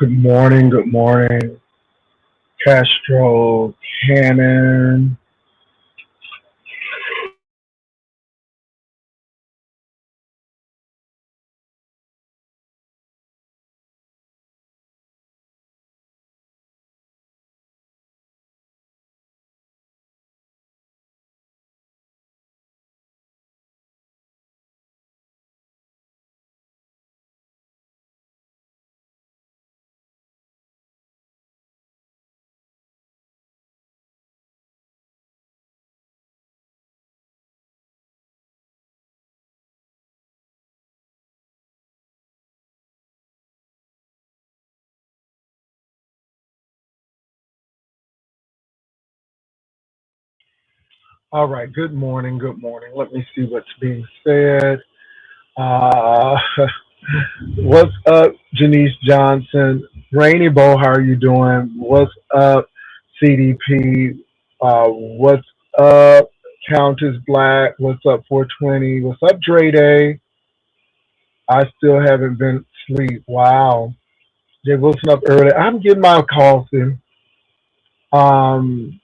Good morning, Castro, Cannon. All right, good morning, good morning. Let me see what's being said. Uh, what's up, Janice Johnson? Rainy Bo, how are you doing? What's up, CDP? What's up, Countess Black? What's up, 420? What's up, Dre Day? I still haven't been asleep. Wow. Jay Wilson up early. I'm getting my coffee. Um,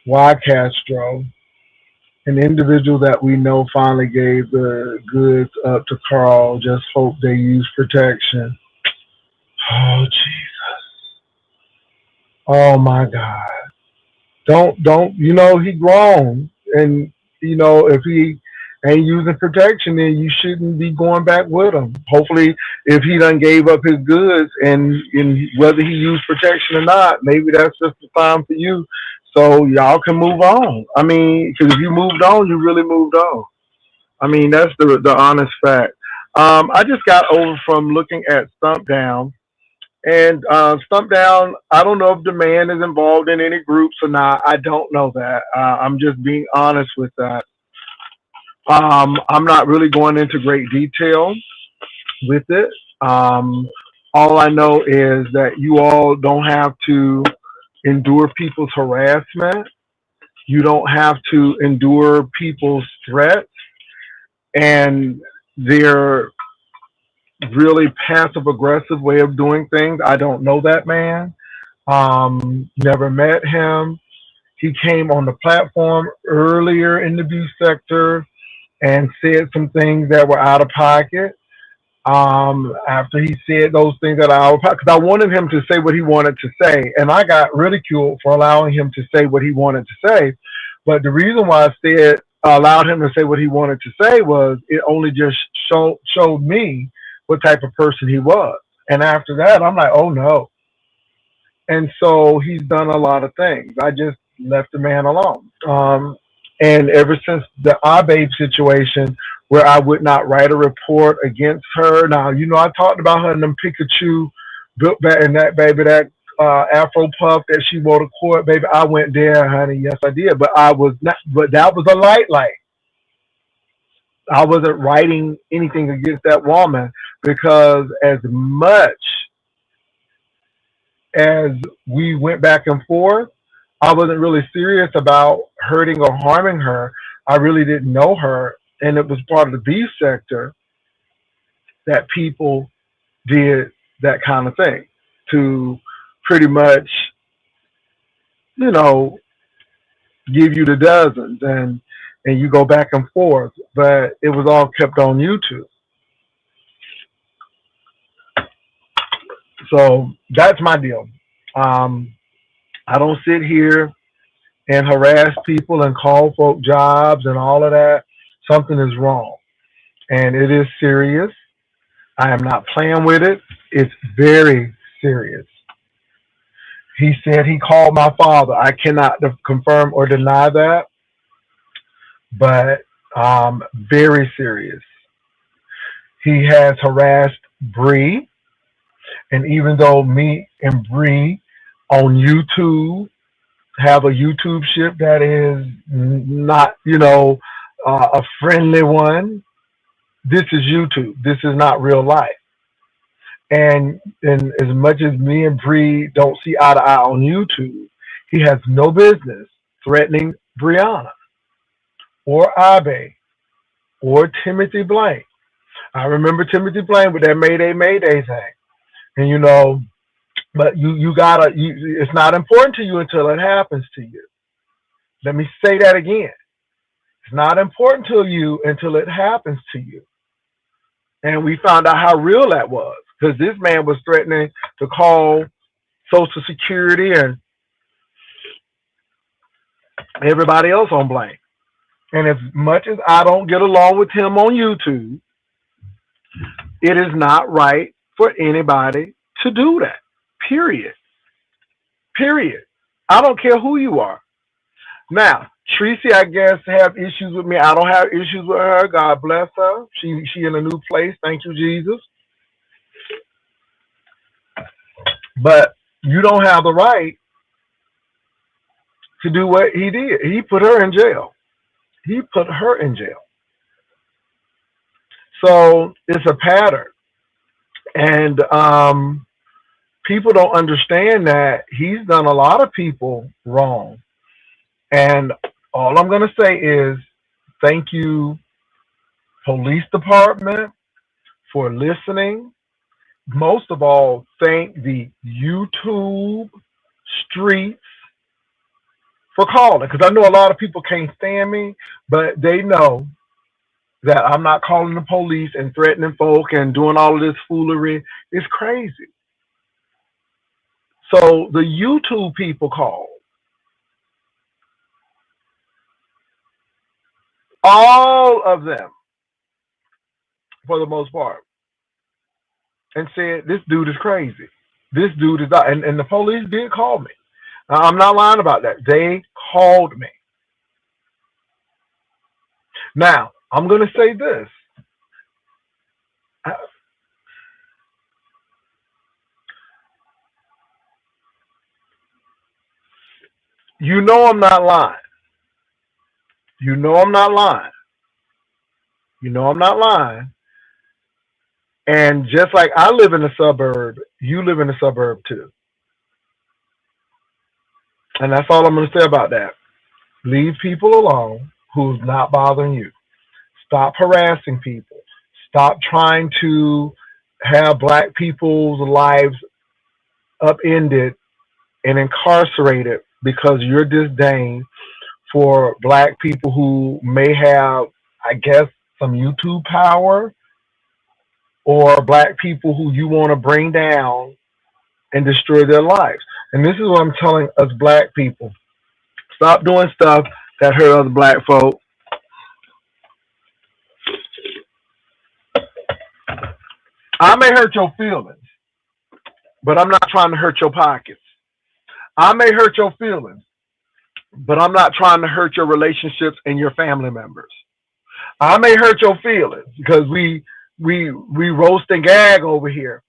why Castro? An individual that we know finally gave the goods up to Carl. Just hope they use protection. Oh, Jesus. Oh, my God. Don't, he grown. And, if he ain't using protection, then you shouldn't be going back with him. Hopefully, if he done gave up his goods and whether he used protection or not, maybe that's just the time for you. So y'all can move on. I mean, because if you moved on, you really moved on. I mean, that's the honest fact. I just got over from looking at Stump Down. And Stump Down, I don't know if the man is involved in any groups or not. I don't know that. I'm just being honest with that. I'm not really going into great detail with it. Um, all I know is that you all don't have to endure people's harassment. You don't have to endure people's threats and their really passive aggressive way of doing things. I don't know that man. Never met him. He came on the platform earlier in the B sector and said some things that were out of pocket. After he said those things that are out of pocket, because I wanted him to say what he wanted to say, and I got ridiculed for allowing him to say what he wanted to say. But the reason why I said allowed him to say what he wanted to say was it only just showed me what type of person he was. And after that, I'm like, oh no. And so he's done a lot of things. I just left the man alone. And ever since the Abe situation, where I would not write a report against her. Now, I talked about her in them Pikachu built back and that baby, that Afro puff that she wore to court, baby. I went there, honey. Yes, I did. But I was not. But that was a light. I wasn't writing anything against that woman because as much as we went back and forth, I wasn't really serious about hurting or harming her. I really didn't know her, and it was part of the B sector that people did that kind of thing to pretty much, you know, give you the dozens and you go back and forth, but it was all kept on YouTube. So that's my deal. Um, I don't sit here and harass people and call folk jobs and all of that. Something is wrong, and it is serious. I am not playing with it. It's very serious. He said he called my father. I cannot confirm or deny that, but very serious. He has harassed Bree, and even though me and Bree on YouTube have a YouTube ship that is not, a friendly one, this is YouTube. This is not real life. And as much as me and Bree don't see eye to eye on YouTube, he has no business threatening Brianna or Abe or Timothy Blank. I remember Timothy Blank with that Mayday Mayday thing. And But you gotta. It's not important to you until it happens to you. Let me say that again. It's not important to you until it happens to you. And we found out how real that was because this man was threatening to call Social Security and everybody else on blame. And as much as I don't get along with him on YouTube, it is not right for anybody to do that. Period. Period. I don't care who you are. Now, Tracy, I guess, have issues with me. I don't have issues with her. God bless her. She in a new place. Thank you, Jesus. But you don't have the right to do what he did. He put her in jail. He put her in jail. So it's a pattern. And people don't understand that he's done a lot of people wrong. And all I'm going to say is thank you, police department, for listening. Most of all, thank the YouTube streets for calling. Because I know a lot of people can't stand me, but they know that I'm not calling the police and threatening folk and doing all of this foolery. It's crazy. So the YouTube people called. All of them, for the most part, and said, this dude is crazy. This dude is not. And the police did call me. I'm not lying about that. They called me. Now, I'm going to say this. You know I'm not lying. You know I'm not lying. You know I'm not lying. And just like I live in a suburb, you live in a suburb too. And that's all I'm going to say about that. Leave people alone who's not bothering you. Stop harassing people. Stop trying to have black people's lives upended and incarcerated because you're disdain for black people who may have, I guess, some YouTube power, or black people who you want to bring down and destroy their lives. And this is what I'm telling us black people. Stop doing stuff that hurt other black folk. I may hurt your feelings, but I'm not trying to hurt your pockets. I may hurt your feelings, but I'm not trying to hurt your relationships and your family members. I may hurt your feelings because we roast and gag over here,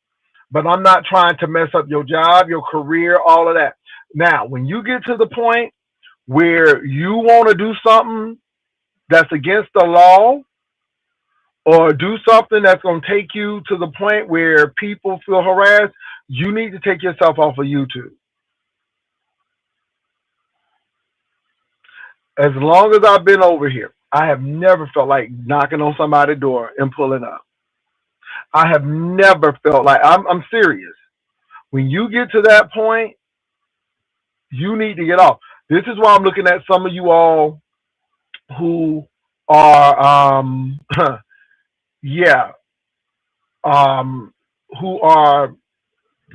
but I'm not trying to mess up your job, your career, all of that. Now, when you get to the point where you want to do something that's against the law, or do something that's going to take you to the point where people feel harassed, you need to take yourself off of YouTube. As long as I've been over here, I have never felt like knocking on somebody's door and pulling up. I have never felt like, I'm serious. When you get to that point, you need to get off. This is why I'm looking at some of you all who are, who are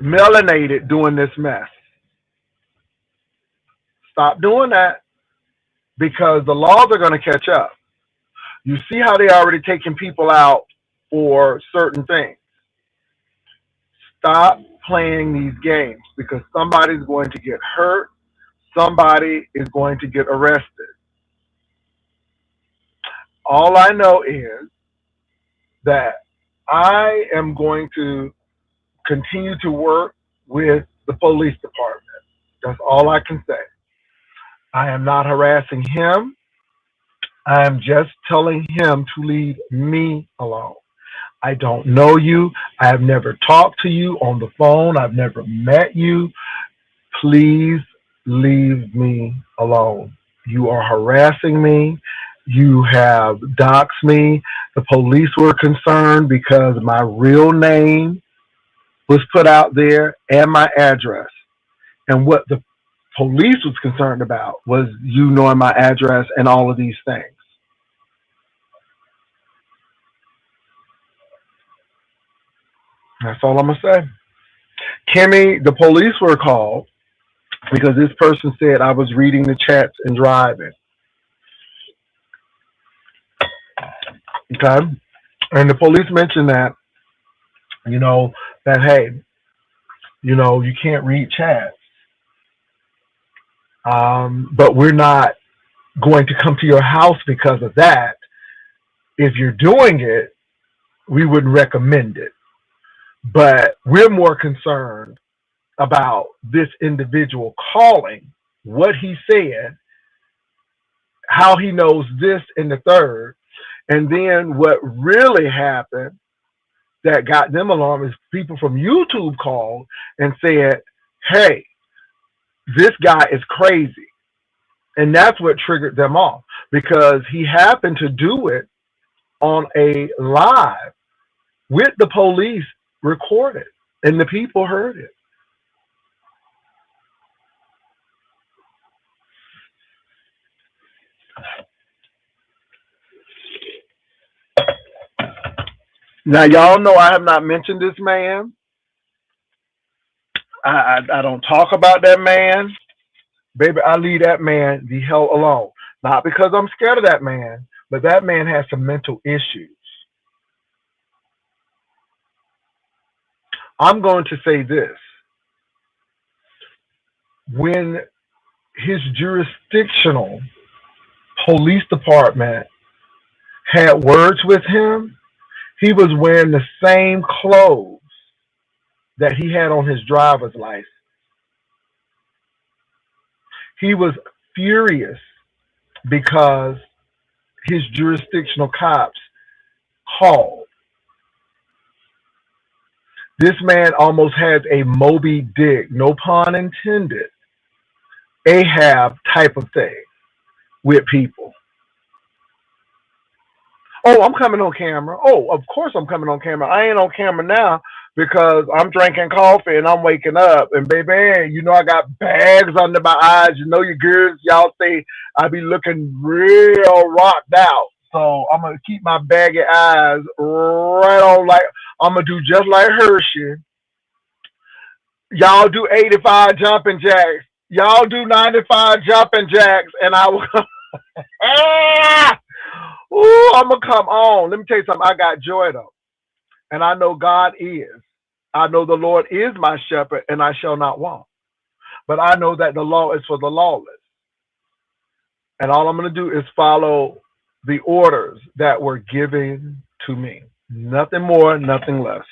melanated doing this mess. Stop doing that, because the laws are going to catch up. You see how they already taking people out for certain things. Stop playing these games, because somebody's going to get hurt. Somebody is going to get arrested. All I know is that I am going to continue to work with the police department. That's all I can say. I am not harassing him. I am just telling him to leave me alone. I don't know you. I have never talked to you on the phone. I've never met you. Please leave me alone. You are harassing me. You have doxed me. The police were concerned because my real name was put out there and my address. And what the police was concerned about was you knowing my address and all of these things. That's all I'm gonna say. Kimmy, the police were called because this person said I was reading the chats and driving. Okay. And the police mentioned that, you know, that hey, you can't read chats. But we're not going to come to your house because of that. If you're doing it, we wouldn't recommend it. But we're more concerned about this individual calling, what he said, how he knows this and the third. And then what really happened that got them alarmed is people from YouTube called and said, hey, this guy is crazy. And that's what triggered them off because he happened to do it on a live with the police recorded and the people heard it. Now, y'all know I have not mentioned this man. I don't talk about that man. Baby, I leave that man the hell alone. Not because I'm scared of that man, but that man has some mental issues. I'm going to say this. When his jurisdictional police department had words with him, he was wearing the same clothes that he had on his driver's license. He was furious because his jurisdictional cops called. This man almost has a Moby Dick, no pun intended, Ahab type of thing with people. Oh, I'm coming on camera. Oh, of course I'm coming on camera. I ain't on camera now because I'm drinking coffee and I'm waking up. And baby, I got bags under my eyes. Your girls, y'all say I be looking real rocked out. So I'm gonna keep my baggy eyes right on. Like I'm gonna do just like Hershey. Y'all do 85 jumping jacks. Y'all do 95 jumping jacks, and I will. Ah! Ooh, I'm gonna come on. Let me tell you something. I got joy though, and I know God is. I know the Lord is my shepherd, and I shall not want. But I know that the law is for the lawless, and all I'm gonna do is follow the orders that were given to me. Nothing more, nothing less.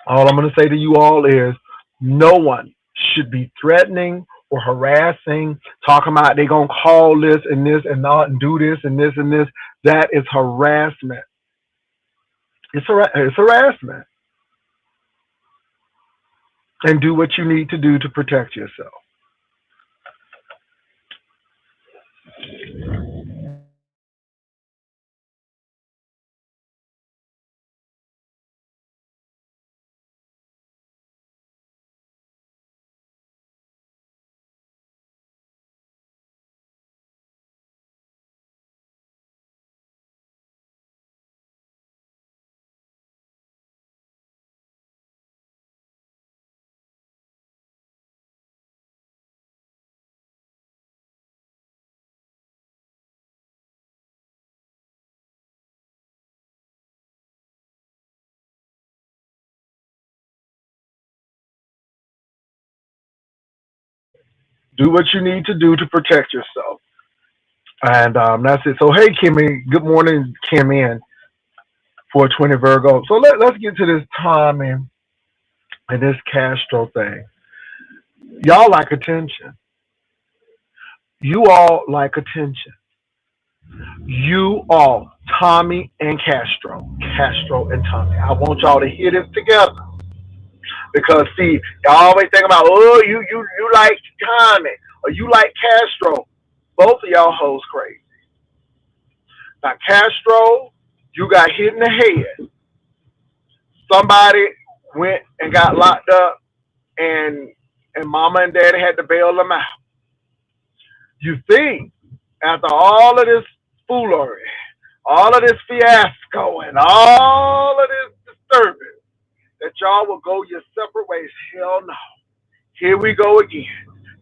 All I'm gonna say to you all is, no one should be threatening or harassing, talking about they gonna call this and not and do this and this and this. That is harassment. It's harassment. And do what you need to do to protect yourself. Do what you need to do to protect yourself. And that's it. So hey Kimmy, good morning, Kimmy and 420 Virgo. So let's get to this Tommy and this Castro thing. Y'all like attention. You all like attention. You all, Tommy and Castro, Castro and Tommy. I want y'all to hear this together because see, y'all always think about, oh, you like Tommy or you like Castro. Both of y'all hoes crazy. Now Castro, you got hit in the head Somebody went and got locked up, and mama and daddy had to bail them out. You think after all of this foolery, all of this fiasco, and all of this disturbance, that y'all will go your separate ways? Hell no. Here we go again.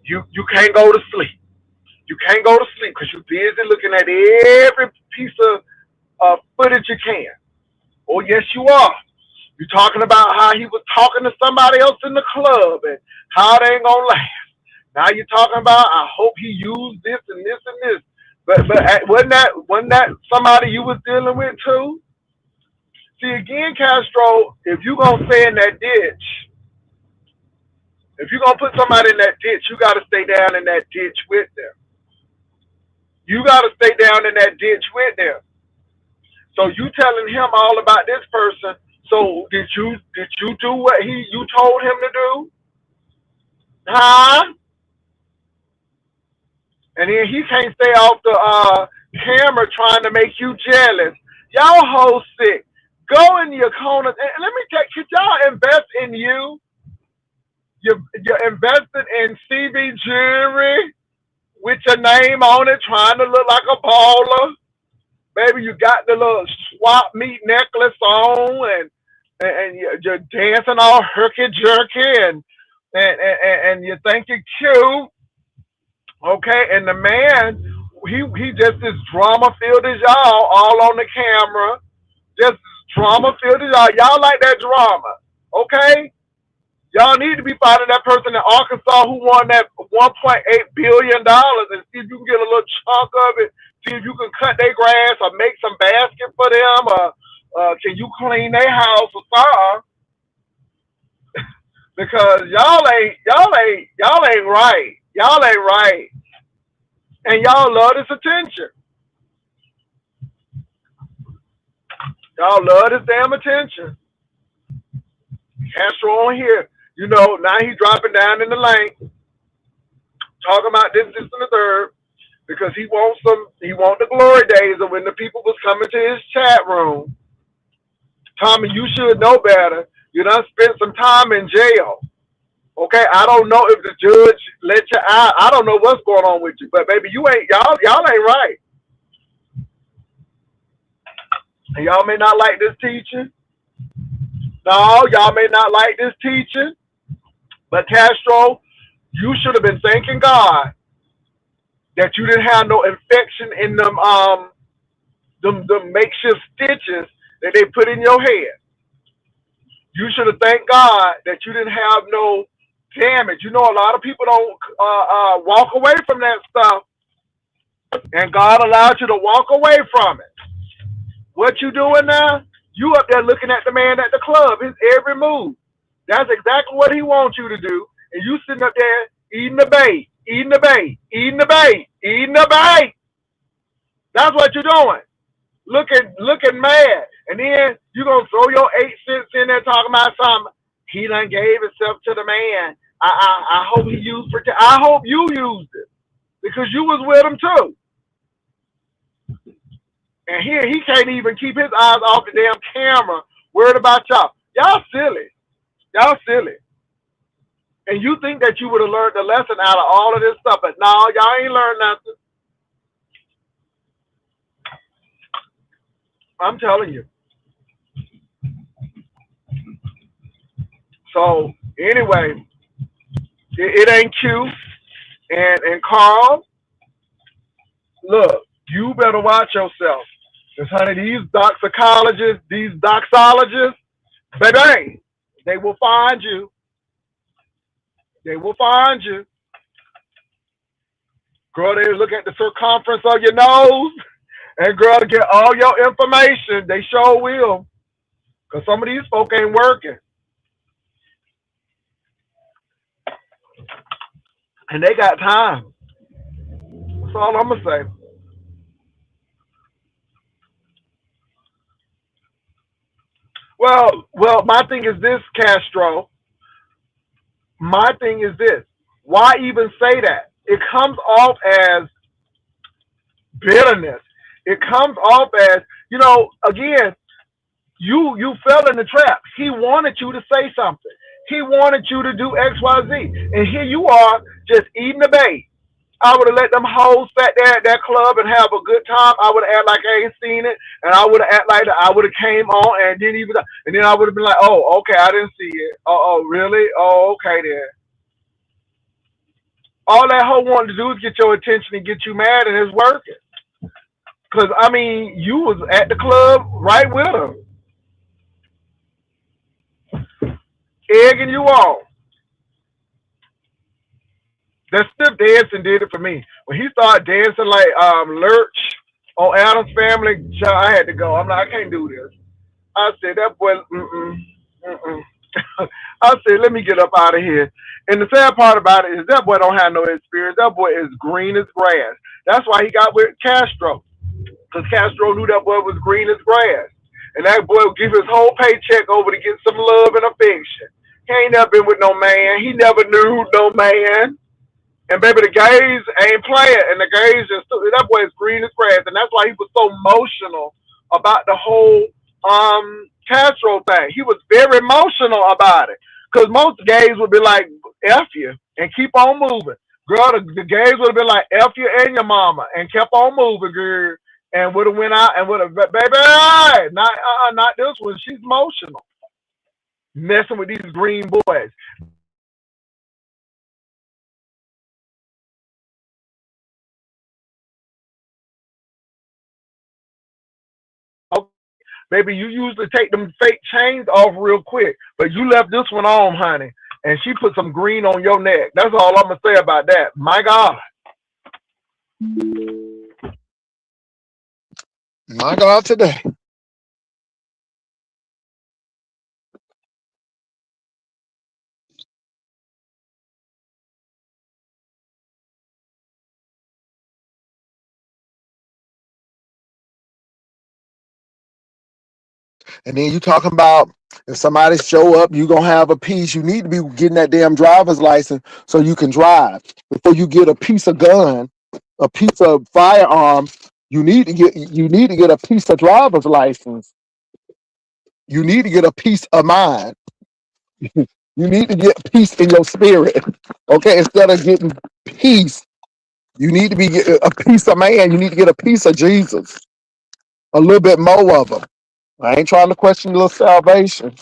You can't go to sleep. You can't go to sleep because you're busy looking at every piece of footage you can. Oh yes, you are. You're talking about how he was talking to somebody else in the club and how they ain't gonna last. Now you're talking about I hope he used this and this and this. But wasn't that somebody you was dealing with too? See again, Castro, if you gonna stay in that ditch, if you're gonna put somebody in that ditch, you gotta stay down in that ditch with them. You gotta stay down in that ditch with them. So you telling him all about this person. So did you do what you told him to do? Huh? And then he can't stay off the camera trying to make you jealous. Y'all hoes sick. Go in your corners and let me tell you, could y'all invest in you? You're invested in CB jewelry with your name on it, trying to look like a baller. Maybe you got the little swap meet necklace on, and you're dancing all herky jerky, and you think you're cute, okay? And the man, he just as drama filled as y'all, all on the camera, just as drama filled as y'all. Y'all like that drama, okay? Y'all need to be finding that person in Arkansas who won that $1.8 billion and see if you can get a little chunk of it. See if you can cut their grass or make some basket for them, or can you clean their house or something? Because y'all ain't right. Y'all ain't right, and y'all love this attention. Y'all love this damn attention. Castro on here, now he's dropping down in the lane, talking about this, and the third, because he wants the glory days of when the people was coming to his chat room. Tommy, you should know better. You done spent some time in jail. Okay, I don't know if the judge let you out. I don't know what's going on with you, but baby, y'all ain't right. And y'all may not like this teaching. No, y'all may not like this teaching. But Castro, you should have been thanking God that you didn't have no infection in them makeshift stitches that they put in your head. You should have thanked God that you didn't have no damage. A lot of people don't walk away from that stuff, and God allowed you to walk away from it. What you doing now? You up there looking at the man at the club, his every move. That's exactly what he wants you to do. And you sitting up there eating the bait, eating the bait, eating the bait, eating the bait. That's what you're doing. Looking mad. And then you gonna throw your 8 cents in there talking about something. He done gave himself to the man. I hope he used I hope you used it. Because you was with him too. And here he can't even keep his eyes off the damn camera, worried about y'all. Y'all silly. Y'all silly. And you think that you would have learned the lesson out of all of this stuff, but no, y'all ain't learned nothing. I'm telling you. So anyway, it ain't cute. And Carl, look, you better watch yourself. Because honey, these doxologists, baby, they will find you. They will find you. Girl, they look at the circumference of your nose, and girl, get all your information. They sure will. Because some of these folk ain't working. And they got time. That's all I'm going to say. Well, my thing is this, Castro. My thing is this. Why even say that? It comes off as bitterness. It comes off as, again, You fell in the trap. He wanted you to say something. He wanted you to do X, Y, Z. And here you are just eating the bait. I would have let them hoes sat there at that club and have a good time. I would have act like I ain't seen it, and I would have act like I would have came on and didn't even. And then I would have been like, "Oh, okay, I didn't see it. Oh, really? Oh, okay then." All that hoe wanted to do is get your attention and get you mad, and it's working. Cause I mean, you was at the club right with him, egging you on. That stiff dancing did it for me. When he started dancing like Lurch on Adam's Family, I had to go. I'm like, I can't do this. I said, that boy, mm-mm. I said, let me get up out of here. And the sad part about it is that boy don't have no experience. That boy is green as grass. That's why he got with Castro. Because Castro knew that boy was green as grass. And that boy would give his whole paycheck over to get some love and affection. He ain't never been with no man. He never knew no man. And baby, the gays ain't playing, and the gays just that boy is green as grass, and that's why he was so emotional about the whole Castro thing. He was very emotional about it, because most gays would be like "f you" and keep on moving. Girl, the gays would have been like "f you" and your mama, and kept on moving, girl, and would have went out and would have baby, not this one. She's emotional, messing with these green boys. Baby, you usually take them fake chains off real quick, but you left this one on, honey. And she put some green on your neck. That's all I'm gonna say about that. My God. My God, today. And then you talking about if somebody show up, you gonna have a piece. You need to be getting that damn driver's license so you can drive. Before you get a piece of gun, a piece of firearm, you need to get a piece of driver's license. You need to get a peace of mind. You need to get peace in your spirit. Okay, instead of getting peace, you need to be a piece of man. You need to get a piece of Jesus. A little bit more of him. I ain't trying to question your salvation,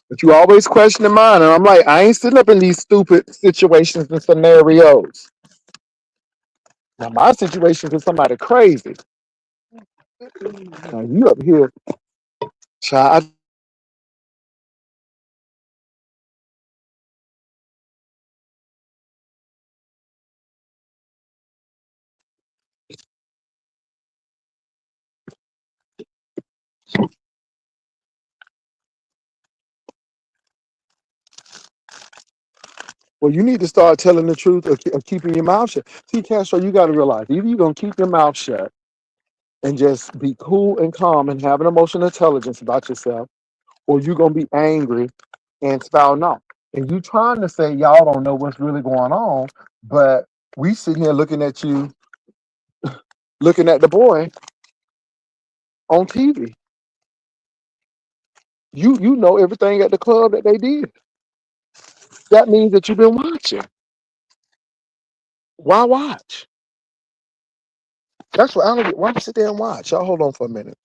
but you always questioning mine. And I'm like, I ain't sitting up in these stupid situations and scenarios. Now, my situation is somebody crazy. Now, you up here, child. Well, you need to start telling the truth or keeping your mouth shut. See, Castro, you got to realize either you're going to keep your mouth shut and just be cool and calm and have an emotional intelligence about yourself, or you're going to be angry and spout off. And you trying to say y'all don't know what's really going on, but we sitting here looking at you, looking at the boy on TV. You know everything at the club that they did. That means that you've been watching. Why watch? That's what I don't get. Why sit there and watch? Y'all hold on for a minute.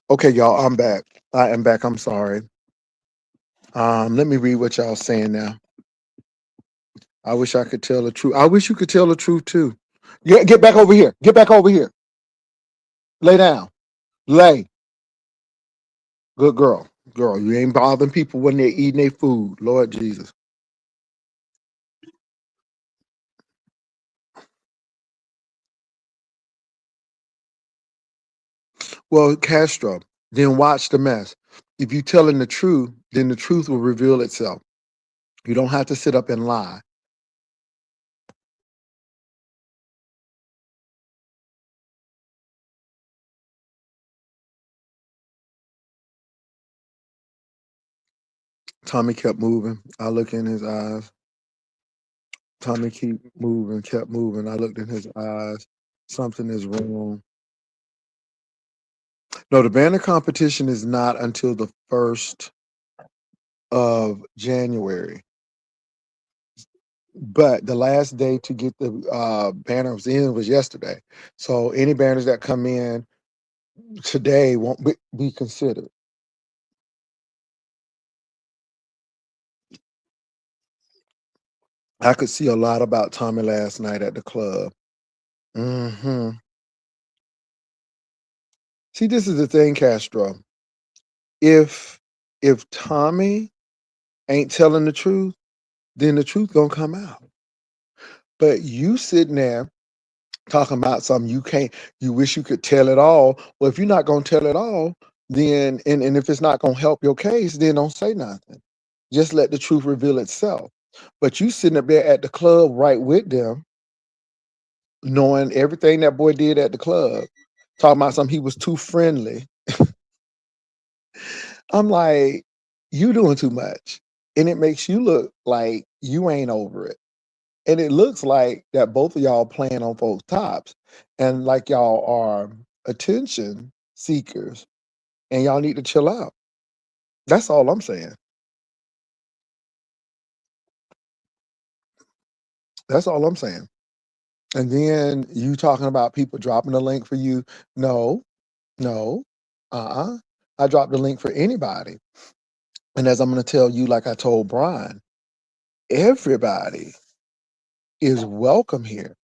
Okay, y'all, I'm back. I am back. I'm sorry. Let me read what y'all saying now. I wish I could tell the truth. I wish you could tell the truth too. Get back over here. Get back over here. Lay down. Lay. Good girl. Girl, you ain't bothering people when they're eating their food. Lord Jesus. Well, Castro, then watch the mess. If you telling the truth, then the truth will reveal itself. You don't have to sit up and lie. Tommy kept moving. I look in his eyes. Tommy keep moving, kept moving. I looked in his eyes. Something is wrong. No, the banner competition is not until the 1st of January. But the last day to get the banners in was yesterday. So any banners that come in today won't be considered. I could see a lot about Tommy last night at the club. Hmm. See, this is the thing, Castro. If Tommy ain't telling the truth, then the truth gonna come out. But you sitting there talking about something you can't, you wish you could tell it all. Well, if you're not gonna tell it all, then and if it's not gonna help your case, then don't say nothing. Just let the truth reveal itself. But you sitting up there at the club right with them, knowing everything that boy did at the club, talking about something he was too friendly. I'm like, you doing too much. And it makes you look like you ain't over it. And it looks like that both of y'all playing on folks' tops and like y'all are attention seekers and y'all need to chill out. That's all I'm saying. That's all I'm saying. And then you talking about people dropping the link for you. No, no, I dropped the link for anybody. And as I'm going to tell you, like I told Brian, everybody is welcome here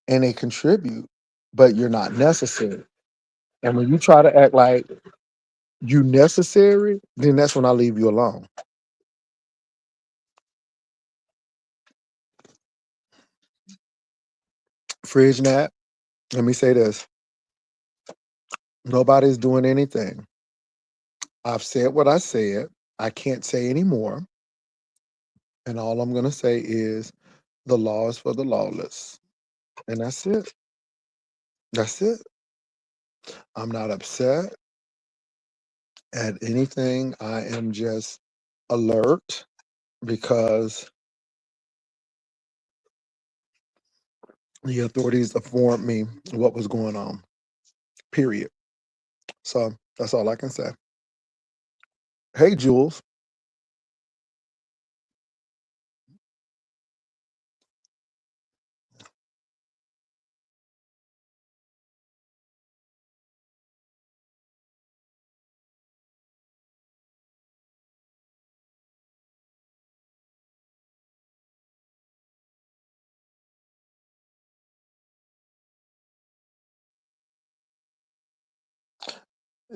and they contribute, but you're not necessary. And when you try to act like you necessary, then that's when I leave you alone. Fridge nap, let me say this. Nobody's doing anything. I've said what I said. I can't say anymore. And all I'm going to say is the law is for the lawless. And that's it. That's it. I'm not upset at anything. I am just alert because the authorities informed me what was going on, period. So that's all I can say. Hey, Jules.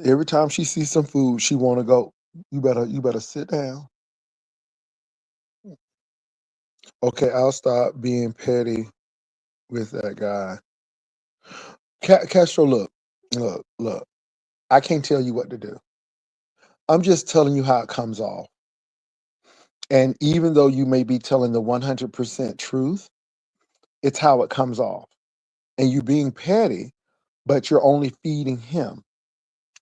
Every time she sees some food, she want to go. You better sit down. Okay, I'll stop being petty with that guy. Castro, look. I can't tell you what to do. I'm just telling you how it comes off. And even though you may be telling the 100% truth, it's how it comes off. And you being petty, but you're only feeding him.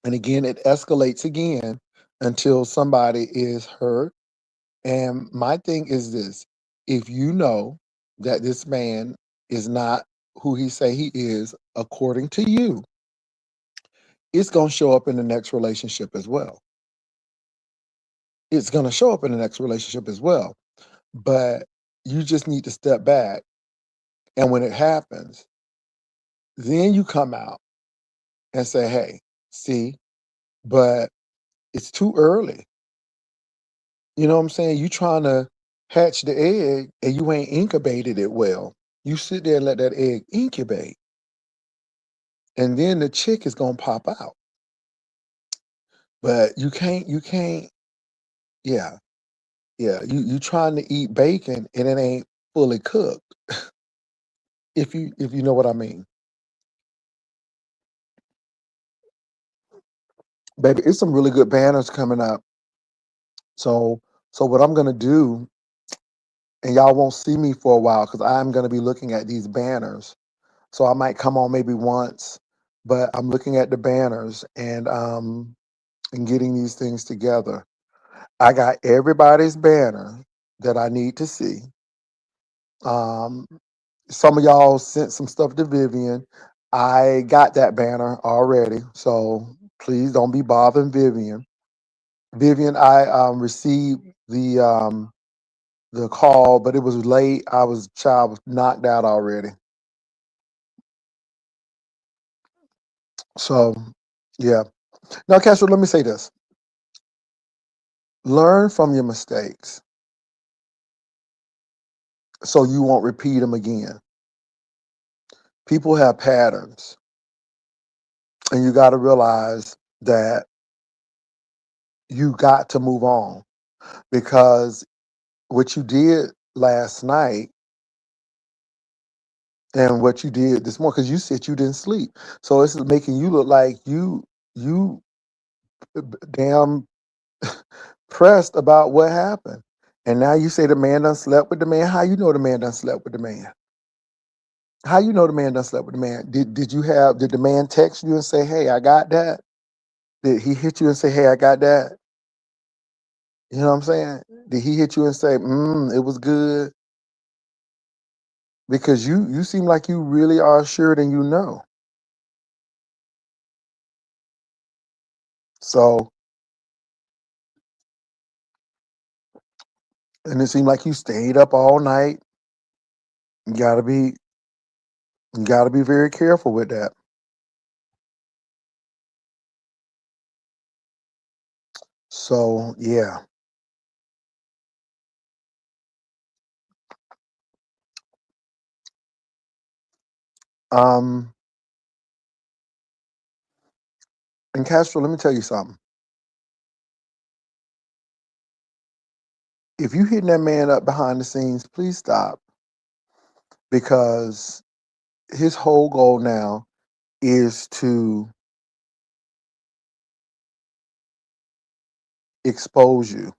And again, it escalates again until somebody is hurt. And my thing is this: if you know that this man is not who he say he is, according to you, it's gonna show up in the next relationship as well. It's gonna show up in the next relationship as well. But you just need to step back. And when it happens, then you come out and say, hey, see, but it's too early. You know what I'm saying? You trying to hatch the egg and you ain't incubated it well. You sit there and let that egg incubate, and then the chick is gonna pop out. But you can't, yeah, yeah. You trying to eat bacon and it ain't fully cooked. If you know what I mean. Baby, it's some really good banners coming up. So so what I'm gonna do, and y'all won't see me for a while because I'm gonna be looking at these banners. So I might come on maybe once, but I'm looking at the banners and getting these things together. I got everybody's banner that I need to see. Um, some of y'all sent some stuff to Vivian. I got that banner already, so please don't be bothering Vivian. Vivian, I received the call, but it was late. Child was knocked out already. So yeah. Now, Castro, let me say this: learn from your mistakes, so you won't repeat them again. People have patterns, and you got to realize that you got to move on because what you did last night and what you did this morning, because you said you didn't sleep, so it's making you look like you damn pressed about what happened. And now you say the man done slept with the man. How you know the man done slept with the man? How you know the man done slept with the man? Did the man text you and say, hey, I got that? Did he hit you and say, hey, I got that? You know what I'm saying? Did he hit you and say, it was good? Because you seem like you really are assured and you know. So, and it seemed like you stayed up all night. You gotta be you gotta be very careful with that. So yeah. Um and Castro, let me tell you something. If you hitting that man up behind the scenes, please stop because his whole goal now is to expose you.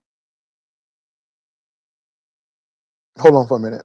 Hold on for a minute.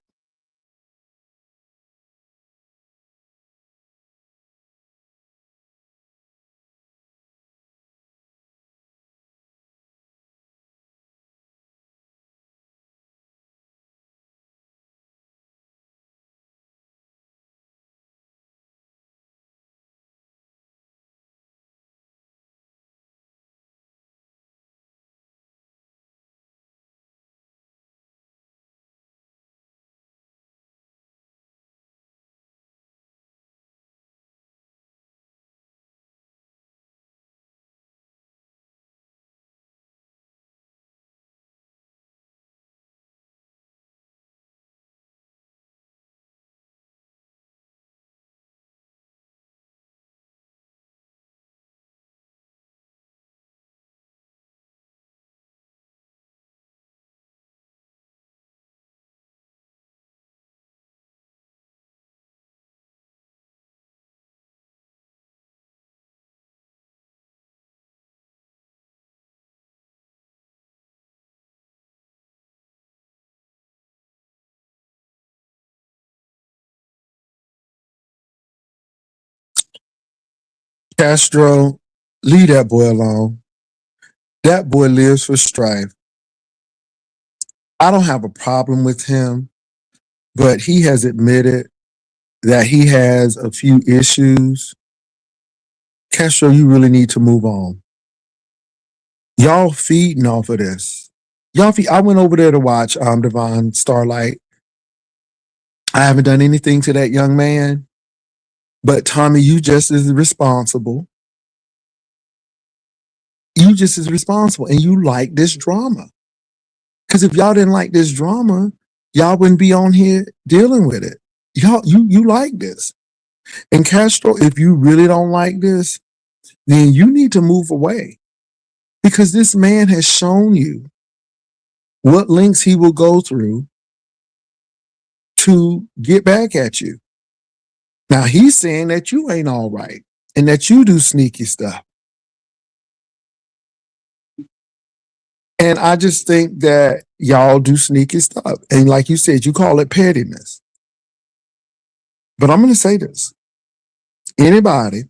Castro, leave that boy alone. That boy lives for strife. I don't have a problem with him, but he has admitted that he has a few issues. Castro, you really need to move on. Y'all feeding off of this. I went over there to watch Devon Starlight. I haven't done anything to that young man, but Tommy, you just as responsible. You just as responsible, and you like this drama. Because if y'all didn't like this drama, y'all wouldn't be on here dealing with it. You like this. And Castro, if you really don't like this, then you need to move away. Because this man has shown you what links he will go through to get back at you. Now he's saying that you ain't all right and that you do sneaky stuff. And I just think that y'all do sneaky stuff. And like you said, you call it pettiness. But I'm going to say this. Anybody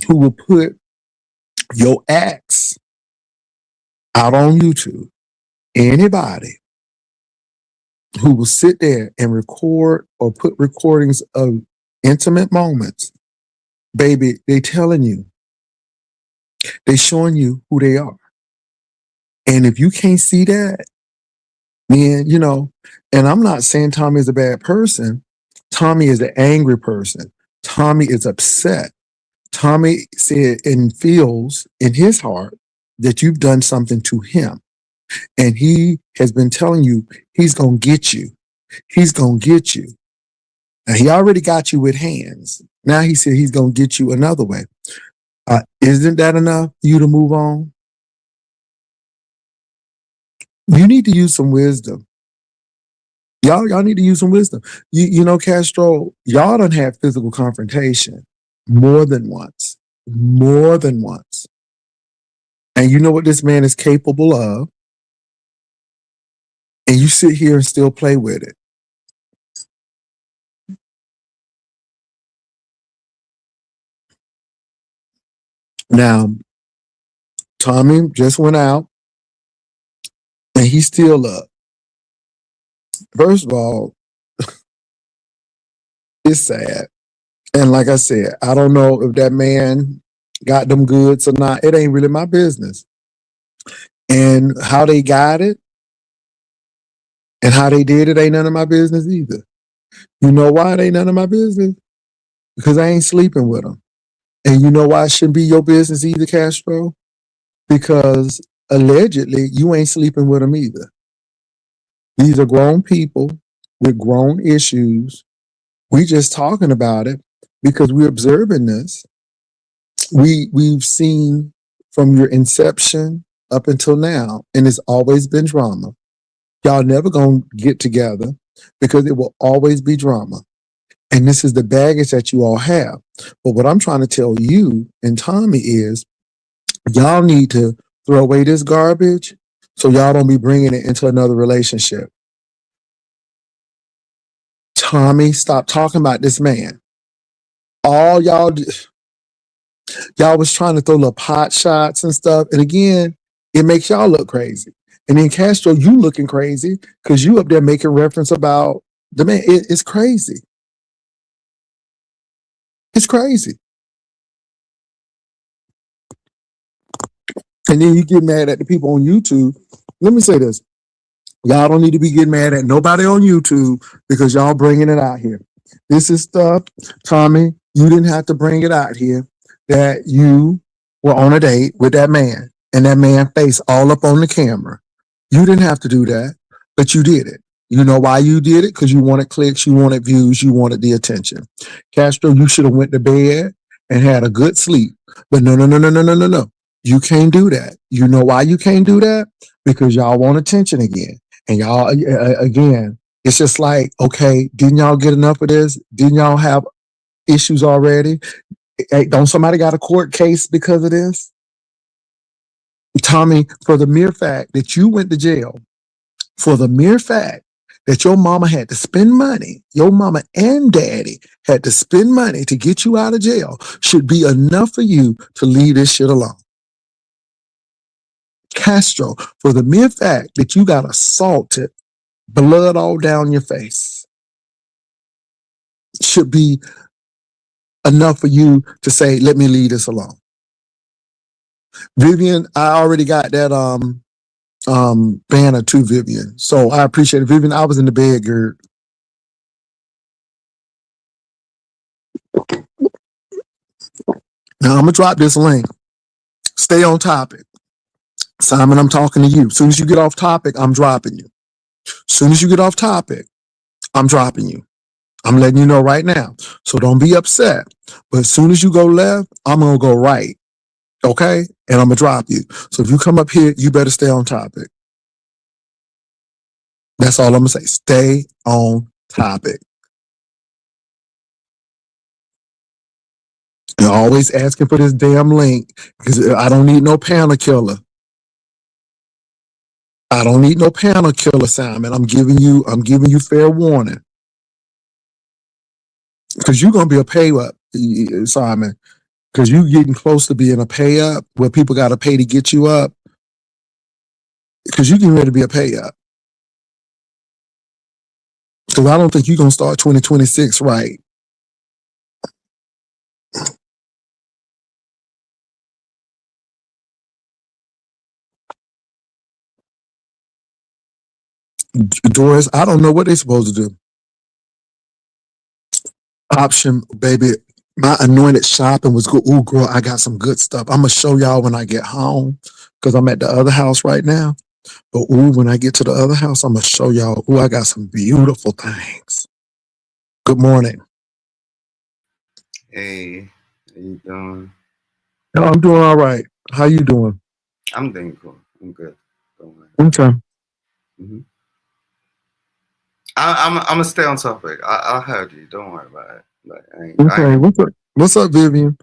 who will put your acts out on YouTube, anybody who will sit there and record or put recordings of intimate moments, baby, they telling you, they showing you who they are. And if you can't see that, then, and I'm not saying Tommy is a bad person. Tommy is an angry person. Tommy is upset. Tommy said and feels in his heart that you've done something to him. And he has been telling you he's going to get you. He's going to get you. Now, he already got you with hands. Now he said he's going to get you another way. Isn't that enough for you to move on? You need to use some wisdom. Y'all need to use some wisdom. You know, Castro, y'all done had physical confrontation more than once. More than once. And you know what this man is capable of. And you sit here and still play with it. Now, Tommy just went out and he's still up. First of all, it's sad. And like I said, I don't know if that man got them goods or not. It ain't really my business. And how they got it and how they did it ain't none of my business either. You know why it ain't none of my business? Because I ain't sleeping with them. And you know why it shouldn't be your business either, Castro? Because allegedly you ain't sleeping with them either. These are grown people with grown issues. We just talking about it because we're observing this. We've seen from your inception up until now, and it's always been drama. Y'all never gonna get together because it will always be drama. And this is the baggage that you all have. But what I'm trying to tell you and Tommy is y'all need to throw away this garbage so y'all don't be bringing it into another relationship. Tommy, stop talking about this man. All y'all was trying to throw little pot shots and stuff. And again, it makes y'all look crazy. And then Castro, you looking crazy because you up there making reference about the man. It's crazy. It's crazy. And then you get mad at the people on YouTube. Let me say this. Y'all don't need to be getting mad at nobody on YouTube because y'all bringing it out here. This is stuff, Tommy, you didn't have to bring it out here that you were on a date with that man and that man face all up on the camera. You didn't have to do that, but you did it. You know why you did it? Because you wanted clicks, you wanted views, you wanted the attention. Castro, you should have went to bed and had a good sleep. But no. You can't do that. You know why you can't do that? Because y'all want attention again. And y'all, again, it's just like, okay, didn't y'all get enough of this? Didn't y'all have issues already? Hey, don't somebody got a court case because of this? Tommy, for the mere fact that you went to jail, for the mere fact that your mama had to spend money, your mama and daddy had to spend money to get you out of jail, should be enough for you to leave this shit alone. Castro, for the mere fact that you got assaulted, blood all down your face, should be enough for you to say, let me leave this alone. Vivian, I already got that banner to Vivian. So I appreciate it. Vivian, I was in the bed, girl. Now I'm gonna drop this link. Stay on topic. Simon, I'm talking to you. As soon as you get off topic, I'm dropping you. As soon as you get off topic, I'm dropping you. I'm letting you know right now. So don't be upset. But as soon as you go left, I'm going to go right. Okay? And I'm going to drop you. So if you come up here, you better stay on topic. That's all I'm going to say. Stay on topic. You're always asking for this damn link because I don't need no panel killer. I don't need no panel killer, Simon. I'm giving you fair warning. Because you're gonna be a pay up, Simon. Because you getting close to being a pay up where people gotta pay to get you up. Because you getting ready to be a pay up. Because I don't think you're gonna start 2026 right. Doris, I don't know what they're supposed to do. Option, baby. My anointed shopping was good. Ooh, girl, I got some good stuff. I'm gonna show y'all when I get home because I'm at the other house right now. But ooh, when I get to the other house, I'm gonna show y'all. Ooh, I got some beautiful things. Good morning. Hey, how you doing? No, I'm doing all right. How you doing? I'm doing cool. I'm good. Don't worry. Okay. I'm gonna stay on topic. I heard you. Don't worry about it. Like, Okay. What's up, Vivian?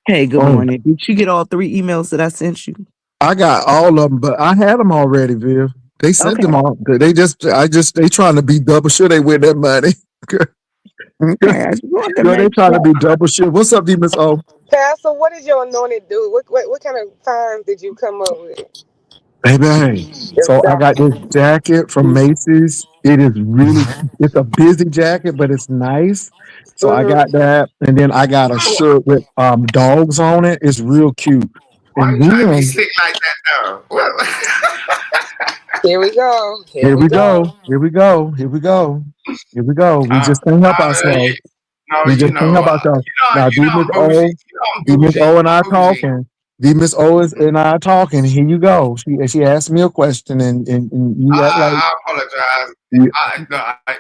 Hey, good morning. Did you get all 3 emails that I sent you? I got all of them, but I had them already, Viv. They sent them all. They trying to be double sure they win that money. Okay, I just want to Girl, they make trying to sure. be double sure. What's up, Miss O? Pastor, what did your anointed do? What kind of finds did you come up with? Baby, so I got this jacket from Macy's. It is really, it's a busy jacket, but it's nice. So I got that, and then I got a shirt with dogs on it. It's real cute. Why And you trying to be then slick like that now? Well, Here we go. here we go. Here we go. Here we go. Here we go. We just can't help ourselves. no, We you just can't know, help ourselves. Now, you don't bougie. You don't D Miss bougie. O and I I'm bougie. talking. D Miss O and I talking. Here you go. She asked me a question, and you act like. I apologize.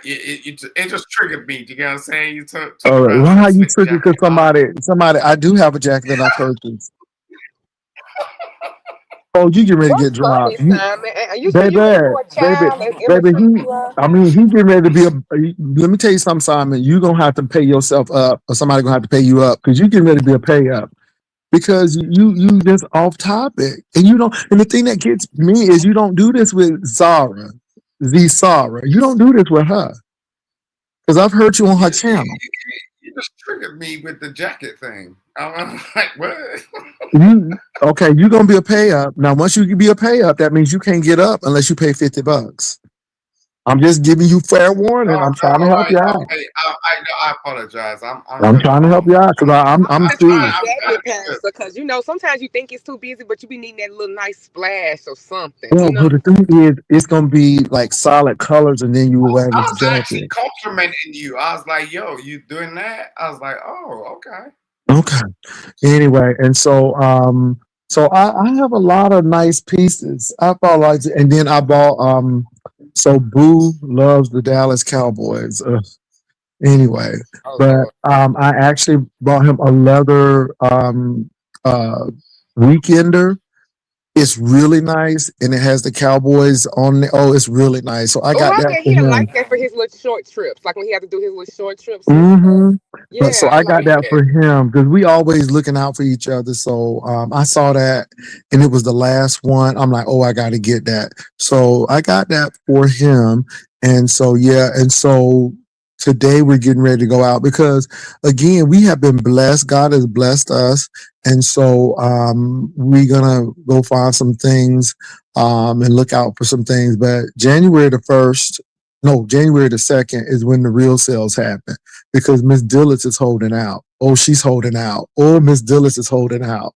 It just triggered me. You get what I'm saying? You took All right. about Well, some how you slick trigger? Because jacket. somebody. I do have a jacket that I purchased. Oh, you get ready to get What's funny, dropped, you, Simon? You baby, you a child as baby. immature you are. I mean, he getting ready to be a. Let me tell you something, Simon. You gonna have to pay yourself up, or somebody gonna have to pay you up because you getting ready to be a pay up. Because you just off topic, and you don't. And the thing that gets me is you don't do this with Zara. You don't do this with her. Because I've heard you on her channel. You just triggered me with the jacket thing. I'm like, what? Okay, you're gonna be a pay up. Now, once you can be a pay up, that means you can't get up unless you pay $50. I'm just giving you fair warning. I'm trying to help you out. Okay. I apologize. I'm trying to help you out because I'm serious. Because sometimes you think it's too busy, but you be needing that little nice splash or something. Well, but the thing is, it's gonna be like solid colors, and then you will wear I this was jacket. actually complimenting you. I was like, "Yo, you doing that?" I was like, "Oh, okay." Okay. Anyway, and so I have a lot of nice pieces. I bought like, and then I bought so Boo loves the Dallas Cowboys. Anyway, but I actually bought him a leather weekender. It's really nice, and it has the Cowboys on it. Oh, it's really nice. So I got that for him. Like that for his little short trips, like when he had to do his little short trips. Yeah, but so I got that for him because we always looking out for each other. So I saw that, and it was the last one. I'm like, oh, I got to get that. So I got that for him, and so yeah, and so today we're getting ready to go out because again we have been blessed. God has blessed us, and so we're gonna go find some things and look out for some things. But January the 2nd is when the real sales happen because Miss Dillis is holding out. Oh, she's holding out. Oh, Miss Dillis is holding out.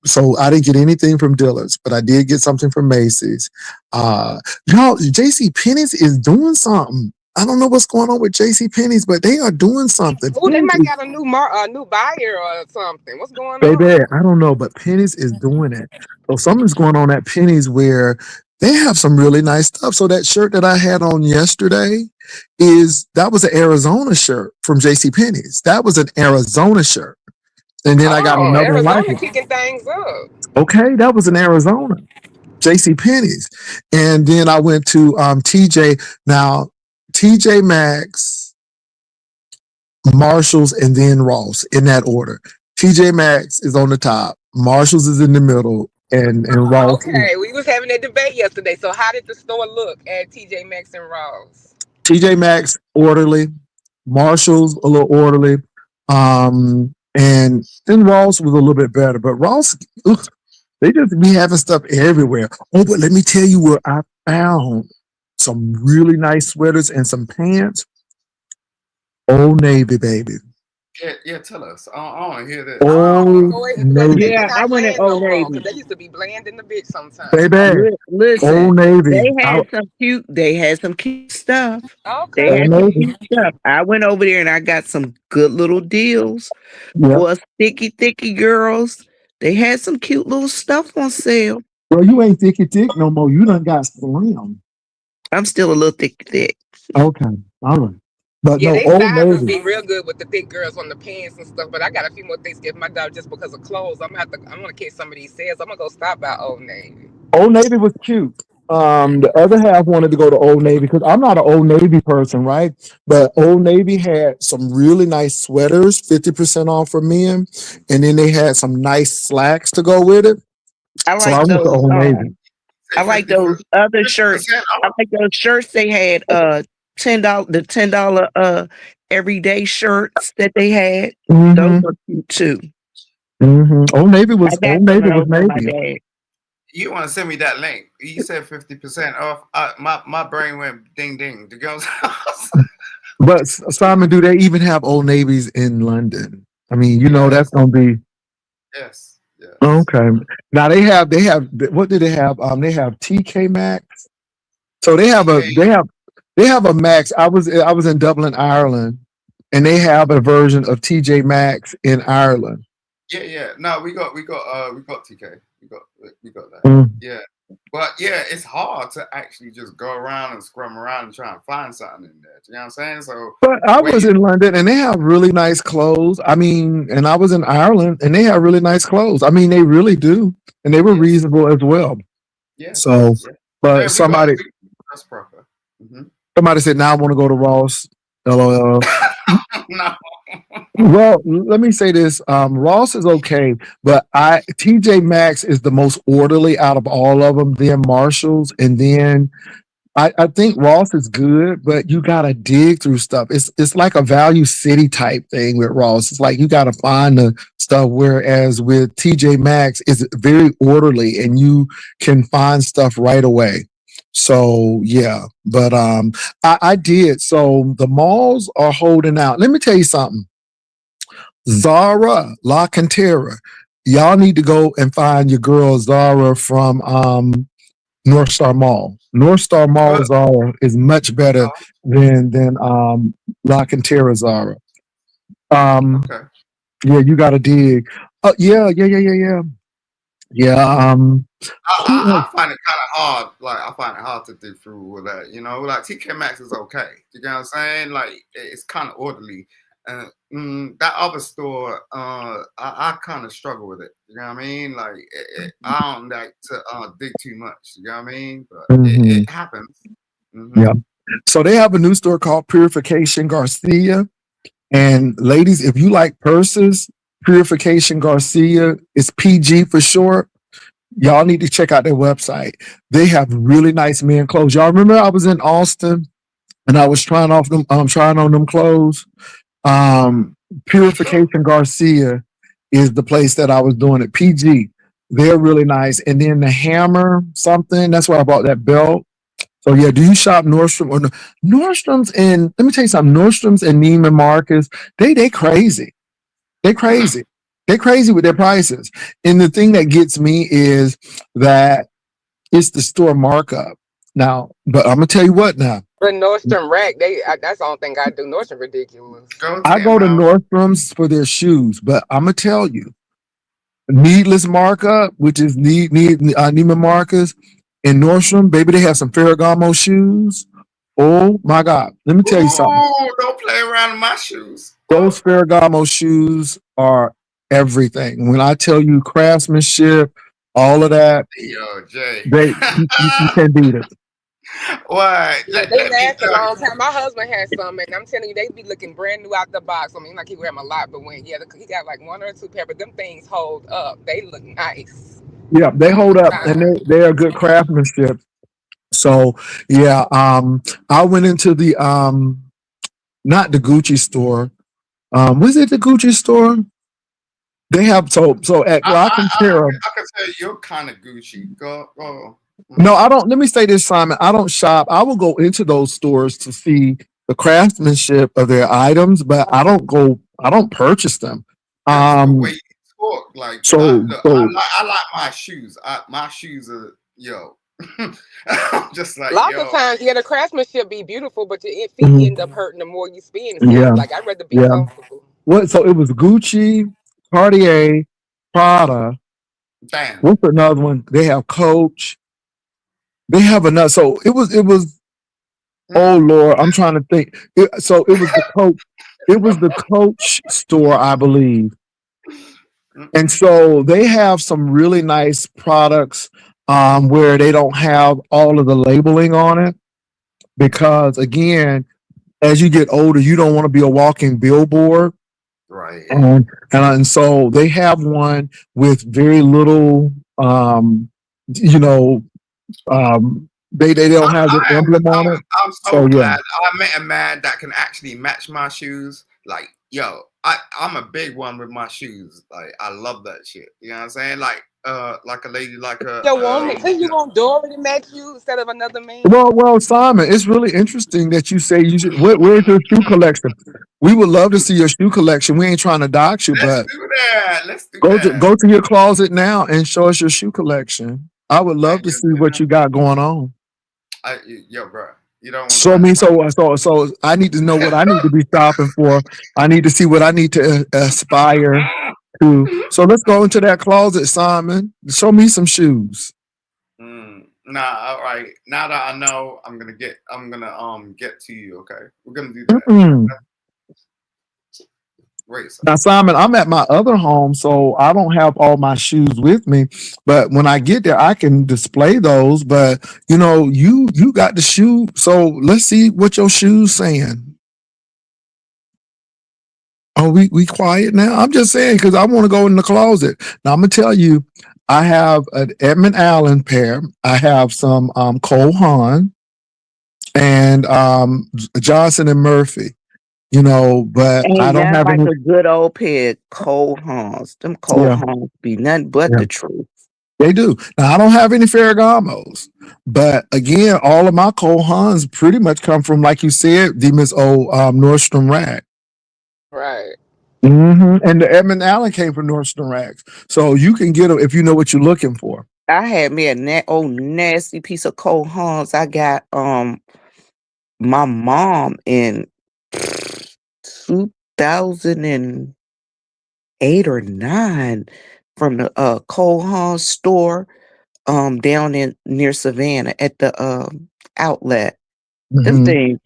So I didn't get anything from Dillard's, but I did get something from Macy's. Y'all, JC Penney's is doing something. I don't know what's going on with J.C. Penney's, but they are doing something. Oh, they Penny's might is- got a new buyer or something. What's going baby, on? I don't know, but Penny's is doing it. So something's going on at Penny's where they have some really nice stuff. So that shirt that I had on yesterday that was an Arizona shirt from J.C. Penney's. That was an Arizona shirt. And then I got Oh, another one like Arizona it. kicking things up. Okay, that was in Arizona. J.C. Penney's. And then I went to TJ. Now, TJ Maxx, Marshalls, and then Ross in that order. TJ Maxx is on the top, Marshalls is in the middle, and Ross. Okay, we was having that debate yesterday. So how did the store look at TJ Maxx and Ross? TJ Maxx orderly, Marshalls a little orderly, and then Ross was a little bit better. But Ross, they just be having stuff everywhere. Oh, but let me tell you where I found some really nice sweaters and some pants. Old Navy, baby. Yeah, tell us. I want to hear this. Old Navy. Yeah, I went at Old Navy. Because they used to be bland in the bitch sometimes. Baby, Listen, Old Navy. they had some cute stuff. Okay. They had some cute stuff. I went over there and I got some good little deals Yep. for us thicky girls. They had some cute little stuff on sale. Well, you ain't thicky thick no more. You done got slim. I'm still a little thick. Okay, all right. But Yeah, no, they Old sizes Navy. be real good with the thick girls on the pants and stuff. But I got a few more things to give my dog just because of clothes. I'm gonna catch some of these sales. I'm gonna go stop by Old Navy. Old Navy was cute. The other half wanted to go to Old Navy because I'm not an Old Navy person, right? But Old Navy had some really nice sweaters, 50% off for men, and then they had some nice slacks to go with it. I So like I went to those. Old Navy. I like those other shirts. I like those shirts they had. $10 the $10 everyday shirts that they had. Those were cute too. Old Navy was I got Old Navy some of was those for my Navy. dad. You want to send me that link? You said 50% off. My brain went ding ding. To go. But Simon, do they even have Old Navies in London? I mean, you know that's gonna be Yes. okay. Now they have what do they have? They have TK Maxx. So they have a Max. I was in Dublin, Ireland, and they have a version of TJ Maxx in Ireland. Yeah. No, we got TK. We got that. Yeah. But yeah, it's hard to actually just go around and scrum around and try and find something in there. You know what I'm saying? So But I was in London and they have really nice clothes. I mean, and I was in Ireland and they have really nice clothes. I mean, they really do. And they were reasonable as well. Yeah. So but Yeah, somebody that's proper. Somebody said, now I want to go to Ross. LOL. No. Well, let me say this. Ross is okay, but TJ Maxx is the most orderly out of all of them. Then Marshalls, and then I think Ross is good, but you gotta dig through stuff. It's like a Value City type thing with Ross. It's like you gotta find the stuff. Whereas with TJ Maxx, it's very orderly, and you can find stuff right away. So yeah, but I did. So the malls are holding out. Let me tell you something. Zara, La Cantera, y'all need to go and find your girl Zara from North Star Mall. North Star Mall Zara is much better than La Cantera Zara. Okay. Yeah, you got to dig. Yeah. I find it kind of hard. Like I find it hard to dig through with that. You know, like TK Maxx is okay. You know what I'm saying? Like it's kind of orderly. That other store, I kind of struggle with it. You know what I mean? Like I don't like to dig too much. You know what I mean? But it happens. Yeah. So they have a new store called Purification Garcia. And ladies, if you like purses, Purification Garcia is PG for short. Y'all need to check out their website. They have really nice men clothes. Y'all remember I was in Austin and I was trying on them clothes. Purification Garcia is the place that I was doing it. PG. They're really nice. And then the Hammer something, that's where I bought that belt. So yeah, do you shop Nordstrom or Nordstrom's? And let me tell you something, Nordstrom's and Neiman Marcus, they crazy. They crazy. They're crazy with their prices. And the thing that gets me is that it's the store markup. Now, but I'm gonna tell you what now. But Nordstrom Rack, that's the only thing I do. Nordstrom ridiculous. Go I to go to him. Nordstrom's for their shoes, but I'm gonna tell you, needless markup, which is Neiman Marcus and Nordstrom, baby, they have some Ferragamo shoes. Oh my God! Let me tell you something. Ooh, don't play around with my shoes. Those Ferragamo shoes are everything. When I tell you craftsmanship, all of that, Yo, Jay. you can't beat it. What? They last a long time. My husband has some, and I'm telling you, they be looking brand new out the box. I mean, like he wear them a lot, but when he got like one or two pair, but them things hold up. They look nice. Yeah, they hold up, and they are good craftsmanship. So yeah, I went into the not the Gucci store. Was it the Gucci store? They have so at I Glockenterra. can tell you're kind of Gucci. Go. No, I don't. Let me say this, Simon. I don't shop. I will go into those stores to see the craftsmanship of their items, but I don't purchase them. That's the way you talk. Like, I like my shoes. My shoes are just like lots of times, the craftsmanship be beautiful, but your feet end up hurting the more you spend. So like I'd rather be comfortable. What? So it was Gucci, Cartier, Prada. Damn. What's another one? They have Coach. They have another. So it was. Oh Lord, I'm trying to think. It was the Coach. It was the Coach store, I believe. And so they have some really nice products where they don't have all of the labeling on it, because again, as you get older, you don't want to be a walking billboard. Right. And so they have one with very little, they don't have the emblem on it. I'm so glad I met a man that can actually match my shoes. Like, I'm a big one with my shoes. Like, I love that shit. You know what I'm saying? Like a lady, like a woman. So you want Dory to match you instead of another man? Well, Simon, it's really interesting that you say you should. Where's your shoe collection? We would love to see your shoe collection. We ain't trying to dox you, Let's do that. Let's do that. Go to your closet now and show us your shoe collection. I would love to see what you got going on. Bro, you don't want show me. So I need to know what I need to be shopping for. I need to see what I need to aspire to. So let's go into that closet, Simon. Show me some shoes. All right. Now that I know, I'm gonna get to you. Okay, we're gonna do that. Wait, now, Simon, I'm at my other home, so I don't have all my shoes with me. But when I get there, I can display those. But you got the shoe, so let's see what your shoes saying. Oh, we quiet now? I'm just saying because I want to go in the closet. Now I'm gonna tell you, I have an Edmund Allen pair. I have some Cole Haan and Johnson and Murphy. But I don't have like a good old pair of Cole Haans. Them Cole Haans be nothing but the truth. They do. Now I don't have any Ferragamos, but again, all of my Cole Haans pretty much come from, like you said, the Miss Nordstrom Rack. Right. And the Edmund Allen came from Nordstrom Racks, so you can get them if you know what you're looking for. I had me a old nasty piece of Cole Haans. I got my mom in 2008 or 9 from the Cole Haan store down near Savannah at the outlet. Them things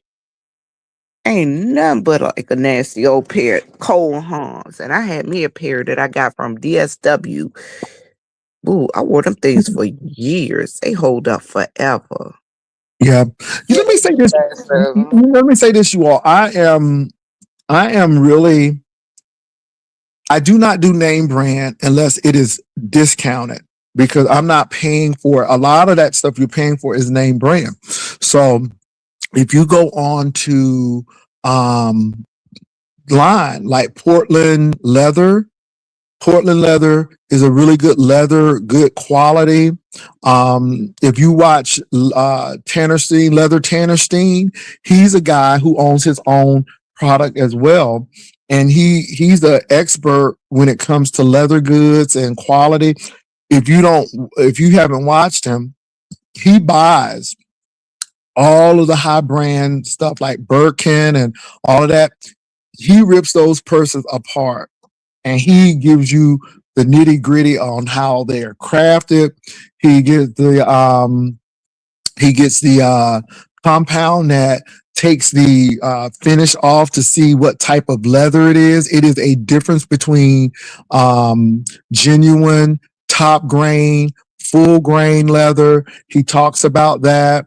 ain't nothing but like a nasty old pair of Cole Haans. And I had me a pair that I got from DSW. Ooh, I wore them things for years. They hold up forever. Yeah. Let me say this. Let me say this, you all. I am really, I do not do name brand unless it is discounted, because I'm not paying for a lot of that stuff. You're paying for is name brand. So if you go on to line like Portland Leather is a really good leather, good quality. If you watch Tannerstein, Leather Tannerstein, he's a guy who owns his own product as well, and he's the expert when it comes to leather goods and quality. If you haven't watched him, he buys all of the high brand stuff like Birkin and all of that. He rips those purses apart and he gives you the nitty gritty on how they're crafted. He gets the compound that takes the finish off to see what type of leather it is. It is a difference between genuine, top grain, full grain leather. He talks about that.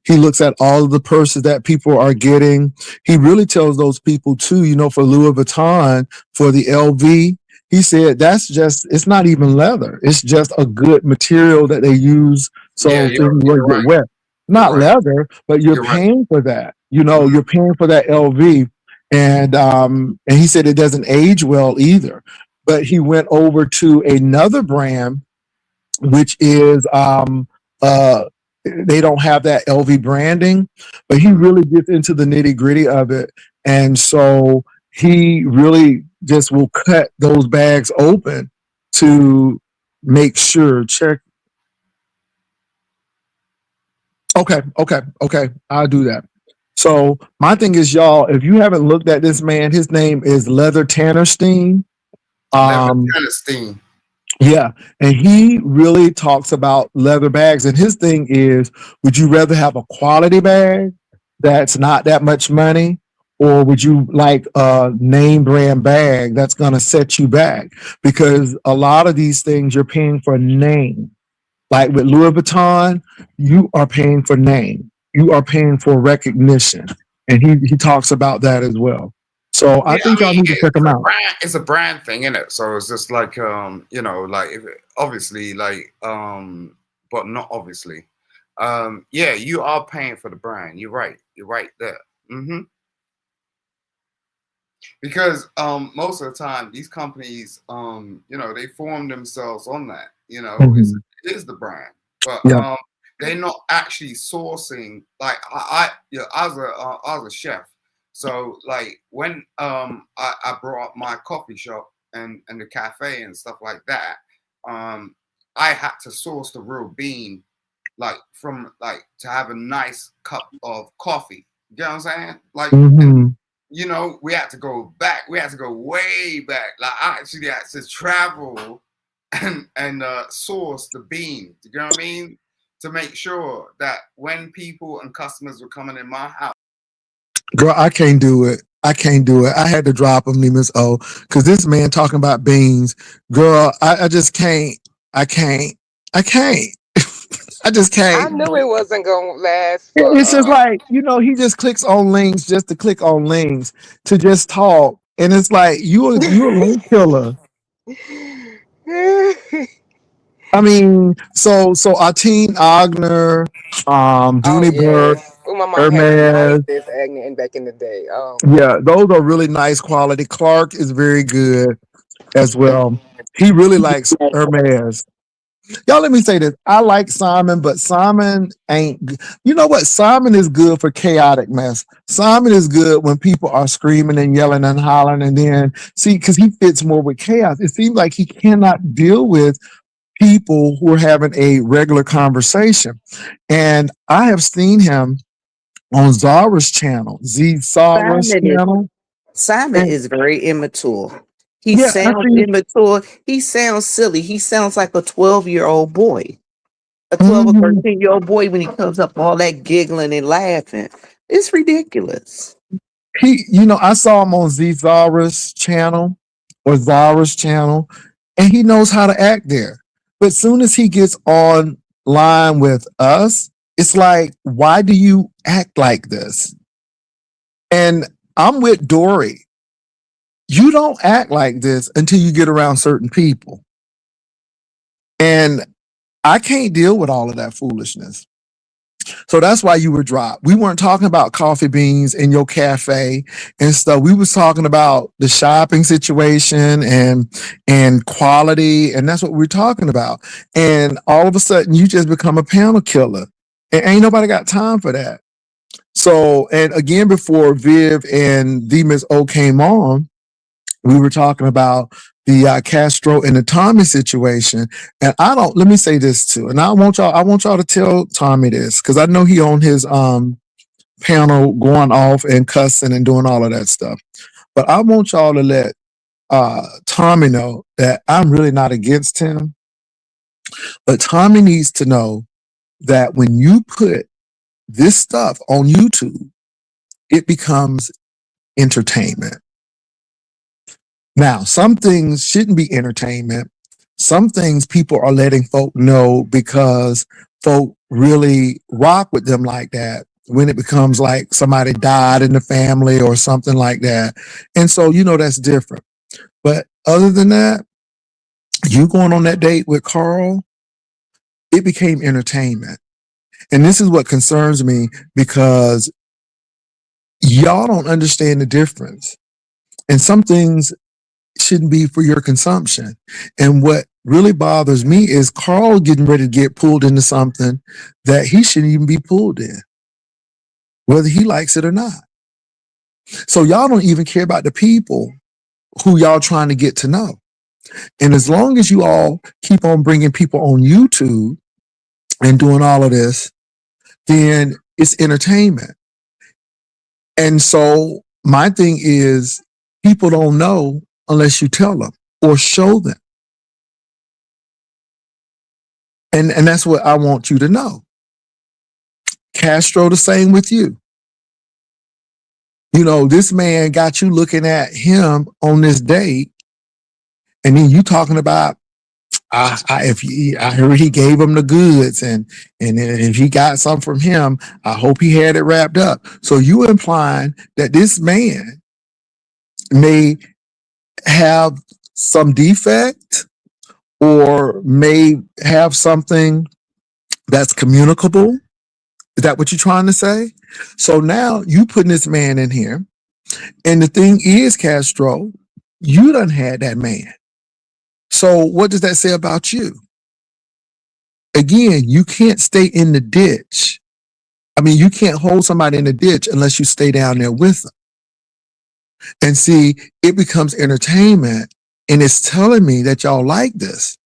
He looks at all of the purses that people are getting. He really tells those people too, you know, for Louis Vuitton, for the LV, he said it's not even leather. It's just a good material that they use so Yeah, things you're won't get right. wet. Not You're right. leather, but you're You're right. paying for that. You know, you're paying for that LV. And he said it doesn't age well either. But he went over to another brand, which is they don't have that LV branding, but he really gets into the nitty gritty of it. And so he really just will cut those bags open to make sure. Check. Okay. I'll do that. So my thing is, y'all, if you haven't looked at this man, his name is Leather Tannerstein. Tannerstein. Yeah, and he really talks about leather bags. And his thing is, would you rather have a quality bag that's not that much money, or would you like a name brand bag that's going to set you back? Because a lot of these things you're paying for name. Like with Louis Vuitton, you are paying for name. You are paying for recognition. And he talks about that as well. So I think y'all need to check them out. It's a brand thing, isn't it? So it's just like you know, like if it, obviously, like but not obviously. Yeah, you are paying for the brand. You're right. You're right there. Because most of the time these companies, you know, they form themselves on that. You know, it is the brand, but they're not actually sourcing. Like I was a chef. So like when I brought up my coffee shop and the cafe and stuff like that, I had to source the real bean, like from like to have a nice cup of coffee. You know what I'm saying? Like, and, you know, we had to go back. We had to go way back. Like I actually had to travel and source the bean. You know what I mean? To make sure that when people and customers were coming in my house. Girl, I can't do it. I had to drop him, Miss O, because this man talking about beans. Girl, I just can't. I can't. I just can't. I knew it wasn't gonna last. It's just like, you know, he just clicks on links just to click on links to just talk. And it's like, you a link killer. I mean, so Ateen Agner, Dooney Burke, my mom Hermes. had this Agnew back in the day. Yeah, those are really nice quality. Clark is very good as well. He really likes Hermes. Y'all, let me say this. I like Simon, but Simon ain't. You know what? Simon is good for chaotic mess. Simon is good when people are screaming and yelling and hollering, and then see, because he fits more with chaos. It seems like he cannot deal with people who are having a regular conversation. And I have seen him on Zara's channel, Zara's channel. Simon is very immature. He sounds immature. He sounds silly. He sounds like a 12-year-old boy. A 12 or 13-year-old boy when he comes up all that giggling and laughing. It's ridiculous. I saw him on Zara's channel or Zara's channel, and he knows how to act there. But soon as he gets online with us, it's like, why do you act like this? And I'm with Dory. You don't act like this until you get around certain people. And I can't deal with all of that foolishness. So that's why you were dropped. We weren't talking about coffee beans in your cafe and stuff. We was talking about the shopping situation and quality, and that's what we're talking about. And all of a sudden, you just become a panel killer, and ain't nobody got time for that. So, and again, before Viv and the Miss O came on, We were talking about the Castro and the Tommy situation, and let me say this too, and I want y'all to tell Tommy this, because I know he on his panel going off and cussing and doing all of that stuff. But I want y'all to let Tommy know that I'm really not against him. But Tommy needs to know that when you put this stuff on YouTube, it becomes entertainment. Now, some things shouldn't be entertainment. Some things people are letting folk know because folk really rock with them like that, when it becomes like somebody died in the family or something like that. And so, that's different. But other than that, you going on that date with Carl, it became entertainment. And this is what concerns me, because y'all don't understand the difference. And some things shouldn't be for your consumption. And what really bothers me is Carl getting ready to get pulled into something that he shouldn't even be pulled in, whether he likes it or not. So y'all don't even care about the people who y'all trying to get to know. And as long as you all keep on bringing people on YouTube and doing all of this, then it's entertainment. And so my thing is, people don't know unless you tell them or show them. And that's what I want you to know. Castro, the same with you. This man got you looking at him on this date, and then you talking about, I heard he gave him the goods, and if he got some from him, I hope he had it wrapped up. So you implying that this man may have some defect or may have something that's communicable. Is that what you're trying to say? So now you putting this man in here, and the thing is, Castro, you done had that man. So what does that say about you? Again, you can't stay in the ditch. I mean, you can't hold somebody in the ditch unless you stay down there with them. And see, it becomes entertainment, and it's telling me that y'all like this.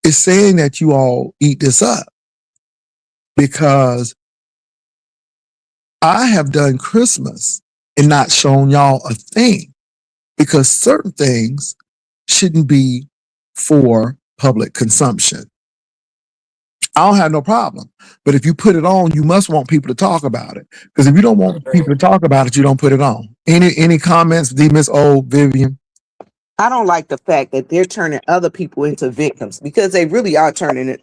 It's saying that you all eat this up, because I have done Christmas and not shown y'all a thing, because certain things shouldn't be for public consumption. I don't have no problem. But if you put it on, you must want people to talk about it. Because if you don't want people to talk about it, you don't put it on. Any comments, Miss Old Vivian? I don't like the fact that they're turning other people into victims, because they really are turning it,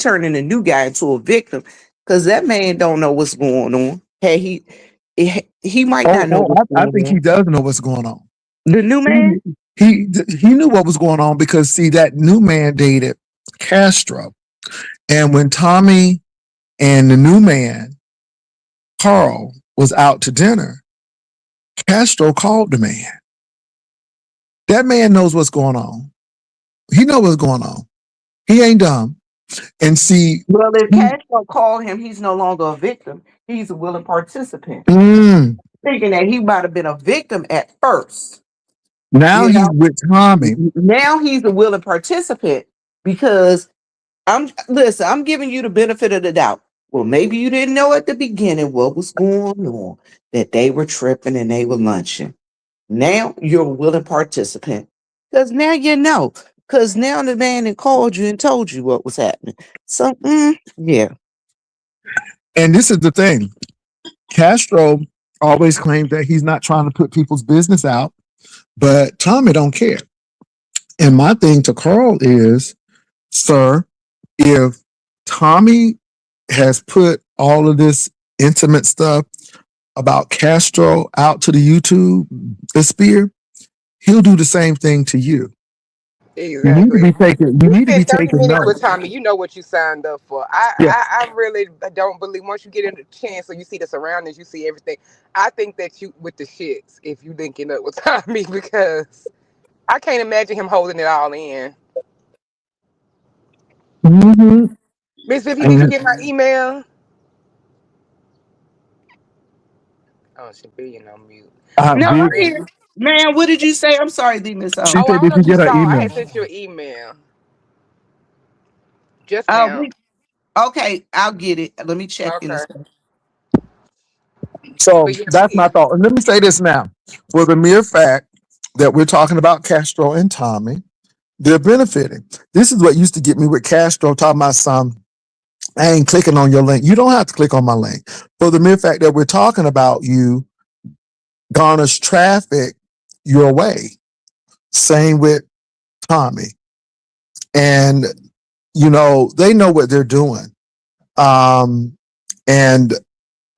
turning the new guy into a victim, because that man don't know what's going on. Hey, he might not know what's going I think on. he does know what's going on. The new man? He knew what was going on, because see, that new man dated Castro. And when Tommy and the new man, Carl, was out to dinner, Castro called the man. That man knows what's going on. He knows what's going on. He ain't dumb. And see, well, if Castro called him, he's no longer a victim. He's a willing participant. Thinking that he might have been a victim at first. Now he's with Tommy. Now he's a willing participant, because I'm giving you the benefit of the doubt. Well, maybe you didn't know at the beginning what was going on, that they were tripping and they were lunching. Now you're a willing participant, because now you know. Because now the man that called you and told you what was happening. So, yeah. And this is the thing. Castro always claims that he's not trying to put people's business out, but Tommy don't care. And my thing to Carl is, sir, if Tommy has put all of this intimate stuff about Castro out to the YouTube, the sphere, he'll do the same thing to you. Exactly. You need to be taking notes. With Tommy, you know what you signed up for. I really don't believe, once you get in the chance or you see the surroundings, you see everything. I think that you with the shits if you linking up with Tommy, because I can't imagine him holding it all in. Mm-hmm. Miss Vivi, did you get my email? Oh, she being on mute. No, I'm here. Man, what did you say? I'm sorry, leave Miss She O. Oh, I said, don't did know you if you get her saw. I had email? sent you an email just Oh, now. okay, I'll get it. Let me check in a Okay. second. So But yeah, that's my thought. And let me say this now. For the mere fact that we're talking about Castro and Tommy, they're benefiting. This is what used to get me with Castro talking about some, I ain't clicking on your link. You don't have to click on my link. For the mere fact that we're talking about you garners traffic your way. Same with Tommy. And, they know what they're doing. And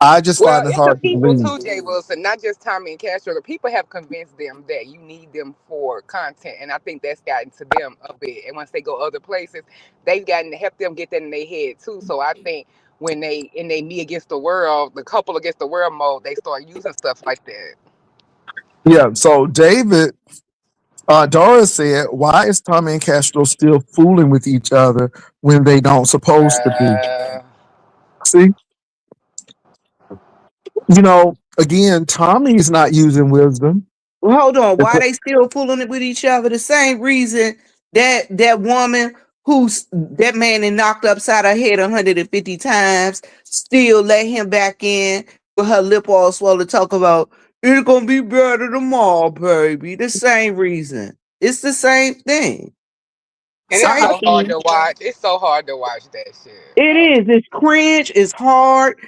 I just well, find it it's the hard to people believe. too, Jay Wilson, not just Tommy and Castro. The people have convinced them that you need them for content, and I think that's gotten to them a bit. And once they go other places, they've gotten to help them get that in their head too. So I think when they in they me against the world, the couple against the world mode, they start using stuff like that. Yeah. So David, Doris said, why is Tommy and Castro still fooling with each other when they don't supposed to be? Uh, See, again, Tommy is not using wisdom. Well, hold on. Why they still fooling it with each other? The same reason that woman who's that man that knocked upside her head 150 times still let him back in with her lip all swollen talk about it's gonna be better tomorrow, baby. The same reason. It's the same thing. and it's Same so hard thing. to watch. It's so hard to watch that shit. It is. It's cringe. It's hard.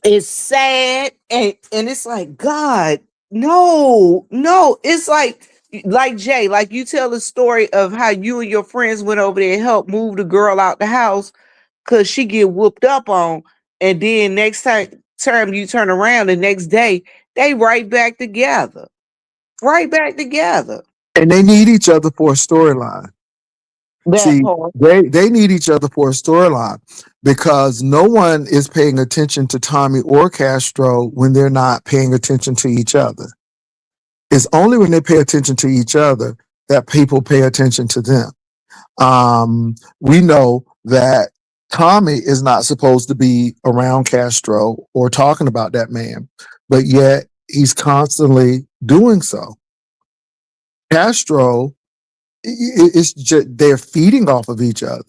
It's sad, and it's like, God, no. It's like Jay, like you tell the story of how you and your friends went over there and helped move the girl out the house because she get whooped up on, and then next time you turn around the next day, they right back together. Right back together. And they need each other for a storyline. That See, part. they need each other for a storyline because no one is paying attention to Tommy or Castro when they're not paying attention to each other. It's only when they pay attention to each other that people pay attention to them. We know that Tommy is not supposed to be around Castro or talking about that man, but yet he's constantly doing so. Castro, it's just they're feeding off of each other.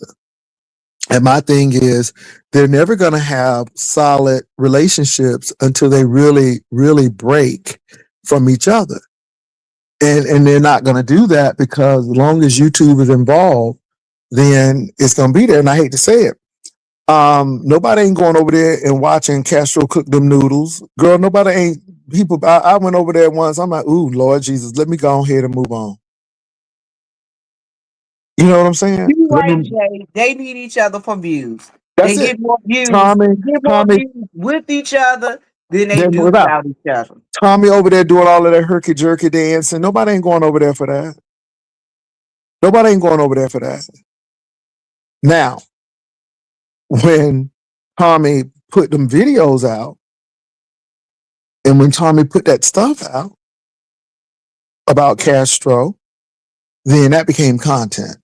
And my thing is, they're never going to have solid relationships until they really, really break from each other. And they're not going to do that because as long as YouTube is involved, then it's going to be there. And I hate to say it. Nobody ain't going over there and watching Castro cook them noodles. Girl, nobody ain't people. I went over there once. I'm like, ooh, Lord Jesus, let me go ahead and move on. You know what I'm saying? You Let right, me. Jay. They need each other for views. They That's it. get more views. Tommy, Get more Tommy, views with each other than they then do without without each other. Tommy over there doing all of that herky jerky dancing. Nobody ain't going over there for that. Nobody ain't going over there for that. Now, when Tommy put them videos out, and when Tommy put that stuff out about Castro, then that became content.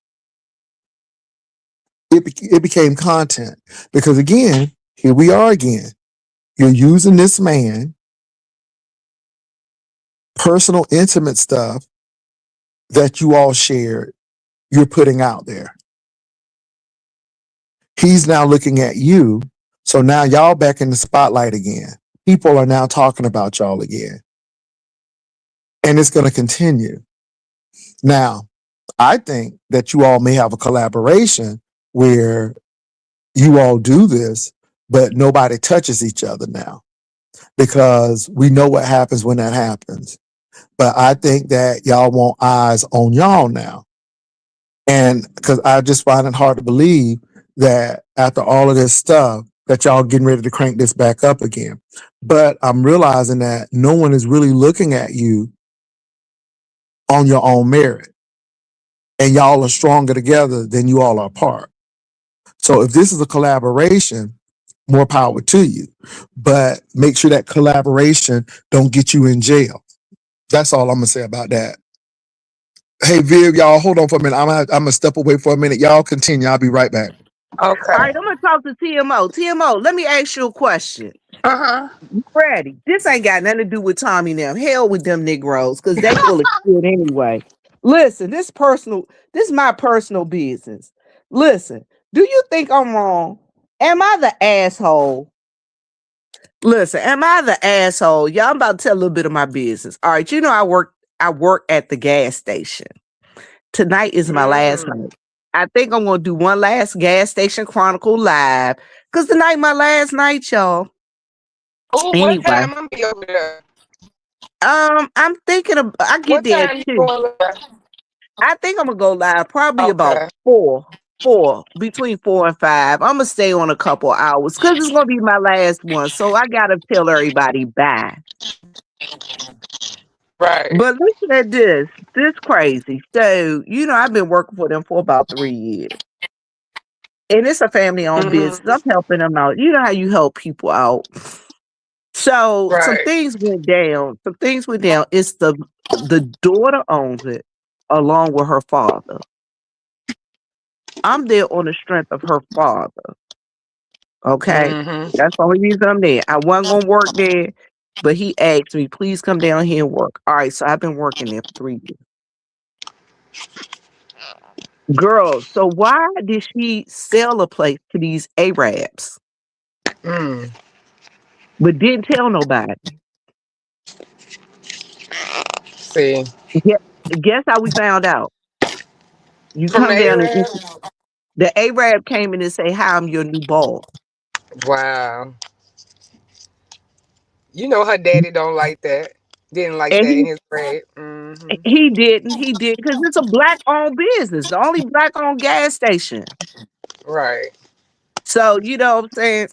It became content because again, here we are again. You're using this man personal, intimate stuff that you all shared. You're putting out there. He's now looking at you. So now y'all back in the spotlight again. People are now talking about y'all again. And it's going to continue. Now, I think that you all may have a collaboration where you all do this, but nobody touches each other now because we know what happens when that happens. But I think that y'all want eyes on y'all now. And because I just find it hard to believe that after all of this stuff, that y'all getting ready to crank this back up again. But I'm realizing that no one is really looking at you on your own merit. And y'all are stronger together than you all are apart. So if this is a collaboration, more power to you. But make sure that collaboration don't get you in jail. That's all I'm gonna say about that. Hey Viv, y'all hold on for a minute. I'm gonna step away for a minute. Y'all continue. I'll be right back. All Okay. right, I'm gonna talk to TMO. TMO, let me ask you a question. You ready? This ain't got nothing to do with Tommy now. Hell with them Negroes, because they full of shit anyway. Listen, this is my personal business. Listen, do you think I'm wrong? Am I the asshole? Listen, am I the asshole? Y'all, I'm about to tell a little bit of my business. All right, you know I work at the gas station. Tonight is my last night. I think I'm gonna do one last gas station chronicle live. Cause tonight my last night, y'all. Oh, what Anyway, time I'm be over there? I'm thinking of I get What there time you too. going live? I think I'm gonna go live probably about Okay. between 4 and 5. I'm gonna stay on a couple hours because it's gonna be my last one. So I gotta tell everybody bye. Right. But listen at this. This crazy. So, I've been working for them for about 3 years. And it's a family-owned business. I'm helping them out. You know how you help people out. So some Right. things went down. Some things went down. It's the daughter owns it along with her father. I'm there on the strength of her father. Okay. That's the only reason I'm there. I wasn't gonna work there, but he asked me, please come down here and work. All right, so I've been working there for 3 years. Girl, so why did she sell a place to these Arabs, but didn't tell nobody? See. Guess how we found out? You From come the down and Arabs? the Arab came in and say, "Hi, I'm your new boss." Wow. You know her daddy don't like that. Didn't like And that in he his grade. he did because it's a black owned business, the only black owned gas station. Right. So you know what I'm saying.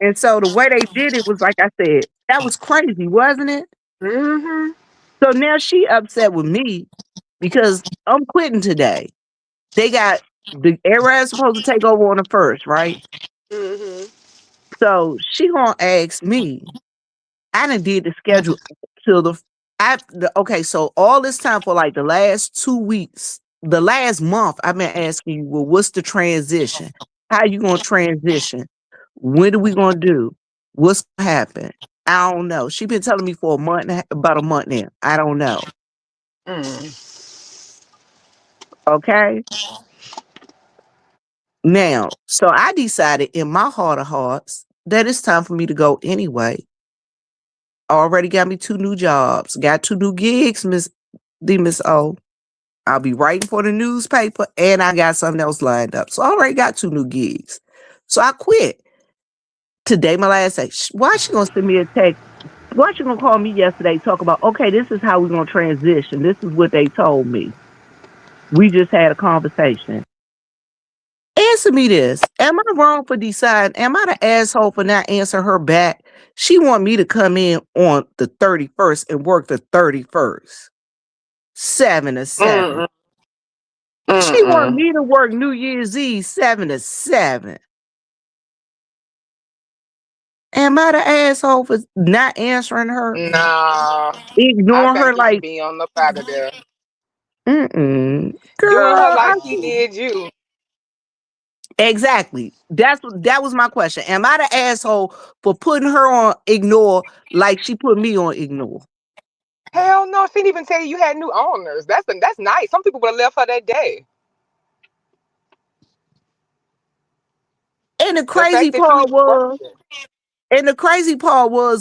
And so the way they did it was like I said, that was crazy, wasn't it? Mm-hmm. So now she upset with me because I'm quitting today. They got the Arabs supposed to take over on the first, right? Mm-hmm. So she gonna ask me. I done did the schedule till okay. So all this time for like the last 2 weeks, the last month, I've been asking you, well, what's the transition? How you gonna transition? When are we gonna do? What's gonna happen? I don't know. She been telling me for about a month now. I don't know. Okay. Now, so I decided in my heart of hearts that it's time for me to go anyway. Already got me 2 new jobs. Got 2 new gigs, Miss O. I'll be writing for the newspaper and I got something else lined up. So I already got 2 new gigs. So I quit. Today, my last day. Why she gonna send me a text? Why she gonna call me yesterday, talk about, okay, this is how we're gonna transition. This is what they told me. We just had a conversation. Answer me this. Am I wrong for deciding? Am I the asshole for not answering her back? She want me to come in on the 31st and work the 31st. 7 to 7. She want me to work New Year's Eve 7 to 7. Am I the asshole for not answering her? Nah. I Ignoring her think you should like, be on the out of there. mm-mm. Doing her Girl, like he did you. exactly. That was my question. Am I the asshole for putting her on ignore like she put me on ignore? Hell no, she didn't even tell you had new owners. That's nice. Some people would have left her that day. And the The crazy fact that you part even was, worked.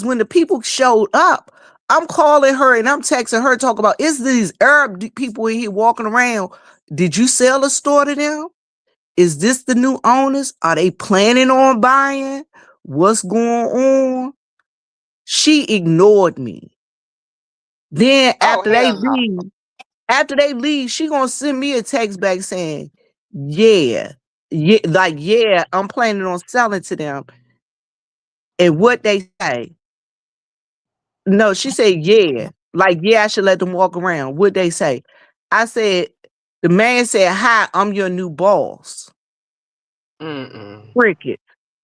when the people showed up, I'm calling her and I'm texting her, talking about, is these Arab people in here walking around? Did you sell a store to them? Is this the new owners? Are they planning on buying? What's going on? She ignored me. Then Oh hell no. after they leave, she gonna send me a text back saying, yeah, yeah, I'm planning on selling to them. And what they say, no, she said, yeah. Like, yeah, I should let them walk around. What they say? I said, the man said, hi, I'm your new boss. Cricket.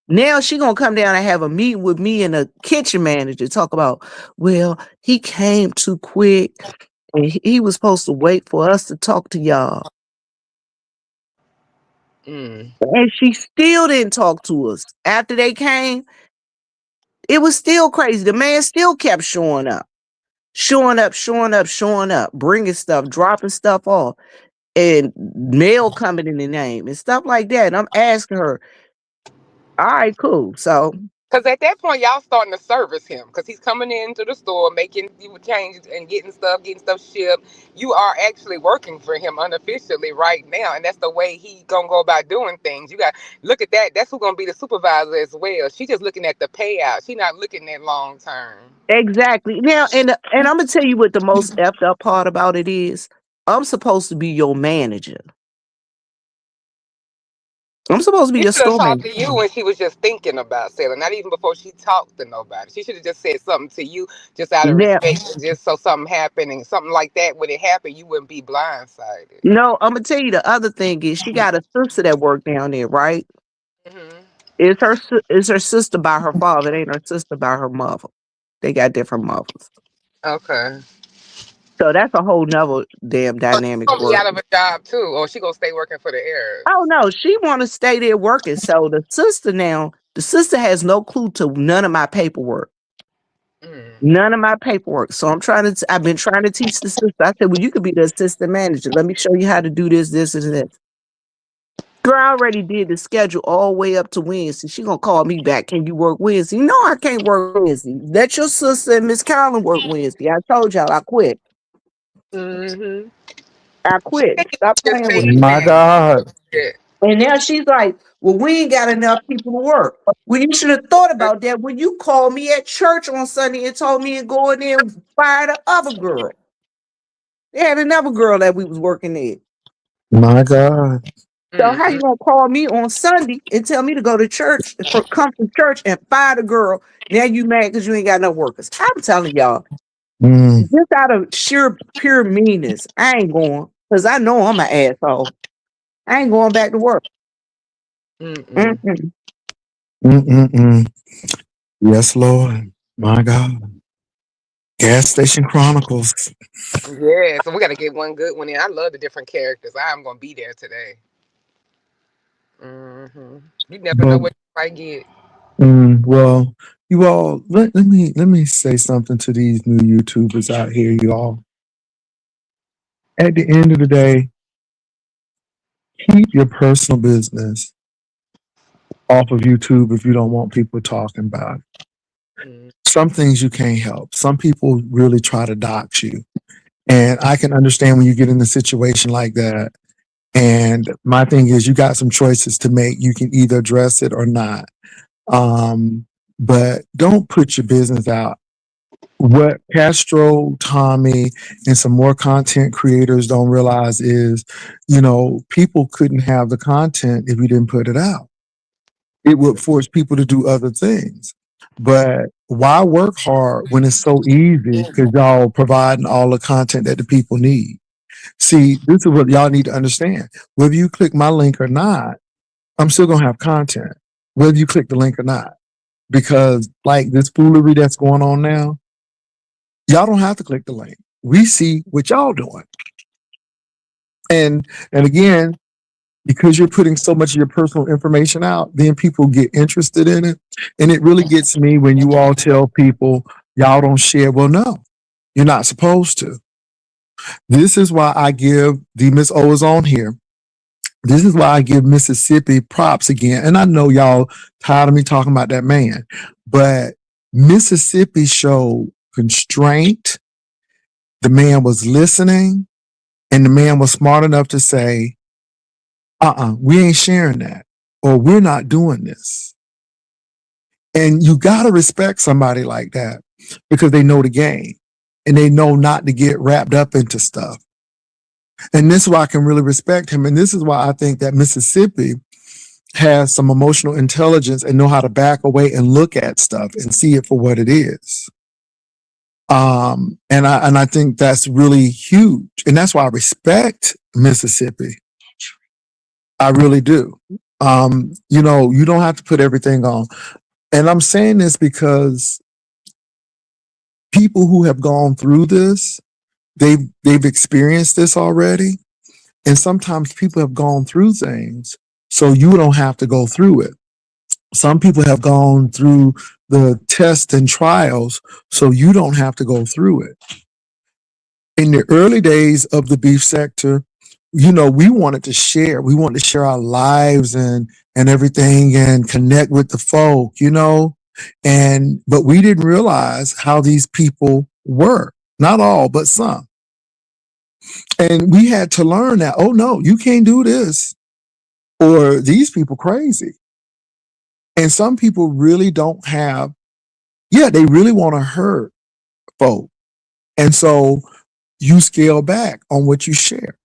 Now she gonna come down and have a meeting with me and the kitchen manager, talk about, well, he came too quick and he was supposed to wait for us to talk to y'all. Mm. And she still didn't talk to us. After they came, it was still crazy. The man still kept showing up, bringing stuff, dropping stuff off, and mail coming in the name and stuff like that. And I'm asking her, all right, cool. So Because at that point, y'all starting to service him because he's coming into the store, making you changes and getting stuff shipped. You are actually working for him unofficially right now, and that's the way he gonna go about doing things. You got look at that. That's who's gonna be the supervisor as well. She just looking at the payout. She not looking at long term. exactly. Now, and I'm gonna tell you what the most effed up part about it is. I'm supposed to be your manager. I'm supposed to be She your should have store talked manager. to you when she was just thinking about selling, not even before she talked to nobody. She should have just said something to you just out of Now, respect, and just so something happened and something like that. When it happened, you wouldn't be blindsided. no, I'm gonna tell you the other thing is she got a sister that worked down there, right? Hmm. It's her sister by her father. It ain't her sister by her mother. They got different mothers. Okay. So that's a whole nother damn So she's dynamic gonna be work. out of a job too, or she gonna stay working for the Oh Arabs. no, she wanna stay there working. So the sister has no clue to none of my paperwork. Mm. None of my paperwork. So I've been trying to teach the sister. I said, well, you could be the assistant manager. Let me show you how to do this, and this. Girl, I already did the schedule all the way up to Wednesday. She gonna call me back. Can you work Wednesday? No, I can't work Wednesday. Let your sister and Miss Carolyn work Wednesday. I told y'all I quit. Mm-hmm. I She quit. can't Stop just playing with say me. My anything. God. Yeah. And now she's like, well, we ain't got enough people to work. Well, you should have thought about that when you called me at church on Sunday and told me to go in there and fire the other girl. They had another girl that we was working there. My God. So how you Mm-hmm. gonna call me on Sunday and tell me to go to church come to church and fire the girl? Now you mad because you ain't got no workers. I'm telling y'all, Mm, just out of sheer pure meanness, I ain't going because I know I'm an asshole. I ain't going back to work. Mm-mm. Mm-mm. mm. Yes, Lord. My God. Gas Station Chronicles. Yeah, so we gotta get one good one in. I love the different characters. I'm gonna be there today. Hmm. You never know But what you might get. well, you all let me say something to these new YouTubers out here, you all. At the end of the day, keep your personal business off of YouTube if you don't want people talking about it. Mm. Some things you can't help. Some people really try to dox you. And I can understand when you get in a situation like that. And my thing is, you got some choices to make. You can either address it or not. But don't put your business out. What Castro, Tommy, and some more content creators don't realize is, people couldn't have the content if you didn't put it out. It would force people to do other things. But why work hard when it's so easy? Because y'all providing all the content that the people need. See, this is what y'all need to understand. Whether you click my link or not, I'm still gonna have content, whether you click the link or not. Because like this foolery that's going on now, y'all don't have to click the link. We see what y'all doing. And again, because you're putting so much of your personal information out, then people get interested in it. And it really gets me when you all tell people y'all don't share. Well, no, you're not supposed to. This is why I give the Miss O is on here. This is why I give Mississippi props again. And I know y'all tired of me talking about that man, but Mississippi showed constraint. The man was listening, and the man was smart enough to say, we ain't sharing that, or we're not doing this. And you got to respect somebody like that because they know the game and they know not to get wrapped up into stuff. And this is why I can really respect him. And this is why I think that Mississippi has some emotional intelligence and know how to back away and look at stuff and see it for what it is. And I think that's really huge. And that's why I respect Mississippi. I really do. You don't have to put everything on. And I'm saying this because people who have gone through this, they've experienced this already. And sometimes people have gone through things so you don't have to go through it. Some people have gone through the tests and trials, so you don't have to go through it. In the early days of the beef sector, we wanted to share. We wanted to share our lives and everything and connect with the folk, but we didn't realize how these people were. Not all, but some. And we had to learn that, oh no, you can't do this, or these people crazy. And some people really don't have, they really want to hurt folk. And so you scale back on what you share.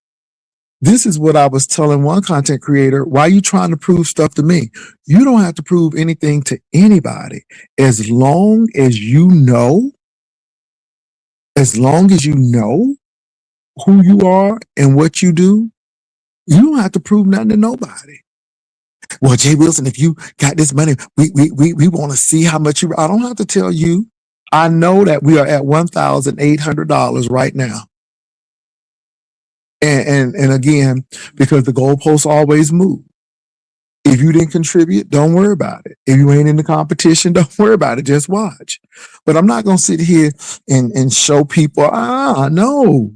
This is what I was telling one content creator. Why are you trying to prove stuff to me? You don't have to prove anything to anybody. As long as you know who you are and what you do, you don't have to prove nothing to nobody. Well, Jay Wilson, if you got this money, we want to see how much I don't have to tell you. I know that we are at $1,800 right now. And again, because the goalposts always move. If you didn't contribute, don't worry about it. If you ain't in the competition, don't worry about it. Just watch. But I'm not going to sit here and show people, no,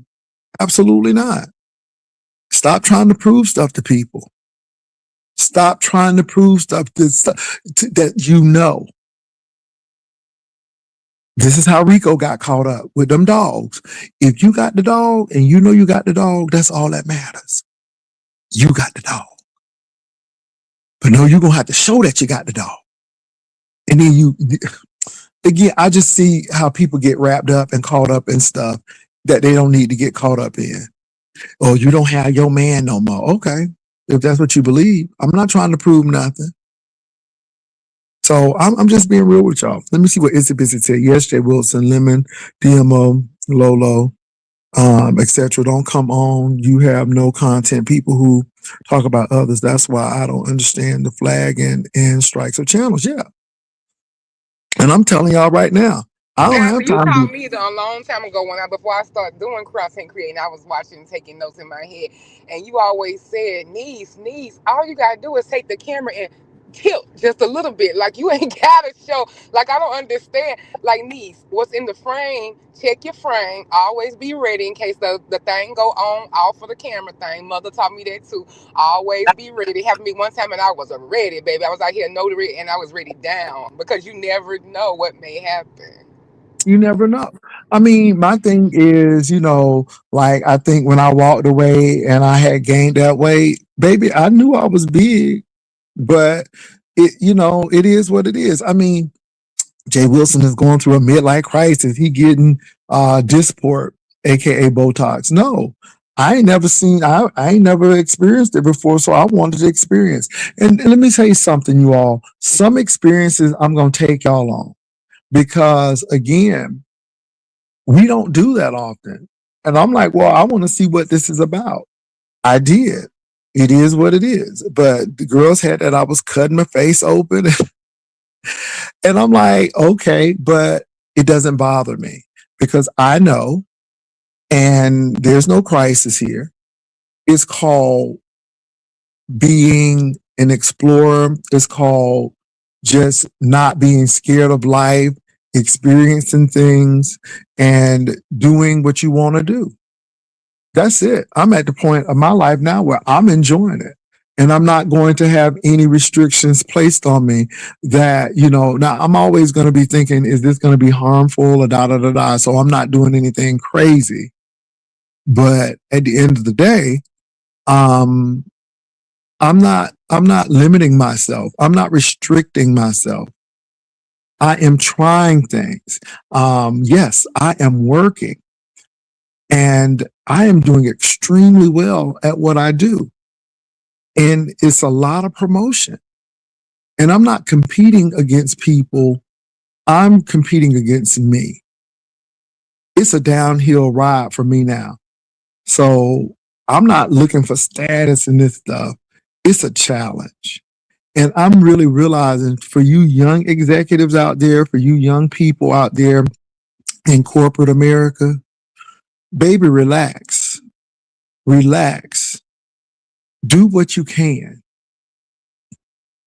absolutely not. Stop trying to prove stuff to people. Stop trying to prove stuff that you know. This is how Rico got caught up with them dogs. If you got the dog and you know you got the dog, that's all that matters. You got the dog. But no, you're going to have to show that you got the dog. And then again, I just see how people get wrapped up and caught up in stuff that they don't need to get caught up in. Oh, you don't have your man no more. Okay. If that's what you believe, I'm not trying to prove nothing. So I'm just being real with y'all. Let me see what Itsy Bitsy said. Yes, Jay Wilson, Lemon, DMO, Lolo, etc. Don't come on. You have no content. People who talk about others. That's why I don't understand the flag and strikes of channels. Yeah. And I'm telling y'all right now, I don't have time. You taught me a long time ago before I started doing content creating, I was watching, taking notes in my head. And you always said, niece, all you got to do is take the camera and tilt just a little bit. Like, you ain't gotta show. Like, I don't understand. Like, niece, what's in the frame, check your frame, always be ready in case the thing go on off of the camera thing. Mother taught me that too. Always be ready. Happened to me one time and I was ready, baby. I was out here notary and I was ready down, because you never know what may happen. You never know. I mean, my thing is, like, I think when I walked away and I had gained that weight, baby, I knew I was big. But it is what it is. I mean, Jay Wilson is going through a midlife crisis. He getting Dysport, aka Botox. No, I ain't never experienced it before, so I wanted to experience. And let me tell you something, you all. Some experiences I'm gonna take y'all on, because again, we don't do that often. And I'm like, well, I want to see what this is about. I did. It is what it is. But the girls had that I was cutting my face open. And I'm like, okay, but it doesn't bother me, because I know, and there's no crisis here. It's called being an explorer. It's called just not being scared of life, experiencing things, and doing what you want to do. That's it. I'm at the point of my life now where I'm enjoying it. And I'm not going to have any restrictions placed on me that, now I'm always going to be thinking, is this going to be harmful or da-da-da-da? So I'm not doing anything crazy. But at the end of the day, I'm not limiting myself. I'm not restricting myself. I am trying things. Yes, I am working. And I am doing extremely well at what I do. And it's a lot of promotion. And I'm not competing against people. I'm competing against me. It's a downhill ride for me now. So I'm not looking for status in this stuff. It's a challenge. And I'm really realizing, for you young executives out there, for you young people out there in corporate America, baby, relax. Do what you can.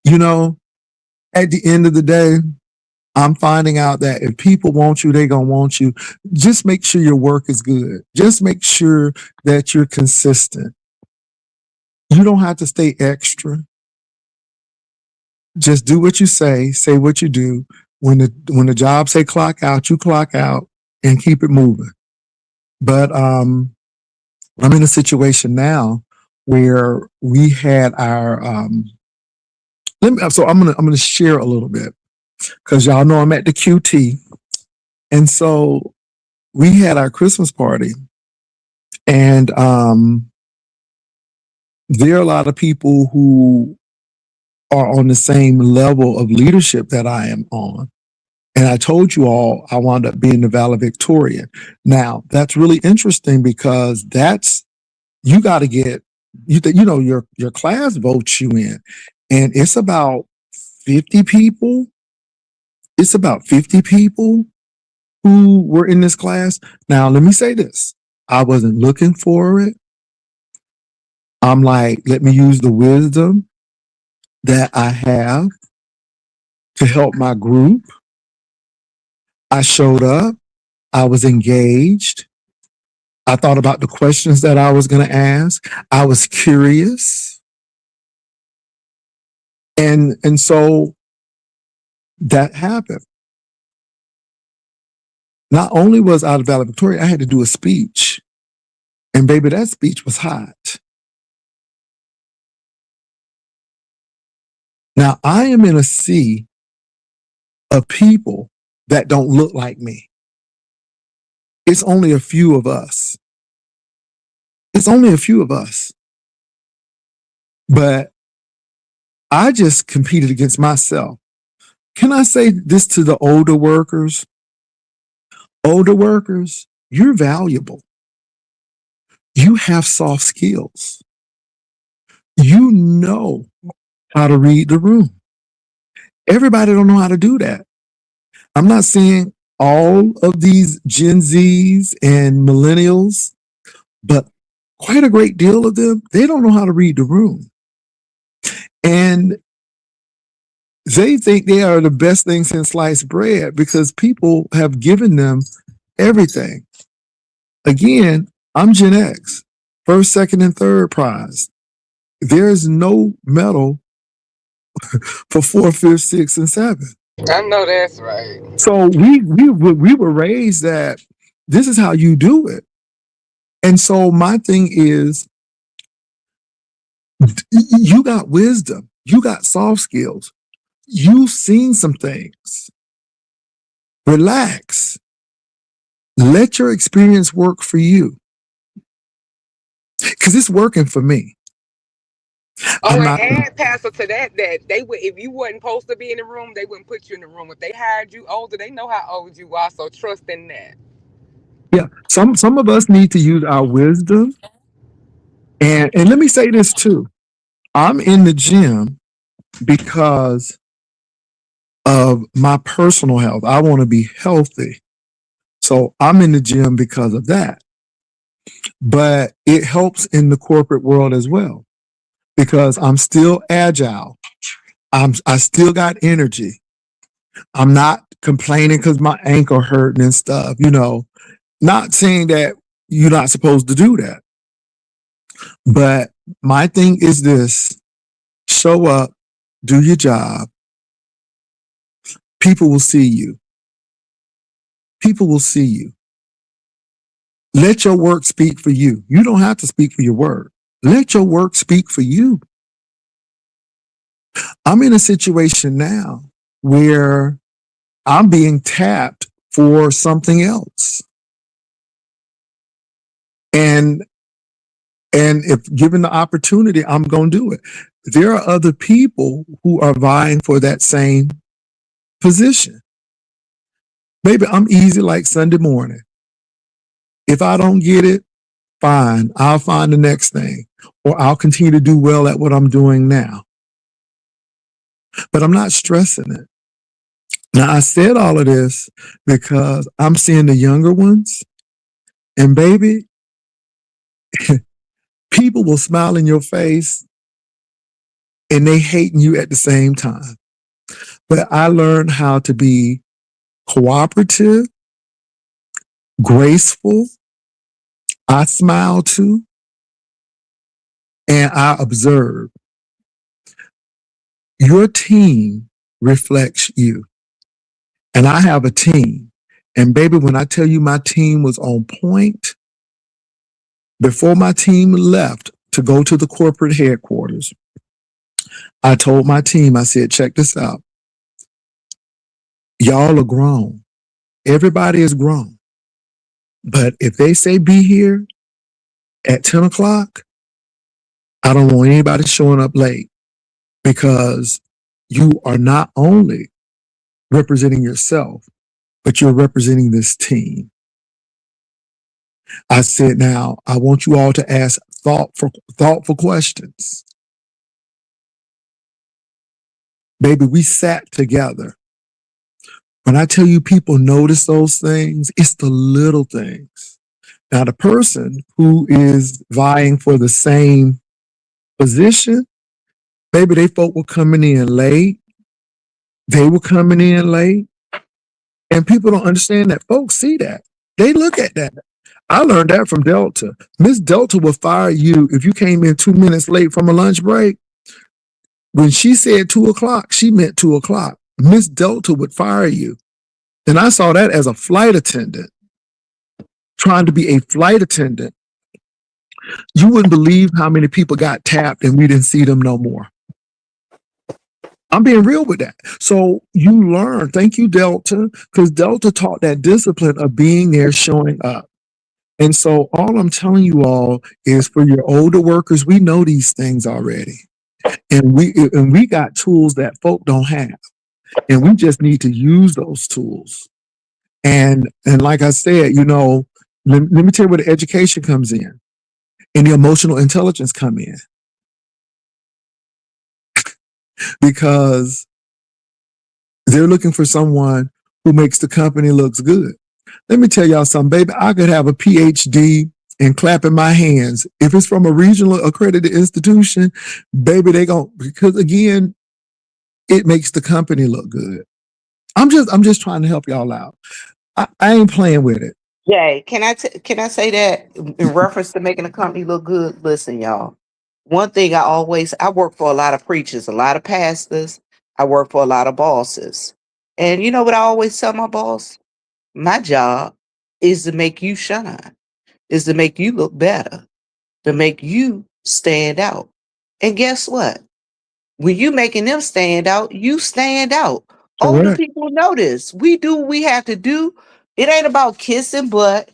You know, at the end of the day, I'm finding out that if people want you, they're going to want you. Just make sure your work is good. Just make sure that you're consistent. You don't have to stay extra. Just do what you say what you do. When the job say clock out, you clock out and keep it moving. But I'm in a situation now where we had our so I'm gonna share a little bit because y'all know I'm at the QT, and so we had our Christmas party, and there are a lot of people who are on the same level of leadership that I am on. And I told you all I wound up being the valedictorian. Now that's really interesting because you got to get your class votes you in, and it's about 50 people. It's about 50 people who were in this class. Now let me say this: I wasn't looking for it. I'm like, let me use the wisdom that I have to help my group. I showed up. I was engaged. I thought about the questions that I was going to ask. I was curious. And so that happened. Not only was I the valedictorian, I had to do a speech. And baby, that speech was hot. Now I am in a sea of people that don't look like me. It's only a few of us. It's only a few of us. But I just competed against myself. Can I say this to the older workers? Older workers, you're valuable. You have soft skills. You know how to read the room. Everybody don't know how to do that. I'm not saying all of these Gen Zs and millennials, but quite a great deal of them, they don't know how to read the room. And they think they are the best thing since sliced bread because people have given them everything. Again, I'm Gen X, first, second, and third prize. There's no medal for 4th, 5th, 6th, and 7th. I know that's right. So we were raised that this is how you do it. And so my thing is, you got wisdom, you got soft skills, you've seen some things. Relax. Let your experience work for you. Because it's working for me. Oh, and add, Pastor, to that they would, if you wasn't supposed to be in the room, they wouldn't put you in the room. If they hired you older, they know how old you are, so trust in that. Yeah, some of us need to use our wisdom. And let me say this too. I'm in the gym because of my personal health. I want to be healthy. So I'm in the gym because of that. But it helps in the corporate world as well because I'm still agile. I still got energy. I'm not complaining because my ankle hurting and stuff, not saying that you're not supposed to do that. But my thing is this: show up, do your job. People will see you. People will see you. Let your work speak for you. You don't have to speak for your work. Let your work speak for you. I'm in a situation now where I'm being tapped for something else. And if given the opportunity, I'm going to do it. There are other people who are vying for that same position. Maybe I'm easy like Sunday morning. If I don't get it, fine. I'll find the next thing, or I'll continue to do well at what I'm doing now. But I'm not stressing it. Now, I said all of this because I'm seeing the younger ones, and baby, people will smile in your face and they hating you at the same time. But I learned how to be cooperative, graceful. I smile too, and I observe. Your team reflects you. And I have a team. And baby, when I tell you my team was on point, before my team left to go to the corporate headquarters, I told my team, I said, check this out. Y'all are grown. Everybody is grown. But if they say be here at 10 o'clock, I don't want anybody showing up late, because you are not only representing yourself, but you're representing this team. I said, now I want you all to ask thoughtful questions. Baby, we sat together. When I tell you people notice those things, it's the little things. Now, the person who is vying for the same position, baby, they folk were coming in late. They were coming in late. And people don't understand that. Folks see that. They look at that. I learned that from Delta. Miss Delta will fire you if you came in 2 minutes late from a lunch break. When she said 2 o'clock, she meant 2 o'clock. Miss Delta would fire you. And I saw that as a flight attendant, trying to be a flight attendant. You wouldn't believe how many people got tapped and we didn't see them no more. I'm being real with that. So you learn. Thank you, Delta, because Delta taught that discipline of being there, showing up. And so all I'm telling you all is, for your older workers, we know these things already. And we got tools that folk don't have. And we just need to use those tools. And like I said, you know, let me tell you where the education comes in and the emotional intelligence come in. Because they're looking for someone who makes the company looks good. Let me tell y'all something, baby. I could have a PhD and clapping my hands. If it's from a regional accredited institution, baby, because again, it makes the company look good. I'm just trying to help y'all out. I ain't playing with it. Jay, can I say that in reference to making a company look good? Listen, y'all. One thing I work for a lot of preachers, a lot of pastors. I work for a lot of bosses. And you know what I always tell my boss? My job is to make you shine, is to make you look better, to make you stand out. And guess what? When you making them stand out, you stand out. Older Correct. people know this. We do what we have to do. It ain't about kissing butt.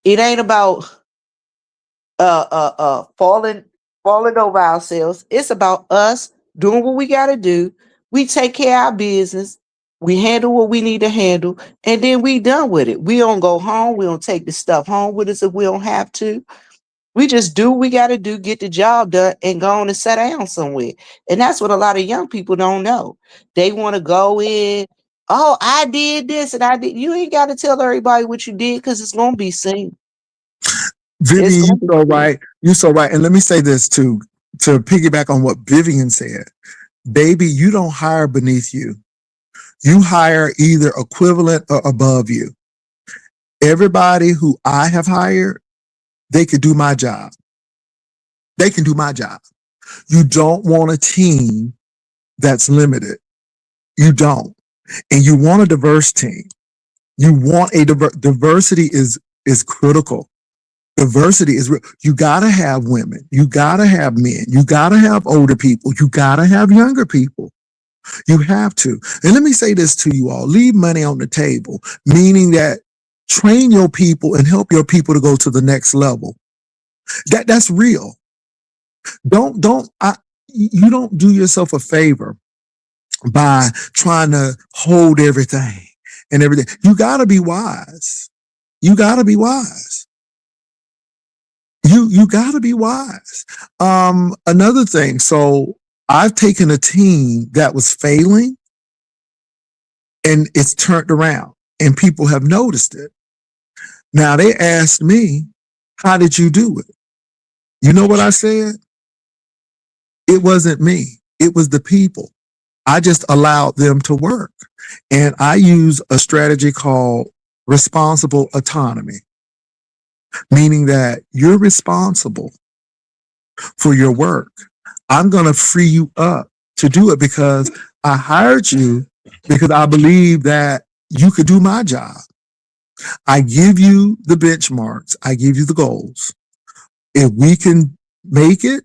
It ain't about falling over ourselves. It's about us doing what we gotta do. We take care of our business. We handle what we need to handle, and then we done with it. We don't go home. We don't take the stuff home with us if we don't have to. We just do what we got to do, get the job done, and go on and sit down somewhere. And that's what a lot of young people don't know. They want to go in, oh, I did this and I did. You ain't got to tell everybody what you did, because it's going to be seen. Vivian, you're so right. You're so right. And let me say this too, to piggyback on what Vivian said. Baby, you don't hire beneath you. You hire either equivalent or above you. Everybody who I have hired, they could do my job. They can do my job. You don't want a team that's limited. You don't. And you want a diverse team. You want a diversity is critical. Diversity is real. You got to have women. You got to have men. You got to have older people. You got to have younger people. You have to. And let me say this to you all. Leave money on the table, meaning that train your people and help your people to go to the next level. That's real. You don't do yourself a favor by trying to hold everything and everything. You got to be wise. You got to be wise. You got to be wise. Another thing. So I've taken a team that was failing and it's turned around and people have noticed it. Now they asked me, how did you do it? You know what I said? It wasn't me. It was the people. I just allowed them to work. And I use a strategy called responsible autonomy, meaning that you're responsible for your work. I'm going to free you up to do it because I hired you because I believe that you could do my job. I give you the benchmarks. I give you the goals. If we can make it,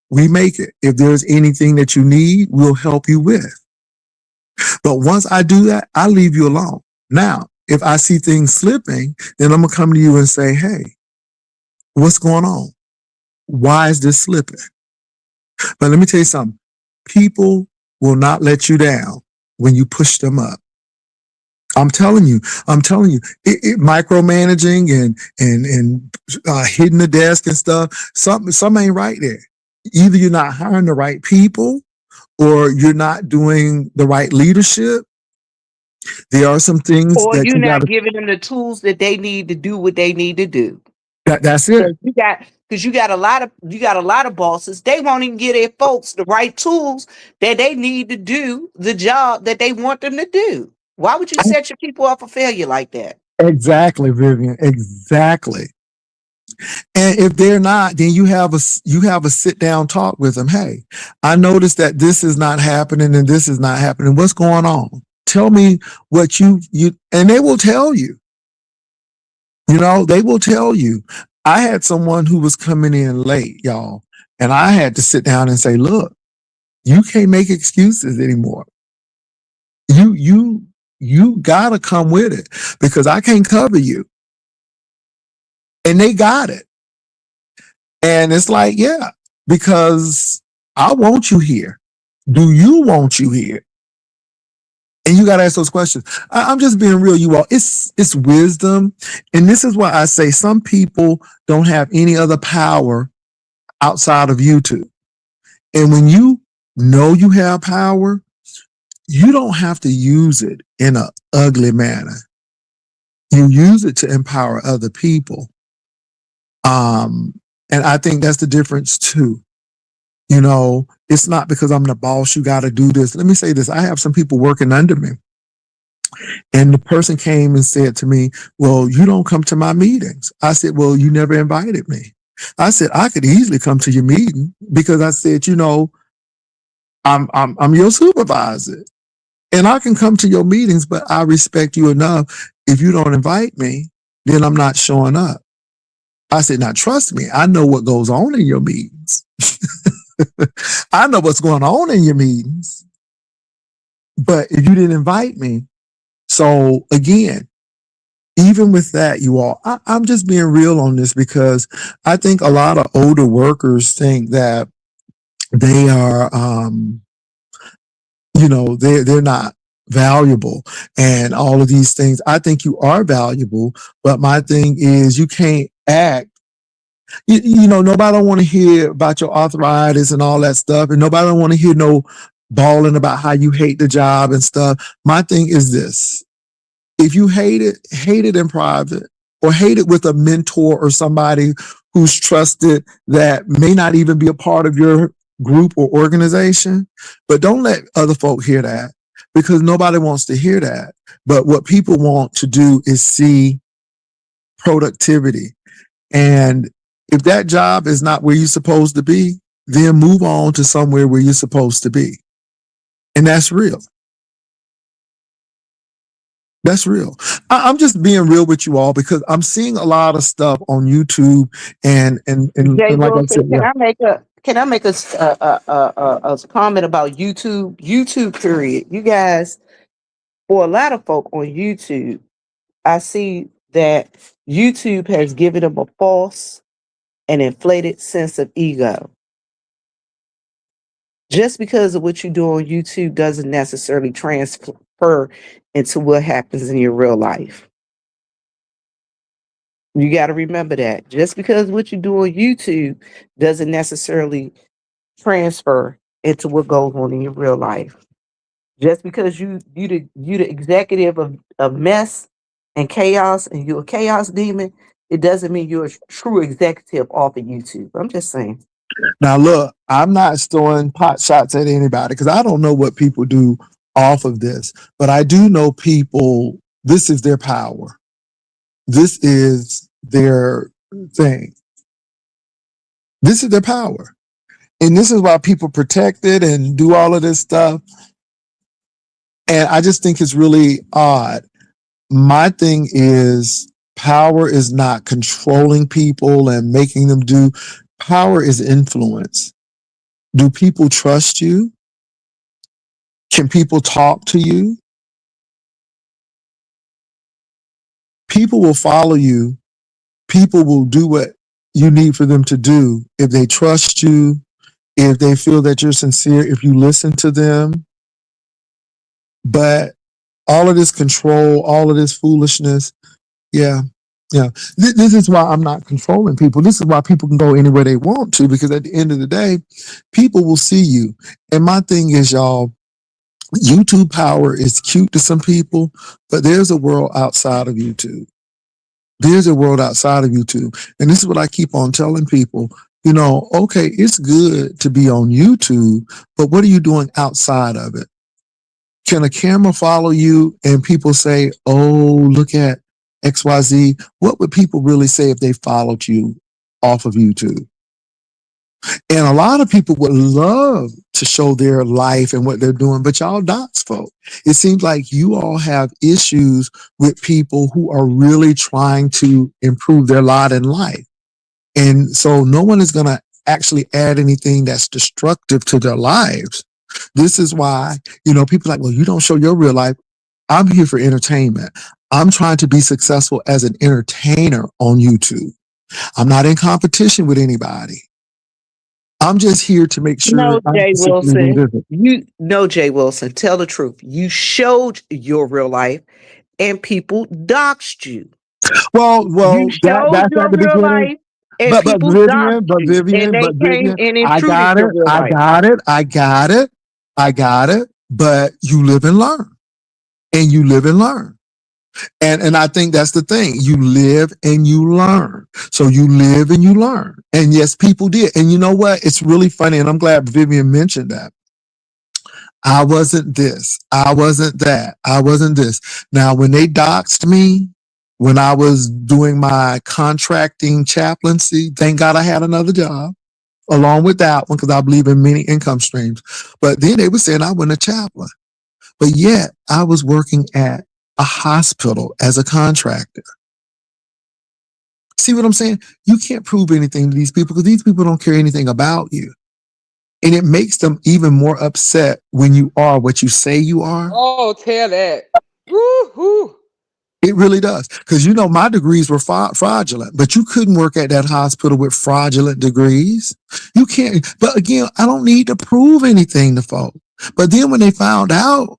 we make it. If there's anything that you need, we'll help you with. But once I do that, I leave you alone. Now, if I see things slipping, then I'm going to come to you and say, hey, what's going on? Why is this slipping? But let me tell you something. People will not let you down when you push them up. I'm telling you, micromanaging and hitting the desk and stuff, something ain't right there. Either you're not hiring the right people or you're not doing the right leadership. There are some things Or that you're you not got giving them the tools that they need to do what they need to do. that's it. Because you got a lot of bosses. They won't even give their folks the right tools that they need to do the job that they want them to do. Why would you set your people up for failure like that? Exactly, Vivian. Exactly. And if they're not, then you have a sit down talk with them. Hey, I noticed that this is not happening and this is not happening. What's going on? Tell me what you and they will tell you. They will tell you. I had someone who was coming in late, y'all, and I had to sit down and say, look, you can't make excuses anymore. You gotta come with it because I can't cover you. And they got it. And it's like, yeah, because I want you here. Do you want you here? And you got to ask those questions. I'm just being real, you all. It's wisdom. And this is why I say some people don't have any other power outside of YouTube. And when you know you have power, you don't have to use it in an ugly manner. You use it to empower other people. And I think that's the difference too. It's not because I'm the boss, you got to do this. Let me say this. I have some people working under me. And the person came and said to me, well, you don't come to my meetings. I said, well, you never invited me. I said, I could easily come to your meeting because I said, I'm your supervisor and I can come to your meetings, but I respect you enough. If you don't invite me, then I'm not showing up. I said, now trust me, I know what goes on in your meetings. I know what's going on in your meetings. But if you didn't invite me, so again, even with that, you all, I'm just being real on this because I think a lot of older workers think that they are, they're not valuable and all of these things. I think you are valuable, but my thing is you can't act. Nobody don't want to hear about your arthritis and all that stuff, and nobody don't want to hear no bawling about how you hate the job and stuff. My thing is this. If you hate it in private or hate it with a mentor or somebody who's trusted that may not even be a part of your group or organization, but don't let other folk hear that because nobody wants to hear that. But what people want to do is see productivity. And if that job is not where you're supposed to be, then move on to somewhere where you're supposed to be. And that's real. That's real. I'm just being real with you all because I'm seeing a lot of stuff on YouTube and like I said, Can I make a comment about YouTube? YouTube period. You guys, for a lot of folk on YouTube, I see that YouTube has given them a false and inflated sense of ego. Just because of what you do on YouTube doesn't necessarily transfer into what happens in your real life. You got to remember that. Just because what you do on YouTube doesn't necessarily transfer into what goes on in your real life. Just because you the executive of mess and chaos and you're a chaos demon, it doesn't mean you're a true executive off of YouTube. I'm just saying. Now, look, I'm not throwing pot shots at anybody because I don't know what people do off of this, but I do know people, this is their power. This is their thing. This is their power. And this is why people protect it and do all of this stuff. And I just think it's really odd. My thing is power is not controlling people and making them do. Power is influence. Do people trust you? Can people talk to you? People will follow you. People will do what you need for them to do if they trust you, if they feel that you're sincere, if you listen to them. But all of this control, all of this foolishness, yeah. This is why I'm not controlling people. This is why people can go anywhere they want to, because at the end of the day, people will see you. And my thing is, y'all, YouTube power is cute to some people, but there's a world outside of YouTube. There's a world outside of YouTube. And this is what I keep on telling people. You know, okay, it's good to be on YouTube, but what are you doing outside of it? Can a camera follow you and people say, oh, look at XYZ? What would people really say if they followed you off of YouTube? And a lot of people would love to show their life and what they're doing, but y'all dots folk. It seems like you all have issues with people who are really trying to improve their lot in life. And so no one is going to actually add anything that's destructive to their lives. This is why, you know, people are like, well, you don't show your real life. I'm here for entertainment. I'm trying to be successful as an entertainer on YouTube. I'm not in competition with anybody. I'm just here to make sure. No, Jay Wilson. Jay Wilson, tell the truth. You showed your real life and people doxed you. Well, you showed that's your at the real beginning. Life and but people Vivian, doxed you, and they came and I got intruded your real life. I got it. But you live and learn, and you live and learn. And I think that's the thing. You live and you learn. So you live and you learn. And yes, people did. And you know what? It's really funny. And I'm glad Vivian mentioned that. I wasn't this. I wasn't that. I wasn't this. Now, when they doxed me, when I was doing my contracting chaplaincy, thank God I had another job along with that one, because I believe in many income streams. But then they were saying I wasn't a chaplain. But yet I was working at a hospital as a contractor. See what I'm saying? You can't prove anything to these people because these people don't care anything about you. And it makes them even more upset when you are what you say you are. Oh, tell that. Woo-hoo. It really does. Because, you know, my degrees were fraudulent, but you couldn't work at that hospital with fraudulent degrees. You can't. But again, I don't need to prove anything to folks. But then when they found out,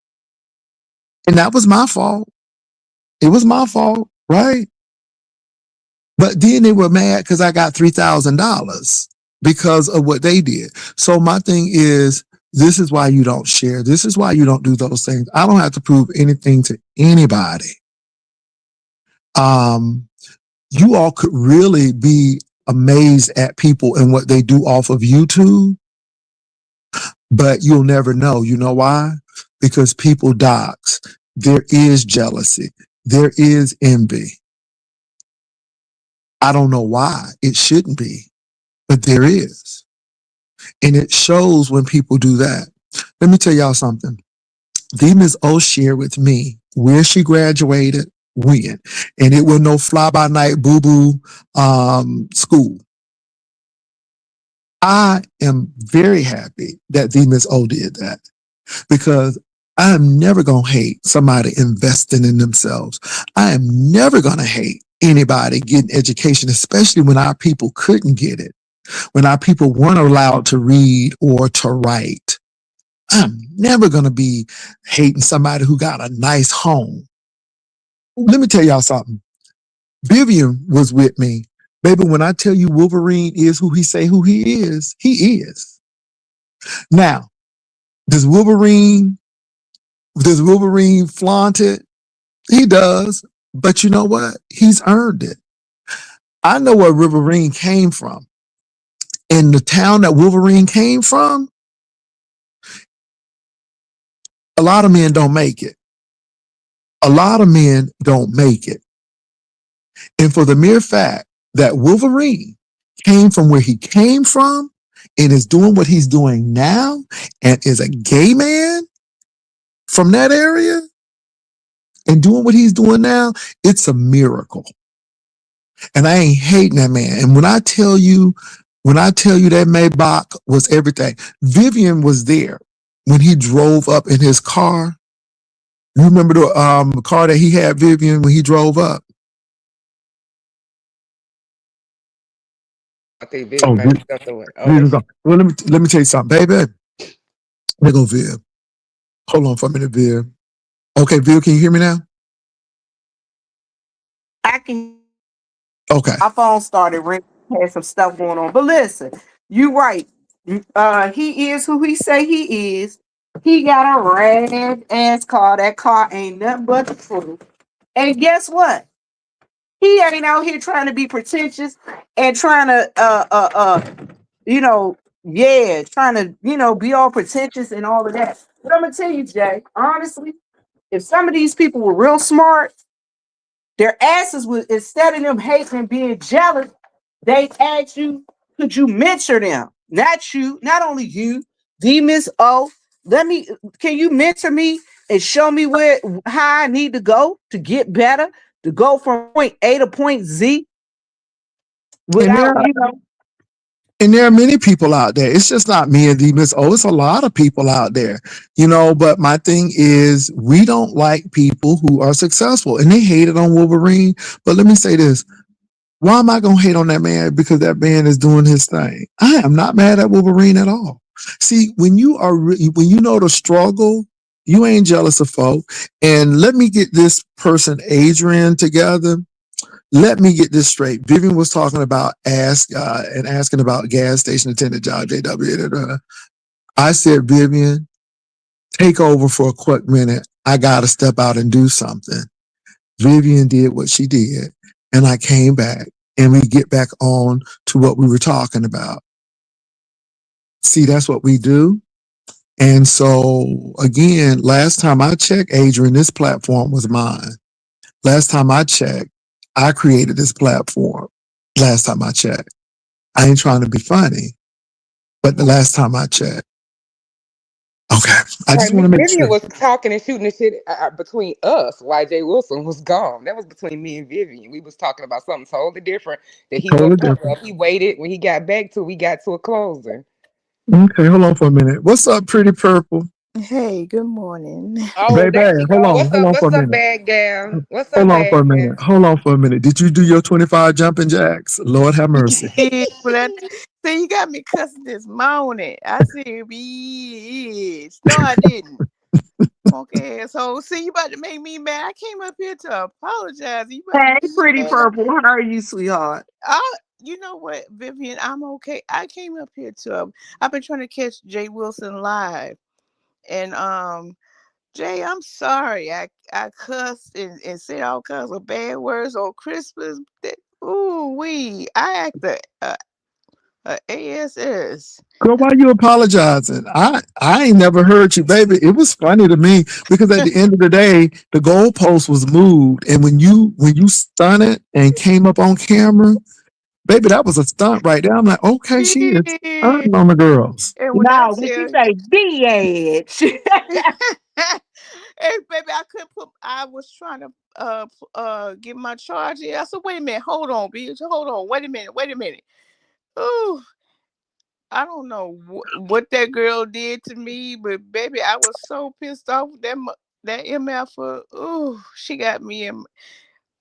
and that was my fault. It was my fault, right? But then they were mad because I got $3,000 because of what they did. So my thing is, this is why you don't share. This is why you don't do those things. I don't have to prove anything to anybody. You all could really be amazed at people and what they do off of YouTube, but you'll never know. You know why? Because people dox. There is jealousy. There is envy. I don't know why it shouldn't be, but there is. And it shows when people do that. Let me tell y'all something. The Ms. O shared with me where she graduated, when, and it was no fly-by-night boo-boo school. I am very happy that the Ms. O did that, because I am never going to hate somebody investing in themselves. I am never going to hate anybody getting education, especially when our people couldn't get it, when our people weren't allowed to read or to write. I'm never going to be hating somebody who got a nice home. Let me tell y'all something. Vivian was with me. Baby, when I tell you Wolverine is who he say who he is, he is. Now, does Wolverine flaunt it? He does. But you know what? He's earned it. I know where Wolverine came from. in the town that Wolverine came from, a lot of men don't make it. A lot of men don't make it. And for the mere fact that Wolverine came from where he came from and is doing what he's doing now and is a gay man from that area and doing what he's doing now, it's a miracle. And I ain't hating that man. And when I tell you that Maybach was everything, Vivian was there when he drove up in his car. You remember the car that he had, Vivian, when he drove up? I think Viv might have stepped away. Well, let me tell you something, baby. There go Viv. Hold on for a minute, Viv. Okay, Viv, can you hear me now? I can. Okay. My phone started ringing. Had some stuff going on, but listen, you right. He is who he say he is. He got a rad ass car. That car ain't nothing but the truth. And guess what? He ain't out here trying to be pretentious and trying to trying to, be all pretentious and all of that. But I'm gonna tell you, Jay, honestly, if some of these people were real smart, their asses would, instead of them hating and being jealous, they ask you, could you mentor them? Not you, not only you, D Miss O. Can you mentor me and show me how I need to go to get better, to go from point A to point Z without, And there are many people out there. It's just not me and D Miss O. It's a lot of people out there, but my thing is we don't like people who are successful, and they hated on Wolverine. But let me say this. Why am I going to hate on that man? Because that man is doing his thing. I am not mad at Wolverine at all. See, when you know the struggle, you ain't jealous of folk. And let me get this person, Adrian, together. Let me get this straight. Vivian was talking about asking about gas station attendant job, JW. I said, Vivian, take over for a quick minute. I got to step out and do something. Vivian did what she did. And I came back and we get back on to what we were talking about. See, that's what we do. And so again, last time I checked, Adrian, this platform was mine. Last time I checked, I created this platform. Last time I checked. I ain't trying to be funny, but the last time I checked. Okay. I just want to make Vivian sure. was talking and shooting the shit between us while Jay Wilson was gone. That was between me and Vivian. We was talking about something totally different that he Totally went up. different. He waited when he got back to. We got to a closing. Okay, hold on for a minute. What's up, Pretty Purple? Hey, good morning. Oh, Baby, hold on for a minute. What's up, bad gal? What's up, Hold on for a minute. Hold on for a minute. Did you do your 25 jumping jacks? Lord have mercy. So you got me cussing this morning. I said, bitch. No, I didn't. Okay, so see, you about to make me mad. I came up here to apologize. Hey, Pretty Purple, how are you, sweetheart? You know what, Vivian? I'm okay. I came up here I've been trying to catch Jay Wilson live, and Jay, I'm sorry. I cussed and said all kinds of bad words on Christmas. I act ASS. Girl, why you apologizing? I ain't never heard you, baby. It was funny to me because at the end of the day, the goalpost was moved, and when you stunted and came up on camera, baby, that was a stunt right there. I'm like, okay, she is stunting on the girls. No, did you say bitch? Hey, baby, I was trying to get my charge here. I said, wait a minute, hold on, bitch. Hold on. Wait a minute. Oh, I don't know what that girl did to me, but baby, I was so pissed off with that MF. She got me in.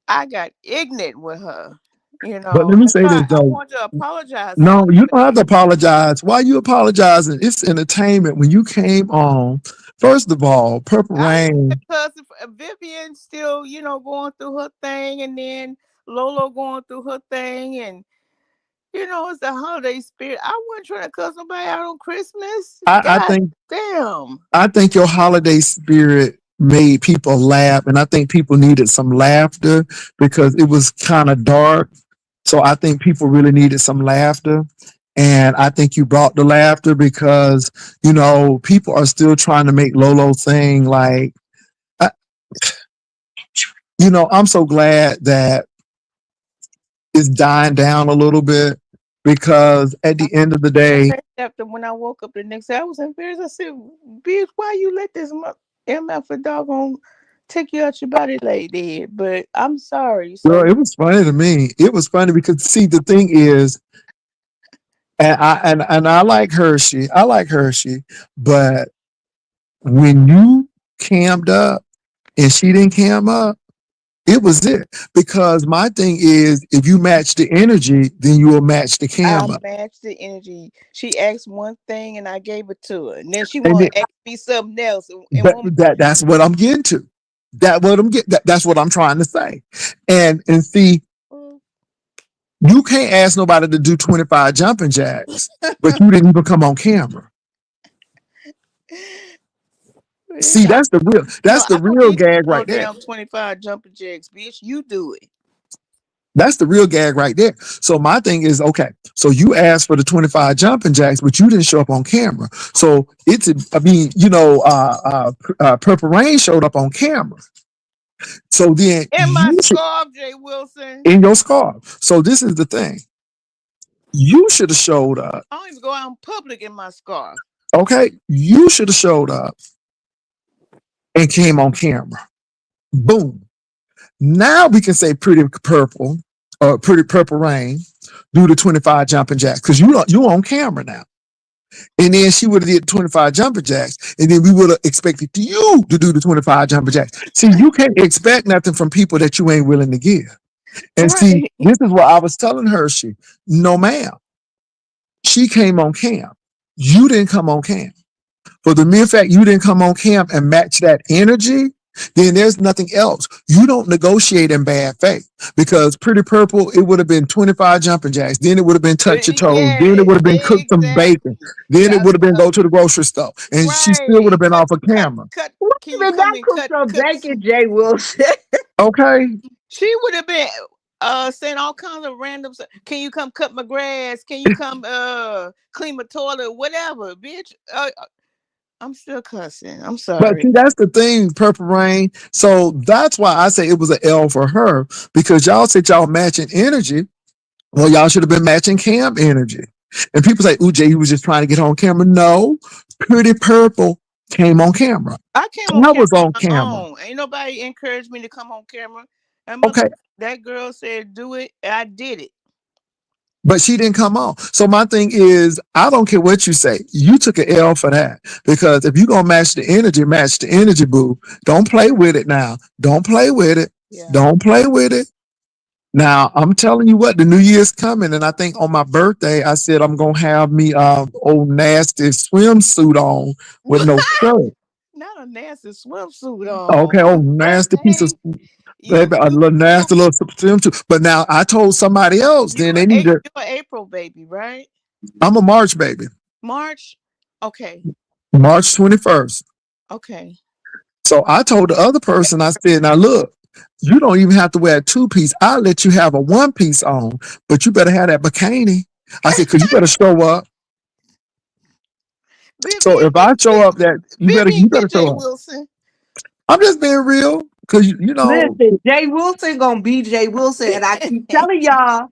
I got ignorant with her. But let me say this, though. I want to apologize. No, you don't have to apologize. Why you apologizing? It's entertainment. When you came on, first of all, Purple Rain. Because Vivian still, going through her thing, and then Lolo going through her thing, and it's the holiday spirit. I wasn't trying to cuss nobody out on Christmas. I think your holiday spirit made people laugh, and I think people needed some laughter because it was kind of dark. So I think people really needed some laughter. And I think you brought the laughter because, you know, people are still trying to make Lolo sing like, I, you know, I'm so glad that it's dying down a little bit because at the end of the day, After when I woke up the next day, I was embarrassed. I said, "Bitch, why you let this MF doggone take you out your body like that?" But I'm sorry. girl, So it was funny to me. It was funny because see, the thing is, and I like Hershey. I like Hershey, but when you cammed up and she didn't cam up, it was it. Because my thing is, if you match the energy, then you will match the cam I up. matched the energy. She asked one thing and I gave it to her, and then she And want to ask me something else. And that's what I'm getting to. That's what I'm trying to say. And see, you can't ask nobody to do 25 jumping jacks, but you didn't even come on camera. See, that's the I don't real need gag no right there. damn 25 jumping jacks, bitch. You do it. That's the real gag right there. So my thing is, okay, so you asked for the 25 jumping jacks, but you didn't show up on camera. So I mean, you know, Purple Rain showed up on camera. So then In my scarf, Jay Wilson. in your scarf. So this is the thing. You should have showed up. I don't even go out in public in my scarf. Okay, you should have showed up and came on camera. Boom. Now we can say Pretty Purple or Pretty Purple Rain do the 25 jumping jacks because you on camera now. And then she would have did 25 jumping jacks, and then we would have expected you to do the 25 jumping jacks. See, you can't expect nothing from people that you ain't willing to give. And see, this is what I was telling Hershey. No, ma'am. She came on cam. You didn't come on cam. For the mere fact you didn't come on cam and match that energy, then there's nothing else. You don't negotiate in bad faith because Pretty Purple, it would have been 25 jumping jacks. Then it would have been touch your toes. Yeah, then it would have been cook some bacon. Then it would have been go to the grocery store. And she still would have been off of camera. Can you Did come not and cook cut some bacon, Jay Wilson? Okay. She would have been saying all kinds of random stuff. Can you come cut my grass? Can you come clean my toilet? Whatever, bitch. I'm still cussing. I'm sorry. But see, that's the thing, Purple Rain. So that's why I say it was an L for her because y'all said y'all matching energy. Well, y'all should have been matching cam energy. And people say, ooh, Jay, he was just trying to get on camera. No, Pretty Purple came on camera. I came I was on camera. Ain't nobody encouraged me to come on camera. Okay. That girl said, do it. I did it. But she didn't come on. So my thing is, I don't care what you say. You took an L for that. Because if you're going to match the energy, boo. Don't play with it now. Don't play with it. Yeah. Don't play with it. Now, I'm telling you what, the new year's coming. And I think on my birthday, I said I'm going to have me old nasty swimsuit on with no shirt. Not a nasty swimsuit on. Okay, oh, nasty piece of... Baby, a little nasty little swimsuit. But now I told somebody else. Then they need to. You're an April baby, right? I'm a March baby. March? Okay. March 21st. Okay. So I told the other person, I said, now look, you don't even have to wear a 2-piece. I'll let you have a 1-piece on, but you better have that bikini. I said, because you better show up. So if I show up, that you better show up. Wilson. I'm just being real. Cause you know, listen, Jay Wilson gonna be Jay Wilson, and I keep telling y'all,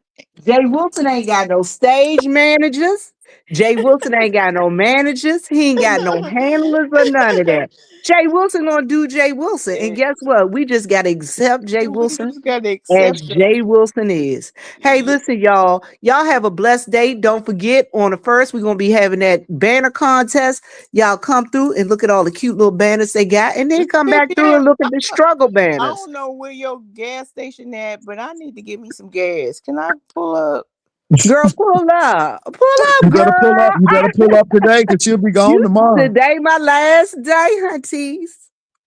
Jay Wilson ain't got no stage managers. Jay Wilson ain't got no managers. He ain't got no handlers or none of that. Jay Wilson gonna do Jay Wilson, and guess what? We just gotta accept Jay Wilson as Jay Wilson is. Hey, listen, y'all. Y'all have a blessed day. Don't forget, on the 1st, we're gonna be having that banner contest. Y'all come through and look at all the cute little banners they got, and then come back through and look at the struggle banners. I don't know where your gas station at, but I need to get me some gas. Can I pull up? Girl, pull up. You gotta pull up. You gotta pull up today because she'll be gone tomorrow. Today, my last day, hunties.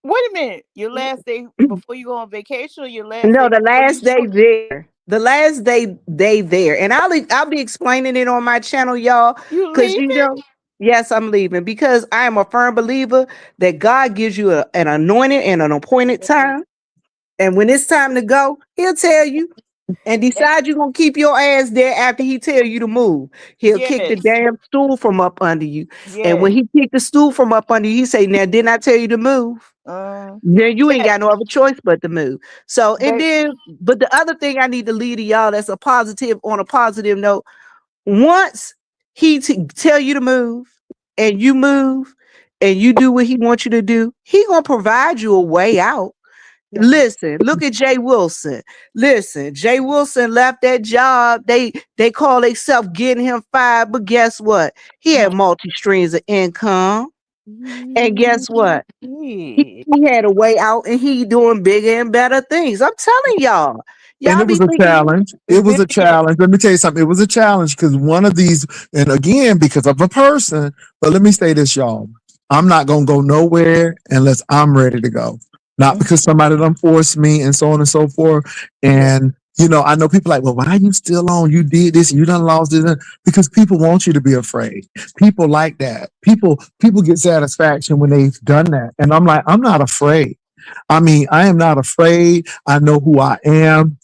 Wait a minute. Your last day before you go on vacation, or your last? No, the last day there. The last day there, and I'll be explaining it on my channel, y'all. You leaving? You know, yes, I'm leaving because I am a firm believer that God gives you an anointed and an appointed time, and when it's time to go, He'll tell you. and decide you're gonna keep your ass there after he tell you to move. He'll kick the Yes. damn stool from up under you. And when Yes. he kick the stool from up under you, he say, "Now didn't I tell you to move?" Then you ain't Yeah, got no other choice but to move. So and they, then, but the other thing I need to lead to y'all that's a positive on a positive note. Once he tell you to move and you move and you do what he wants you to do, he gonna provide you a way out. yeah. Listen, look at Jay Wilson. Listen, Jay Wilson left that job. They call themselves getting him fired, but guess what? He had multi streams of income. And guess what? He had a way out and he doing bigger and better things. I'm telling y'all. And Y'all it be was a thinking challenge. It it's was a video. challenge. Let me tell you something. It was a challenge because one of these, and again, because of a person, but let me say this, y'all. I'm not going to go nowhere unless I'm ready to go. Not because somebody done forced me and so on and so forth. And, you know, I know people like, well, why are you still on? You did this, you done lost this. Because people want you to be afraid. People like that. People get satisfaction when they've done that. And I'm like, I'm not afraid. I mean, I am not afraid. I know who I am.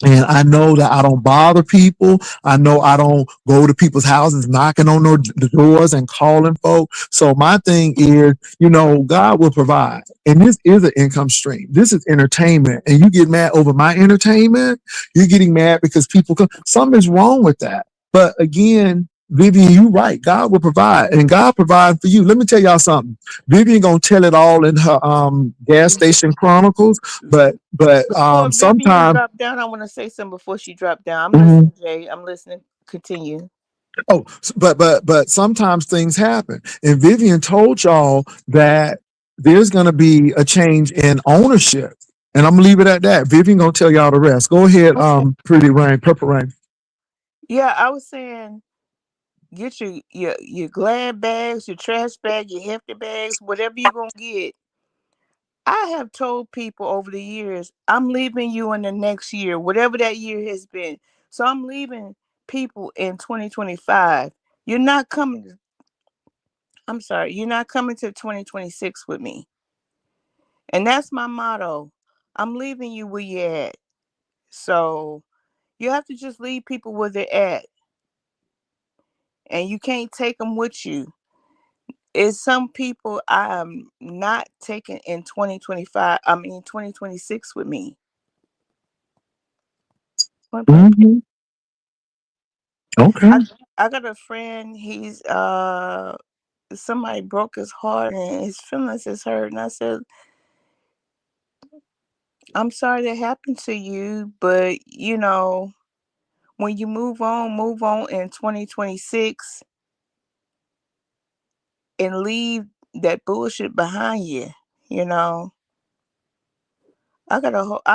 And I know that I don't bother people. I know I don't go to people's houses knocking on the doors and calling folk. So my thing is, you know, God will provide. And this is an income stream. This is entertainment. And you get mad over my entertainment. You're getting mad because people come. Something's wrong with that. But again, Vivian, you're right. God will provide. And God provides for you. Let me tell y'all something. Vivian gonna tell it all in her gas station chronicles. But Before Vivian sometimes dropped down, I want to say something before she dropped down. I'm listening, Jay. I'm listening. Continue. oh, but sometimes things happen. And Vivian told y'all that there's gonna be a change in ownership. And I'm gonna leave it at that. Vivian gonna tell y'all the rest. Go ahead, Okay. Pretty Rain, Purple Rain. Yeah, I was saying get your glad bags, your trash bag, your hefty bags, whatever you're gonna get. I have told people over the years, I'm leaving you in the next year, whatever that year has been. So I'm leaving people in 2025. You're not coming. I'm sorry, you're not coming to 2026 with me. And that's my motto. I'm leaving you where you're at. So you have to just leave people where they're at. And you can't take them with you. Is some people I'm not taking in 2025, 2026 with me. Mm-hmm. Okay. I got a friend, he's somebody broke his heart and his feelings is hurt. And I said, I'm sorry that happened to you, but you know, when you move on in 2026 and leave that bullshit behind you, you know. I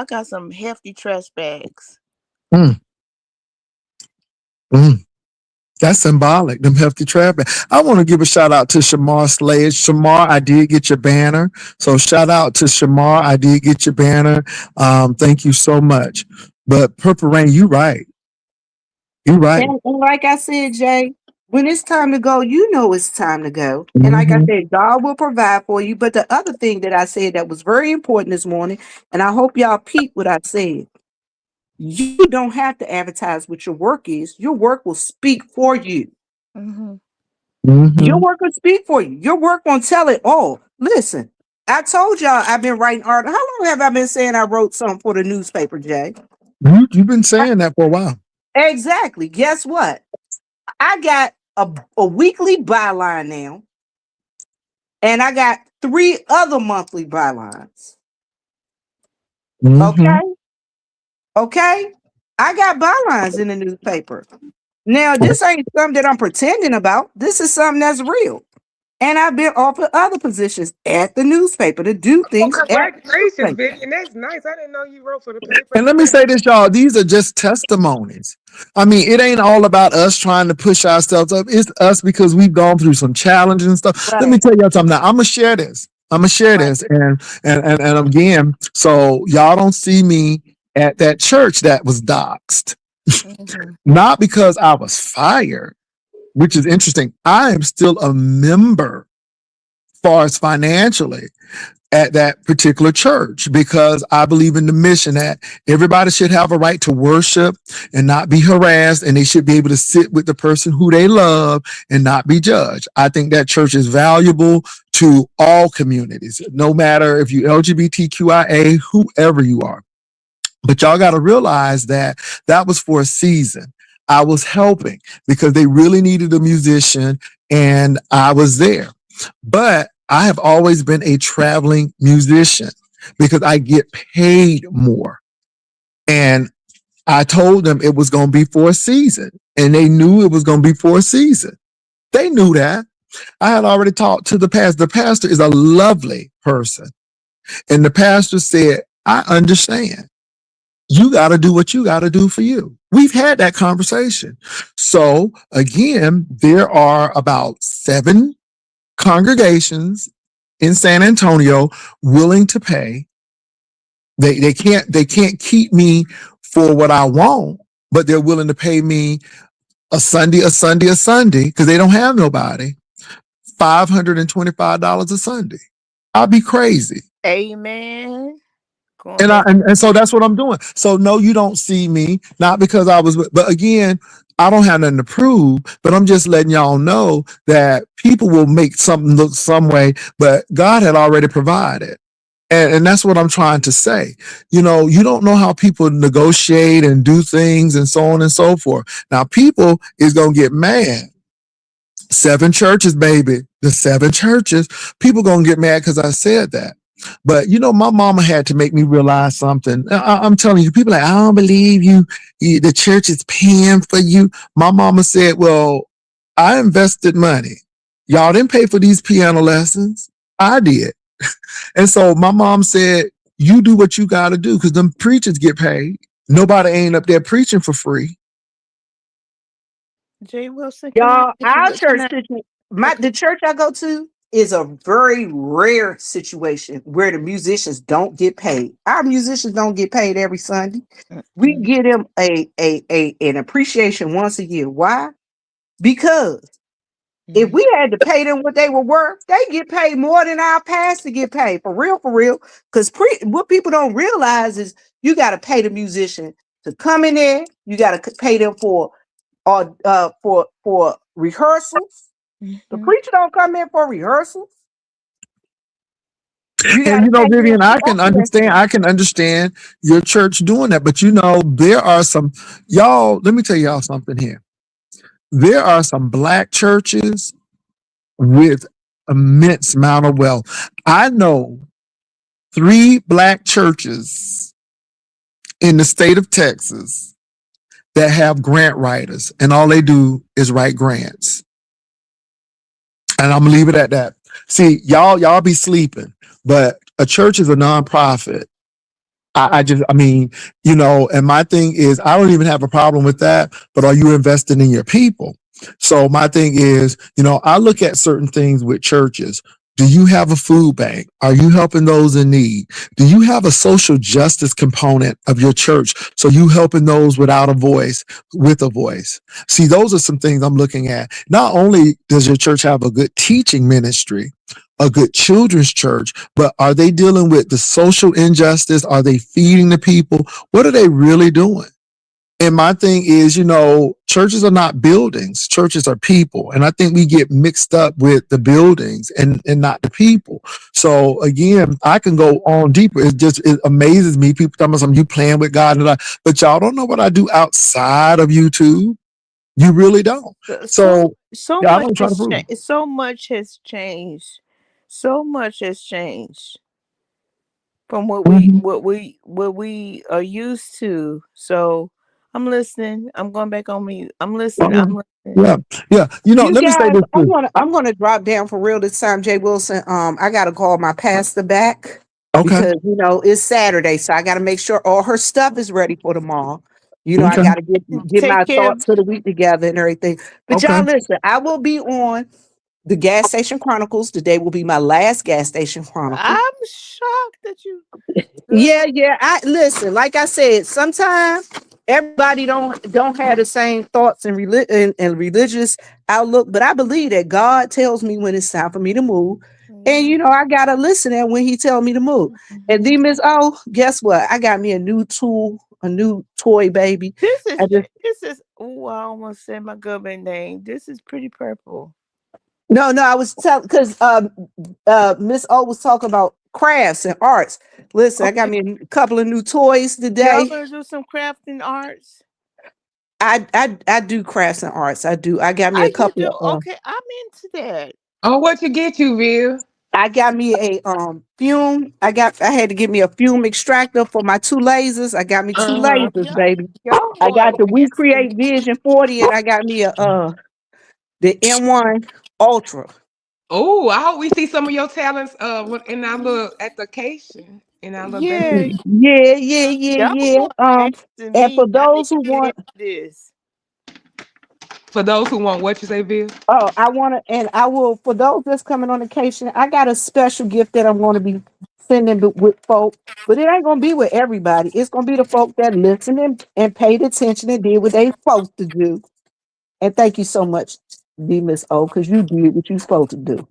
got some hefty trash bags. Mm. Mm. That's symbolic, them hefty traffic. I want to give a shout out to Shamar Slade. Shamar, I did get your banner. So shout out to Shamar. I did get your banner. Thank you so much. But Purple Rain, you right. You right. And like I said, Jay, when it's time to go, you know it's time to go. And like I Mm-hmm. said, God will provide for you. But the other thing that I said that was very important this morning, and I hope y'all peep what I said. You don't have to advertise what your work is. Your work will speak for you. Mm-hmm. Your Mm-hmm. work will speak for you. Your work won't tell it all. Listen, I told y'all I've been writing art. How long have I been saying I wrote something for the newspaper, Jay? You've been saying that for a while. Exactly. Guess what? I got a weekly byline now, and I got 3 other monthly bylines. Mm-hmm. Okay. Okay. I got bylines in the newspaper. Now, this ain't something that I'm pretending about. This is something that's real. And I've been offered other positions at the newspaper to do Well, things at the congratulations, newspaper. Vivian. That's nice. I didn't know you wrote for the paper. And let me say this, y'all. These are just testimonies. I mean, it ain't all about us trying to push ourselves up. It's us because we've gone through some challenges and stuff. Let me Right. tell y'all something. Now, I'm gonna share this. Right. And again, so y'all don't see me at that church that was doxxed. Mm-hmm. Not because I was fired, which is interesting. I am still a member, as far as financially. at that particular church because I believe in the mission that everybody should have a right to worship and not be harassed, and they should be able to sit with the person who they love and not be judged. I think that church is valuable to all communities, no matter if you LGBTQIA, whoever you are. But y'all got to realize that that was for a season. I was helping because they really needed a musician and I was there. But I have always been a traveling musician because I get paid more. And I told them it was going to be for a season, and they knew it was going to be for a season. They knew that. I had already talked to the pastor. The pastor is a lovely person. And the pastor said, I understand. You got to do what you got to do for you. We've had that conversation. So again, there are about 7 congregations in San Antonio willing to pay. They can't keep me for what I want, but they're willing to pay me a Sunday, because they don't have nobody, $525 a Sunday. I'll be crazy. Amen. And so that's what I'm doing. So no, you don't see me, not because but again, I don't have nothing to prove, but I'm just letting y'all know that people will make something look some way, but God had already provided. And that's what I'm trying to say. You know, you don't know how people negotiate and do things and so on and so forth. Now, people is going to get mad. 7 churches, baby. The 7 churches. People going to get mad because I said that. But, you know, my mama had to make me realize something. I'm telling you, people like, I don't believe you. The church is paying for you. My mama said, well, I invested money. Y'all didn't pay for these piano lessons. I did. And so my mom said, you do what you got to do because them preachers get paid. Nobody ain't up there preaching for free. Jay Wilson, Y'all, our church, the church I go to is a very rare situation where the musicians don't get paid. Our musicians don't get paid every Sunday. We get them an appreciation once a year. Why? Because if we had to pay them what they were worth, they get paid more than our pastor get paid. For real. Because what people don't realize is you got to pay the musician to come in there. You got to pay them for rehearsals. The preacher don't come in for rehearsals. And you know, Vivian, I can understand your church doing that, but you know, there are some, y'all, let me tell y'all something here. There are some Black churches with immense amount of wealth. I know 3 Black churches in the state of Texas that have grant writers, and all they do is write grants. And I'm gonna leave it at that. See, y'all be sleeping, but a church is a nonprofit. I mean, you know, and my thing is, I don't even have a problem with that, but are you investing in your people? So my thing is, you know, I look at certain things with churches. Do you have a food bank? Are you helping those in need? Do you have a social justice component of your church? So you helping those without a voice, with a voice? See, those are some things I'm looking at. Not only does your church have a good teaching ministry, a good children's church, but are they dealing with the social injustice? Are they feeding the people? What are they really doing? And my thing is, you know, churches are not buildings. Churches are people. And I think we get mixed up with the buildings and not the people. So again, I can go on deeper. It amazes me. People tell me something, you playing with God, but y'all don't know what I do outside of YouTube. You really don't. So yeah, much has changed. So much has changed from what we are used to. So I'm listening. I'm going back on mute. I'm listening. Yeah. You know, let me say this. I'm gonna drop down for real this time, Jay Wilson. I gotta call my pastor back. Okay. Because you know it's Saturday, so I gotta make sure all her stuff is ready for tomorrow. You know, I gotta get my thoughts for the week together and everything. But y'all listen, I will be on the Gas Station Chronicles. Today will be my last Gas Station Chronicle. I'm shocked that you. Yeah. I listen. Like I said, sometimes everybody don't have the same thoughts and religious outlook, but I believe that God tells me when it's time for me to move. And you know, I gotta listen and when he tell me to move. And then Miss O, guess what? I got me a new tool, a new toy baby. This I just is. Oh, I almost said my government name. This is Pretty Purple. no, I was telling because Miss O was talking about crafts and arts. Listen, I got Okay, me a couple of new toys y'all today. gonna do some crafting arts? I do crafts and arts. I do. I got me How a you couple do? of Okay, I'm into that. Oh, what you get you, Viv? I got me a fume. I had to get me a fume extractor for my two lasers. I got me two Uh-huh. lasers, baby. Y'all I more got the We advanced than Create Vision 40 and I got me a the M1 Ultra. Oh, I hope we see some of your talents in our little application, in our me. little band. Yeah, y'all Yeah. more advanced than And me. for I need those to who get want into this. For those who want what you say, Viv? I want to, and I will, for those that's coming on vacation, I got a special gift that I'm going to be sending with folk, but it ain't going to be with everybody. It's going to be the folk that listened and paid attention and did what they supposed to do. And thank you so much, D Miss O, because you did what you supposed to do.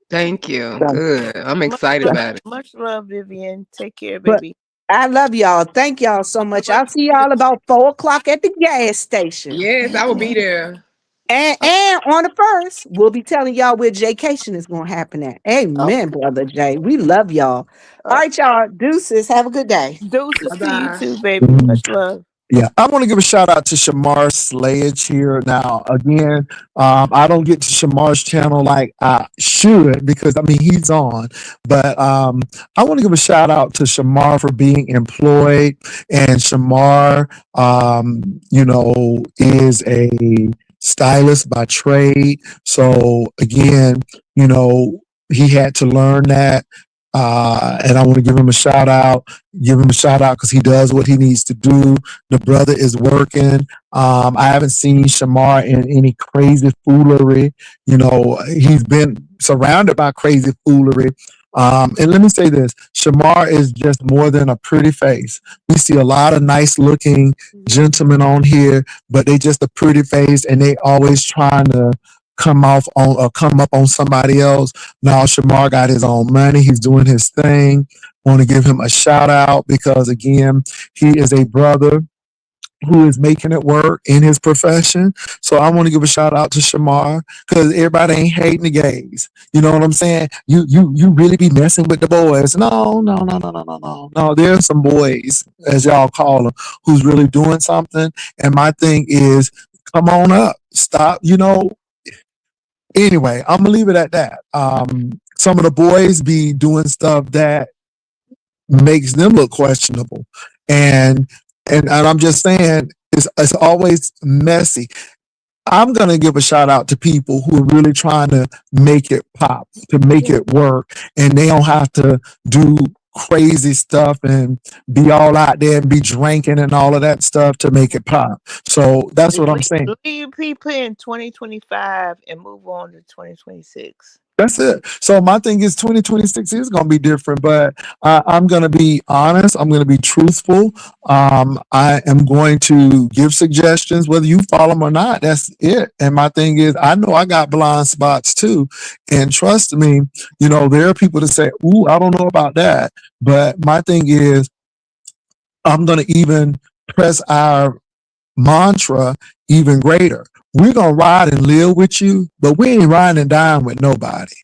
Thank you. So, Good. I'm excited about it. Much love, Vivian. Take care, but baby. I love y'all. Thank y'all so much. Love I'll see you. y'all about 4 o'clock at the gas station. Yes, I will be there. And on the first, we'll be telling y'all where Jaycation is going to happen at. Amen, Okay. brother Jay. We love y'all. All Uh, right, y'all. Deuces. Have a good day. Deuces to you Bye-bye. too, baby. Much love. Yeah, I want to give a shout out to Shamar Sledge here. Now, again, I don't get to Shamar's channel like I should because I mean he's on, but I want to give a shout out to Shamar for being employed, and Shamar, is a stylist by trade. So again, he had to learn that. And I want to give him a shout out. Give him a shout out because he does what he needs to do. The brother is working. I haven't seen Shamar in any crazy foolery. He's been surrounded by crazy foolery. And let me say this, Shamar is just more than a pretty face. We see a lot of nice looking gentlemen on here, but they just a pretty face and they always trying to come up on somebody else. Now Shamar got his own money. He's doing his thing. Want to give him a shout out because again, he is a brother who is making it work in his profession. So I want to give a shout out to Shamar because everybody ain't hating the gays. You know what I'm saying? You really be messing with the boys. No. No, there's some boys, as y'all call them, who's really doing something. And my thing is, come on up. Stop, Anyway, I'm gonna leave it at that. Some of the boys be doing stuff that makes them look questionable, and I'm just saying it's always messy. I'm gonna give a shout out to people who are really trying to make it pop, to make it work, and they don't have to do crazy stuff and be all out there and be drinking and all of that stuff to make it pop. So that's what I'm saying. Leave people in 2025 and move on to 2026. That's it. So my thing is 2026 is going to be different, but I'm going to be honest. I'm going to be truthful. I am going to give suggestions, whether you follow them or not. That's it. And my thing is, I know I got blind spots too. And trust me, there are people that say, ooh, I don't know about that. But my thing is, I'm going to even press our mantra even greater. We're going to ride and live with you, but we ain't riding and dying with nobody.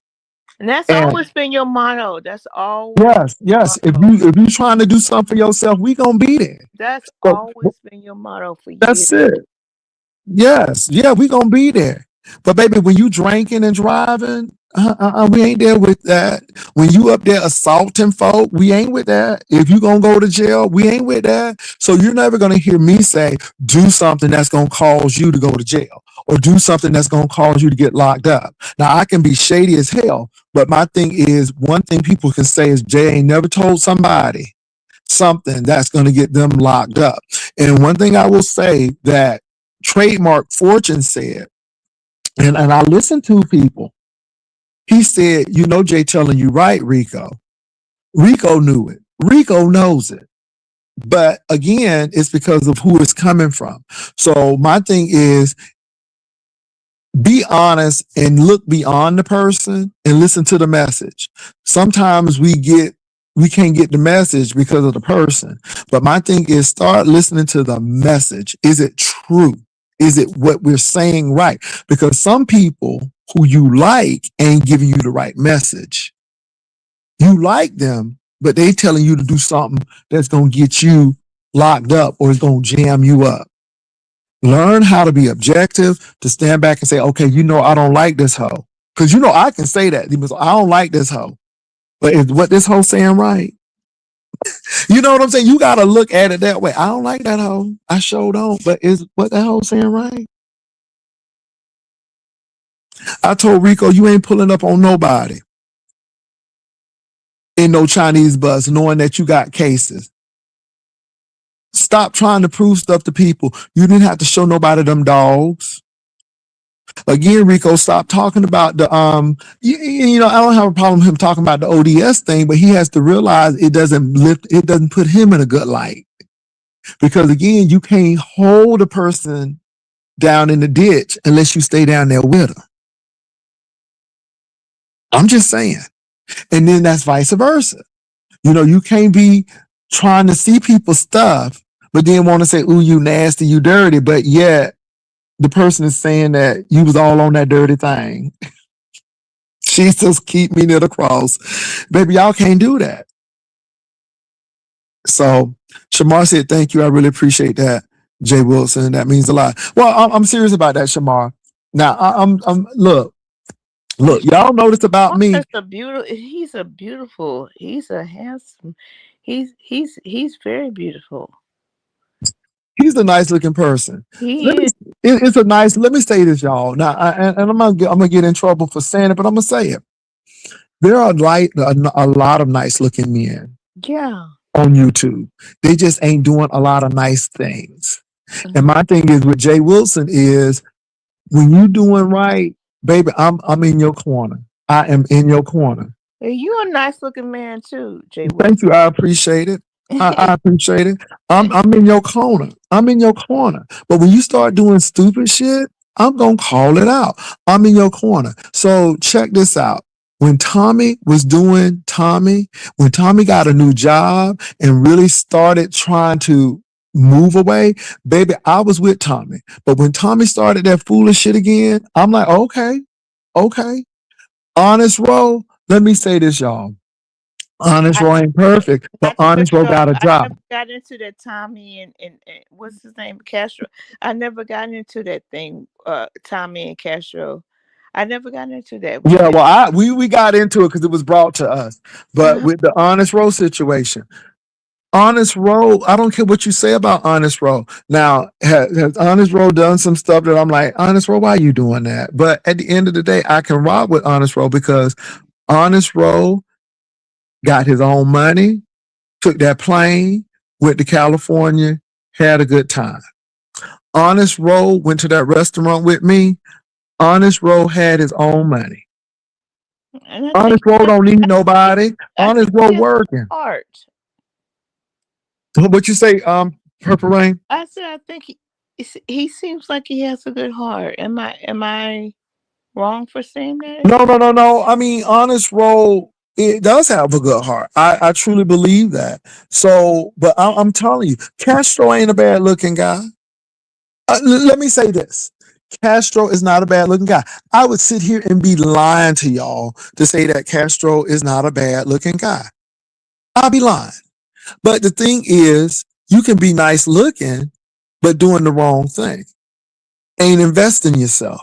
And that's always been your motto. That's always. Yes. If you trying to do something for yourself, we going to be there. That's always been your motto for years. That's it. Yes. Yeah, we going to be there. But baby, when you drinking and driving, we ain't there with that. When you up there assaulting folk, we ain't with that. If you gonna go to jail, we ain't with that. So you're never gonna hear me say, do something that's gonna cause you to go to jail or do something that's gonna cause you to get locked up. Now I can be shady as hell, but my thing is, one thing people can say is Jay ain't never told somebody something that's gonna get them locked up. And one thing I will say that Trademark Fortune said, and I listened to people. He said, Jay telling you right, Rico. Rico knew it. Rico knows it. But again, it's because of who it's coming from. So my thing is, be honest and look beyond the person and listen to the message. Sometimes we can't get the message because of the person. But my thing is start listening to the message. Is it true? Is it what we're saying right? Because some people who you like ain't giving you the right message. You like them, but they telling you to do something that's going to get you locked up or is going to jam you up. Learn how to be objective, to stand back and say, okay, I don't like this hoe. Because I can say that. I don't like this hoe. But is what this hoe saying right? You know what I'm saying? You got to look at it that way. I don't like that hoe. I sure don't. But is what that hoe saying right? I told Rico, you ain't pulling up on nobody in no Chinese bus knowing that you got cases. Stop trying to prove stuff to people. You didn't have to show nobody them dogs. Again, Rico, stop talking about the I don't have a problem with him talking about the ODS thing, but he has to realize it doesn't put him in a good light. Because again, you can't hold a person down in the ditch unless you stay down there with them. I'm just saying. And then that's vice versa. You can't be trying to see people's stuff, but then want to say, ooh, you nasty, you dirty, but yet the person is saying that you was all on that dirty thing. Jesus, keep me near the cross. Baby, y'all can't do that. So Shamar said, thank you. I really appreciate that, Jay Wilson. That means a lot. Well, I'm serious about that, Shamar. Now, I'm look, y'all noticed about me. He's a handsome, he's very beautiful. He's a nice looking person. It's a nice, let me say this, y'all. Now, I'm gonna get in trouble for saying it, but I'm gonna say it. There are a lot of nice looking men. Yeah. On YouTube. They just ain't doing a lot of nice things. Mm-hmm. And my thing is with Jay Wilson is when you doing right, baby, I'm in your corner. I am in your corner. Hey, you a nice looking man too, Jay Wilson. Thank you. I appreciate it. I appreciate it. I'm in your corner. I'm in your corner. But when you start doing stupid shit, I'm gonna call it out. I'm in your corner. So check this out. When Tommy got a new job and really started trying to move away, baby, I was with Tommy. But when Tommy started that foolish shit again, I'm like, okay. Honest Row, let me say this, y'all. Honest Row ain't perfect, but Honest Row got a job. I never got into that Tommy and what's his name, Castro. I never got into that thing, Tommy and Castro. I never got into that. Yeah, well, we got into it because it was brought to us. But with the Honest Row situation, Honest Row, I don't care what you say about Honest Row. Now, has Honest Row done some stuff that I'm like, Honest Row, why are you doing that? But at the end of the day, I can rock with Honest Row because Honest Row got his own money, took that plane, went to California, had a good time. Honest Row went to that restaurant with me. Honest Row had his own money. Honest Row don't need nobody. Honest Row working. Heart. What you say, Purple Rain? I said I think he seems like he has a good heart. Am I wrong for saying that? No. I mean, Honest Row, it does have a good heart. I truly believe that. So, but I'm telling you, Castro ain't a bad looking guy. Let me say this. Castro is not a bad looking guy. I would sit here and be lying to y'all to say that Castro is not a bad looking guy. I'll be lying. But the thing is, you can be nice looking, but doing the wrong thing. Ain't investing yourself.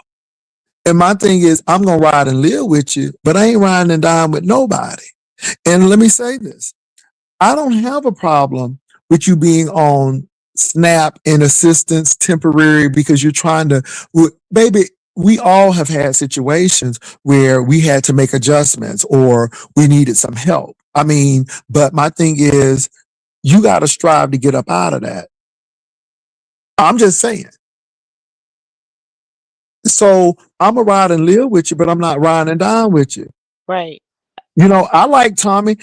And my thing is, I'm going to ride and live with you, but I ain't riding and dying with nobody. And let me say this. I don't have a problem with you being on SNAP and assistance temporary because you're trying to, baby, we all have had situations where we had to make adjustments or we needed some help. I mean, but my thing is, you got to strive to get up out of that. I'm just saying. So I'm going to ride and live with you, but I'm not riding and dying with you. Right. I like Tommy.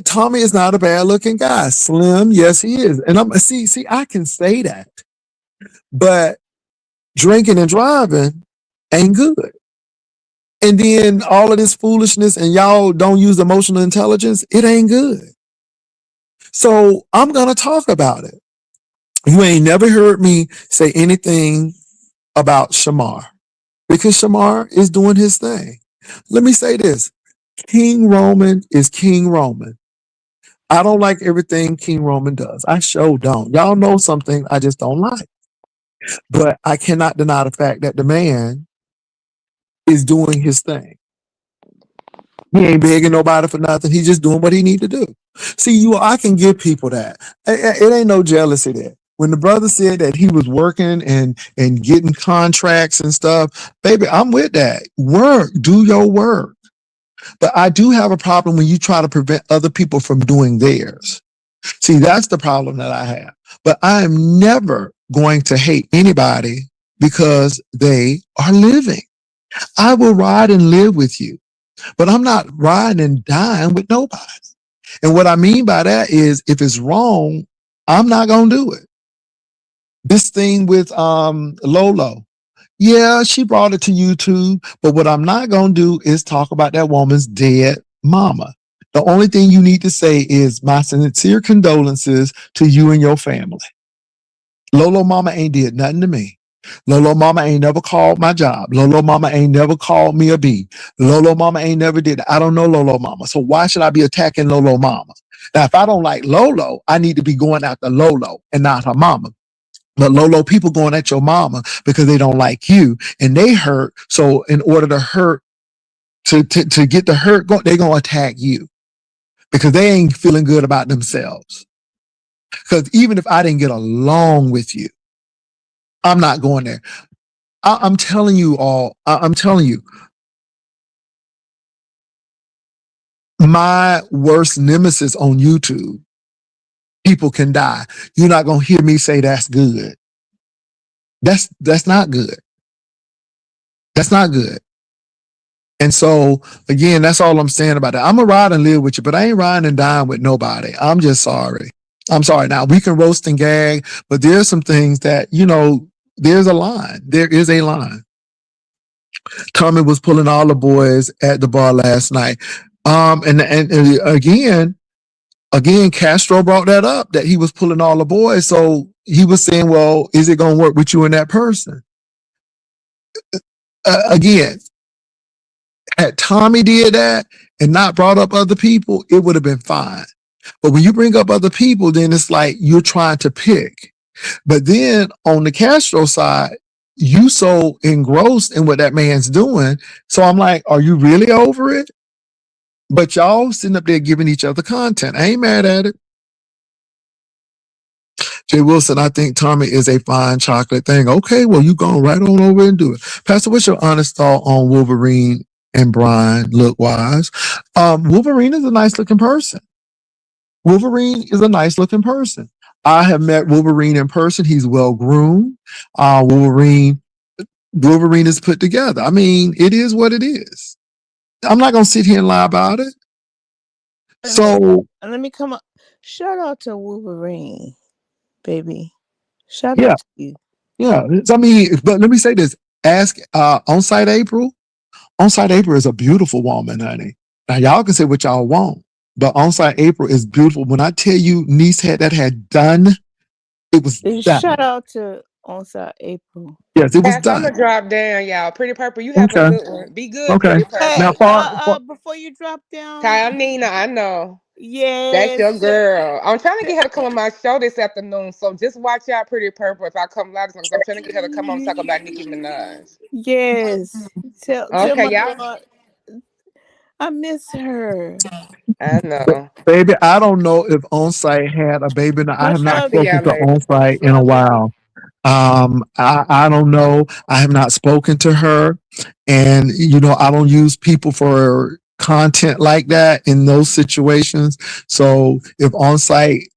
Tommy is not a bad looking guy. Slim, yes, he is. And I'm see, I can say that. But drinking and driving, ain't good. And then all of this foolishness and y'all don't use emotional intelligence, it ain't good. So I'm going to talk about it. You ain't never heard me say anything about Shamar because Shamar is doing his thing. Let me say this. King Roman is King Roman. I don't like everything King Roman does. I sure don't. Y'all know something I just don't like. But I cannot deny the fact that the man is doing his thing. He ain't begging nobody for nothing. He's just doing what he need to do. See, I can give people that. It ain't no jealousy there. When the brother said that he was working and getting contracts and stuff, baby, I'm with that. Work, do your work. But I do have a problem when you try to prevent other people from doing theirs. See, that's the problem that I have. But I am never going to hate anybody because they are living. I will ride and live with you, but I'm not riding and dying with nobody. And what I mean by that is if it's wrong, I'm not going to do it. This thing with Lolo. Yeah, she brought it to YouTube, but what I'm not going to do is talk about that woman's dead mama. The only thing you need to say is my sincere condolences to you and your family. Lolo mama ain't did nothing to me. Lolo mama ain't never called my job. Lolo mama ain't never called me a B. Lolo mama ain't never did it. I don't know Lolo mama. So why should I be attacking Lolo mama? Now, if I don't like Lolo, I need to be going after Lolo and not her mama. But Lolo, people going at your mama because they don't like you and they hurt. So in order to hurt, to get the hurt, they're going to attack you because they ain't feeling good about themselves. Because even if I didn't get along with you, I'm not going there. I'm telling you all, I'm telling you, my worst nemesis on YouTube, people can die. You're not going to hear me say that's good. That's not good. That's not good. And so, again, that's all I'm saying about that. I'm going to ride and live with you, but I ain't riding and dying with nobody. I'm just sorry. I'm sorry. Now, we can roast and gag, but there's some things that, there's a line. There is a line. Tommy was pulling all the boys at the bar last night. And again, Castro brought that up, that he was pulling all the boys. So he was saying, well, is it going to work with you and that person? Again, had Tommy did that and not brought up other people, it would have been fine. But when you bring up other people, then it's like you're trying to pick. But then on the Castro side, you so engrossed in what that man's doing. So I'm like, are you really over it? But y'all sitting up there giving each other content. I ain't mad at it. Jay Wilson, I think Tommy is a fine chocolate thing. Okay, well, you go right on over and do it. Pastor, what's your honest thought on Wolverine and Brian look-wise? Wolverine is a nice-looking person. Wolverine is a nice-looking person. I have met Wolverine in person. He's well-groomed. Wolverine is put together. I mean, it is what it is. I'm not going to sit here and lie about it. So let me come up. Shout out to Wolverine, baby. Shout out to you. Yeah. I mean, but let me say this. Ask On-Site April. On-Site April is a beautiful woman, honey. Now, y'all can say what y'all want, but On-Site April is beautiful. When I tell you niece had done, it was done. Shout out to On-Site April. Yes, it was done. I'm gonna drop down, y'all. Pretty Purple, you have a good one. Be good, Okay. Pretty Purple. Now, before you drop down, Nina, I know. Yes, that's your girl. I'm trying to get her to come on my show this afternoon, so just watch out, Pretty Purple. If I come live, I'm trying to get her to come on and talk about Nicki Minaj. Yes. Tell my y'all. I miss her. I know. Baby, I don't know if On-Site had a baby. I have not spoken to On-Site in a while. I don't know. I have not spoken to her. And, I don't use people for content like that in those situations. So if On-Site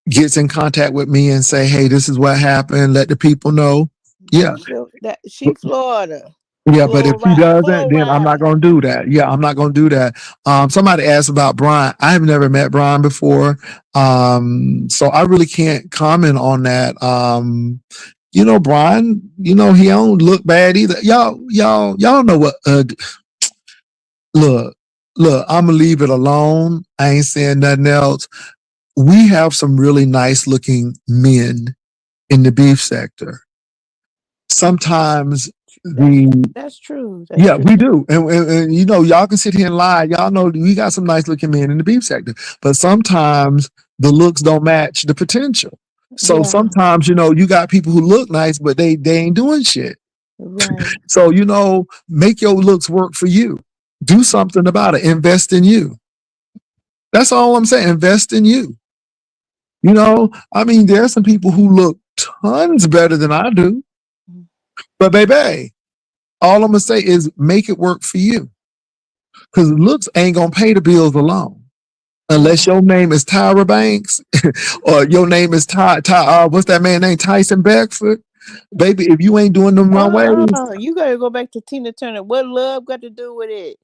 gets in contact with me and say, hey, this is what happened, let the people know. Yeah. She Florida. Yeah, but if he doesn't, then I'm not going to do that. Yeah, I'm not going to do that. Somebody asked about Brian. I have never met Brian before. So I really can't comment on that. Brian, he don't look bad either. Y'all know what? Look, I'm gonna leave it alone. I ain't saying nothing else. We have some really nice looking men in the beef sector. Sometimes That's true. we do. And y'all can sit here and lie. Y'all know we got some nice looking men in the beef sector, but sometimes the looks don't match the potential. So sometimes, you got people who look nice, but they ain't doing shit. Right. So, make your looks work for you. Do something about it. Invest in you. That's all I'm saying. Invest in you. There are some people who look tons better than I do. But baby, all I'm gonna say is make it work for you. Because looks ain't gonna pay the bills alone. Unless your name is Tyra Banks or your name is what's that man named Tyson Beckford? Baby, if you ain't doing them wrong ways. You gotta go back to Tina Turner. What love got to do with it?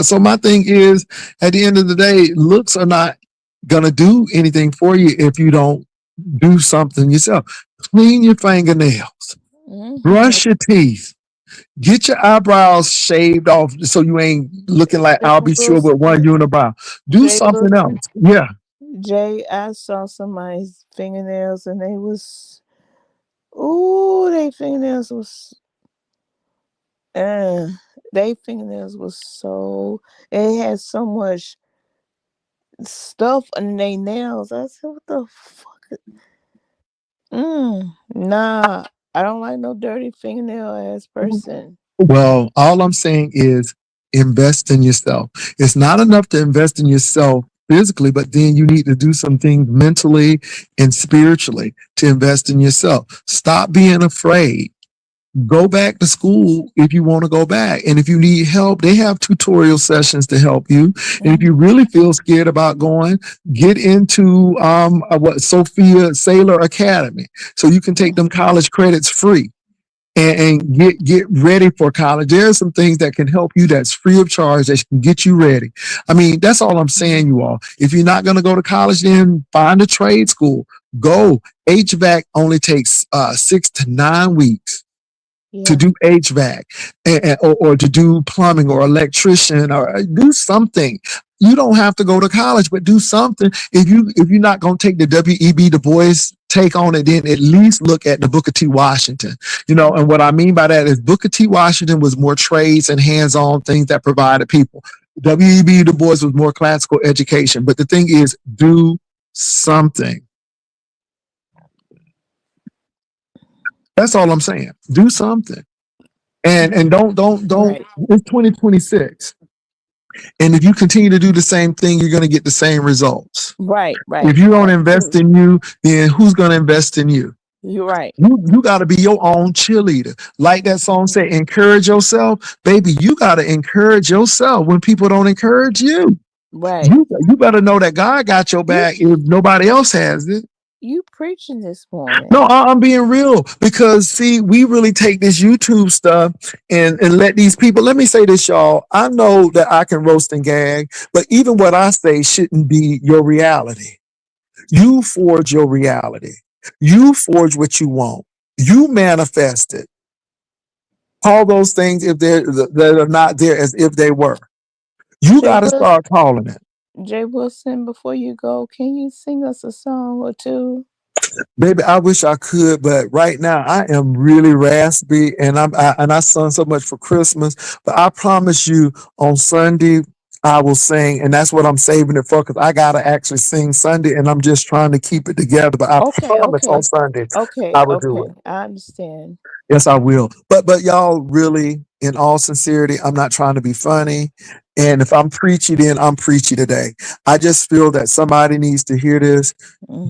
So my thing is, at the end of the day, looks are not gonna do anything for you if you don't do something yourself. Clean your fingernails, brush your teeth, get your eyebrows shaved off so you ain't looking like I'll be sure with one unibrow. Do something else. Yeah. Jay, I saw somebody's fingernails and they was, their fingernails was, so, it had so much stuff in their nails. I said, what the fuck? Nah, I don't like no dirty fingernail ass person. Well, all I'm saying is invest in yourself. It's not enough to invest in yourself physically, but then you need to do some things mentally and spiritually to invest in yourself. Stop being afraid. Go back to school if you want to go back. And if you need help, they have tutorial sessions to help you. And if you really feel scared about going, get into Sophia Sailor Academy. So you can take them college credits free and get ready for college. There are some things that can help you that's free of charge that can get you ready. That's all I'm saying, you all. If you're not going to go to college, then find a trade school. Go. HVAC only takes 6 to 9 weeks. To do HVAC or to do plumbing or electrician or do something. You don't have to go to college, but do something. If you're not going to take the W.E.B. Du Bois take on it, then at least look at the Booker T. Washington. And what I mean by that is Booker T. Washington was more trades and hands-on things that provided people. W.E.B. Du Bois was more classical education. But the thing is, do something. That's all I'm saying. Do something. And don't Right. It's 2026. And if you continue to do the same thing, you're going to get the same results. Right. If you don't invest in you, then who's going to invest in you? You're right. You got to be your own cheerleader. Like that song said, encourage yourself. Baby, you got to encourage yourself when people don't encourage you. Right. You better know that God got your back if nobody else has it. You preaching this morning. No, I'm being real because see, we really take this YouTube stuff and let these people, let me say this, y'all. I know that I can roast and gag, but even what I say shouldn't be your reality. You forge your reality. You forge what you want. You manifest it. Call those things if that are not there as if they were. You got to start calling it. Jay Wilson, before you go, can you sing us a song or two? Baby, I wish I could, but right now I am really raspy, and I sung so much for Christmas. But I promise you, on Sunday I will sing, and that's what I'm saving it for, because I gotta actually sing Sunday, and I'm just trying to keep it together. But I promise on Sunday I will do it. I understand. Yes, I will. But y'all, really, in all sincerity, I'm not trying to be funny. And if I'm preachy, then I'm preachy today. I just feel that somebody needs to hear this.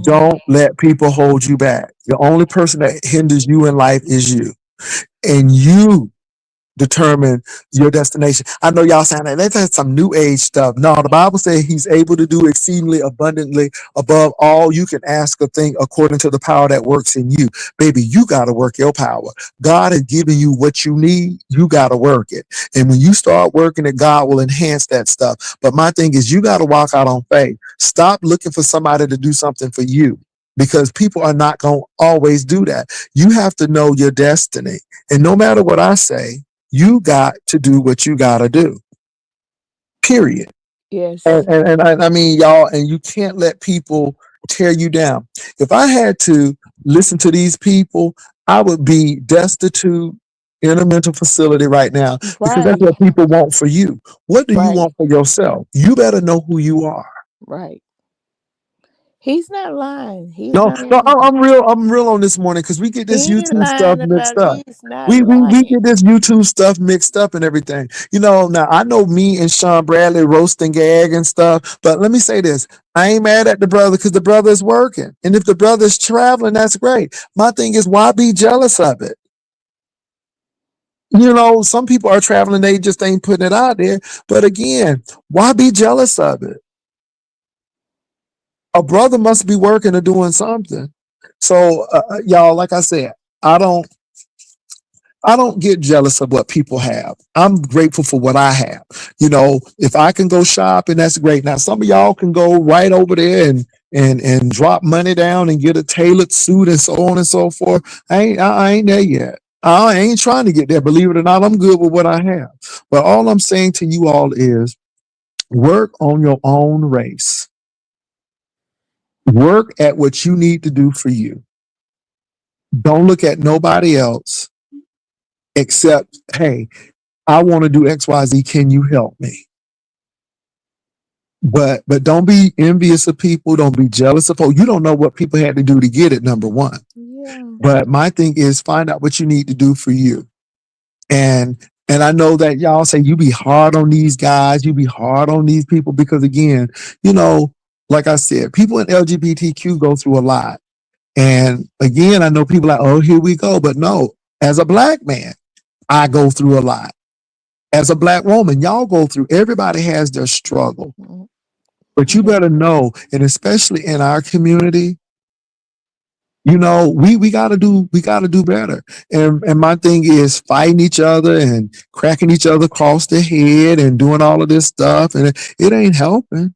Don't let people hold you back. The only person that hinders you in life is you. And you determine your destination. I know y'all saying that that's some new age stuff. No, the Bible says he's able to do exceedingly abundantly above all you can ask or think according to the power that works in you. Baby, you got to work your power. God has given you what you need. You got to work it. And when you start working it, God will enhance that stuff. But my thing is, you got to walk out on faith. Stop looking for somebody to do something for you. because people are not going to always do that. You have to know your destiny. And no matter what I say, you got to do what you got to do. Period. Yes. And I mean, y'all, and you can't let people tear you down. If I had to listen to these people, I would be destitute in a mental facility right now, because that's Right. what people want for you. What do you Right. want for yourself? You better know who you are. Right. He's not lying. He's No, not no, lying. I'm real on this morning, because we get this He ain't YouTube stuff lying mixed about up. he's not We lying. get this YouTube stuff mixed up and everything. You know, now I know me and Sean Bradley roast and gag and stuff, but let me say this. I ain't mad at the brother, because the brother is working. And if the brother's traveling, that's great. My thing is, why be jealous of it? You know, some people are traveling, they just ain't putting it out there. But again, why be jealous of it? A brother must be working or doing something. So, y'all, like I said, I don't get jealous of what people have. I'm grateful for what I have. You know, if I can go shopping, that's great. Now, some of y'all can go right over there and drop money down and get a tailored suit and so on and so forth. I ain't there yet. I ain't trying to get there. Believe it or not, I'm good with what I have. But all I'm saying to you all is work on your own race. Work at what you need to do for you. Don't look at nobody else except, hey, I want to do XYZ. Can you help me? But don't be envious of people. Don't be jealous of people. You don't know what people had to do to get it, number one. Yeah. But my thing is, find out what you need to do for you. And I know that y'all say you be hard on these guys, you be hard on these people, because again, you know, like I said, people in LGBTQ go through a lot. And again, I know people like, oh, here we go. But no, as a black man, I go through a lot. As a black woman, y'all go through, everybody has their struggle. But you better know, and especially in our community, you know, we gotta do better. And my thing is fighting each other and cracking each other across the head and doing all of this stuff, and it ain't helping.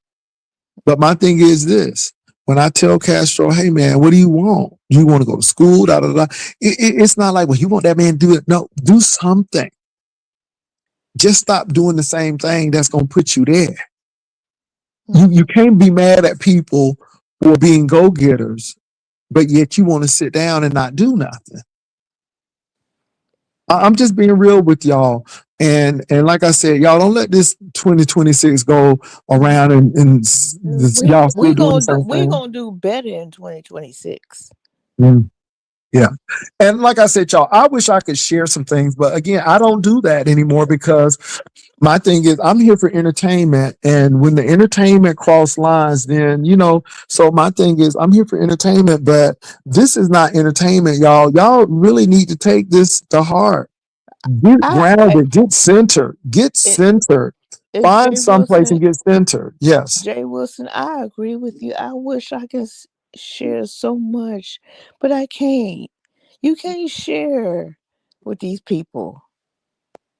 But my thing is this: when I tell Castro, hey man, what do you want? You want to go to school? Da, da, da. It's not like, well, you want that man to do it. No, do something. Just stop doing the same thing that's gonna put you there. You can't be mad at people for being go-getters, but yet you want to sit down and not do nothing. I'm just being real with y'all. And like I said, y'all don't let this 2026 go around and y'all still doing the same We're thing. gonna do better in 2026. Yeah. And like I said, y'all, I wish I could share some things, but again, I don't do that anymore, because my thing is I'm here for entertainment. And when the entertainment cross lines, then, you know, so my thing is I'm here for entertainment, but this is not entertainment, y'all. Y'all really need to take this to heart. Get grounded, get centered, find someplace and get centered. Yes. Jay Wilson, I agree with you. I wish I could share so much, but I can't. You can't share with these people.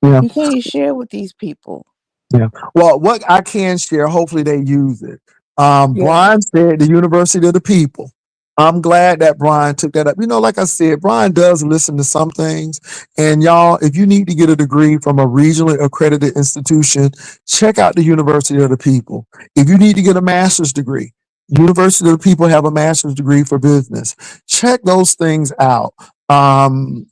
Yeah. You can't share with these people. Yeah. Well, what I can share, hopefully they use it. Brian said the University of the People. I'm glad that Brian took that up. You know, like I said, Brian does listen to some things. And y'all, if you need to get a degree from a regionally accredited institution, check out the University of the People. If you need to get a master's degree, University of the People have a master's degree for business. Check those things out. And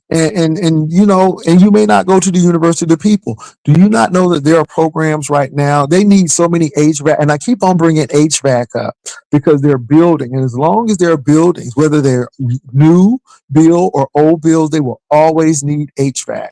you know, and you may not go to the University of the People. Do you not know that there are programs right now? They need so many HVAC, and I keep on bringing HVAC up because they're building. And as long as there are buildings, whether they're new build or old builds, they will always need HVAC.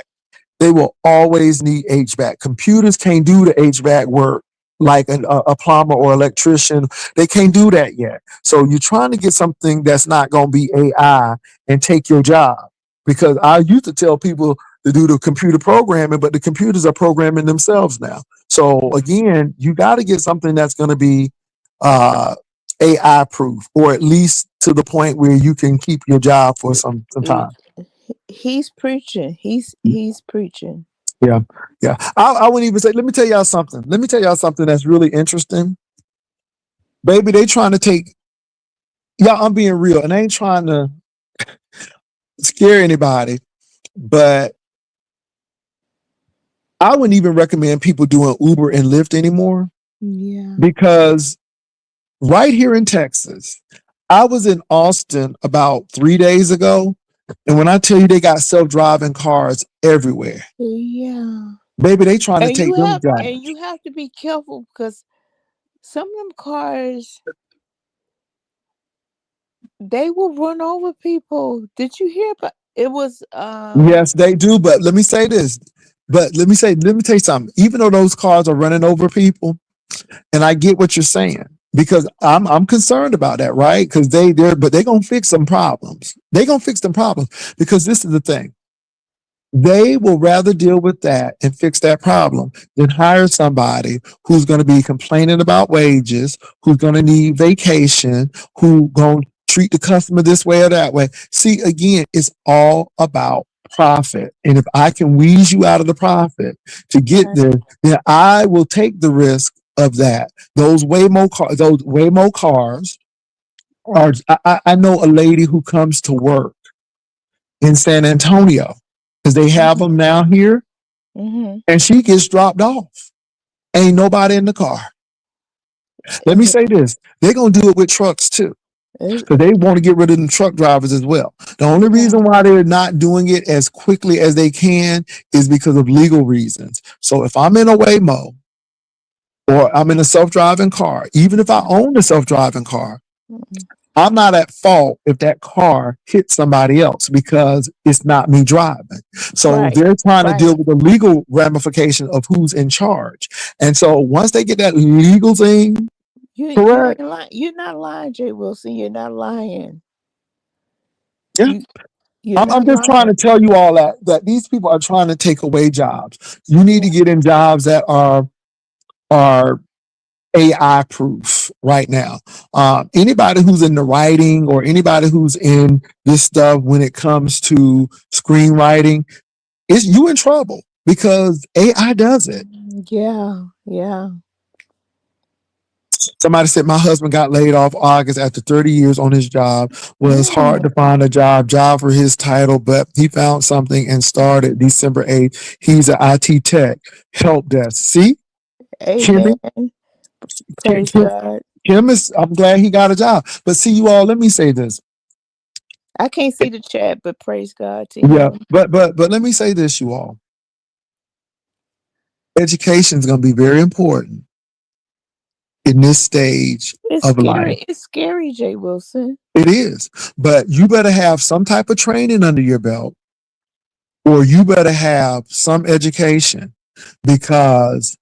They will always need HVAC. Computers can't do the HVAC work like a plumber or electrician. They can't do that yet. So you're trying to get something that's not going to be AI and take your job. Because I used to tell people to do the computer programming, but the computers are programming themselves now. So again, you got to get something that's going to be AI proof, or at least to the point where you can keep your job for some time. He's preaching. He's preaching. Yeah. I wouldn't even say, let me tell y'all something. Let me tell y'all something that's really interesting. Baby, they trying to take Yeah, I'm being real, and I ain't trying to scare anybody, but I wouldn't even recommend people doing Uber and Lyft anymore Yeah. because right here in Texas, I was in Austin about 3 days ago, and when I tell you they got self-driving cars everywhere, Yeah. baby, they trying to And take them jobs. you have to be careful because some of them cars they will run over people. Did you hear about it? Was Yes, they do. But let me say this. Let me tell you something. Even though those cars are running over people, and I get what you're saying, because I'm concerned about that, right? Because they're gonna fix some problems. They're gonna fix some problems because this is the thing. They will rather deal with that and fix that problem than hire somebody who's going to be complaining about wages, who's going to need vacation, who going to treat the customer this way or that way. See, again, it's all about profit. And if I can wheeze you out of the profit to get right. there, then I will take the risk of that. Those Waymo cars are, I know a lady who comes to work in San Antonio because they have them now here, Mm-hmm. and she gets dropped off. Ain't nobody in the car. Let me say this: they're gonna do it with trucks too, because they want to get rid of the truck drivers as well. The only reason why they're not doing it as quickly as they can is because of legal reasons. So if I'm in a Waymo or I'm in a self-driving car, even if I own a self-driving car, I'm not at fault if that car hits somebody else because it's not me driving. So Right. they're trying to Right. deal with the legal ramification of who's in charge. And so once they get that legal thing You correct, ain't lying. You're not lying, Jay Wilson. You're not lying. yeah. You're I'm not just trying lying. to tell you all that these people are trying to take away jobs. You need to get in jobs that are AI proof right now. Anybody who's in the writing or anybody who's in this stuff when it comes to screenwriting, it's you in trouble because AI does it. Yeah. Yeah. Somebody said my husband got laid off August after 30 years on his job. Was hard to find a job for his title, but he found something and started December 8th. He's an IT tech help desk. See, Amen. Kimmy, Praise Kim, God. Kim is. I'm glad he got a job. But see, you all. Let me say this. I can't see the chat, but praise God to Yeah, him. but let me say this, you all. Education is going to be very important in this stage It's of life. scary. It's scary, Jay Wilson. It is, but you better have some type of training under your belt, or you better have some education, because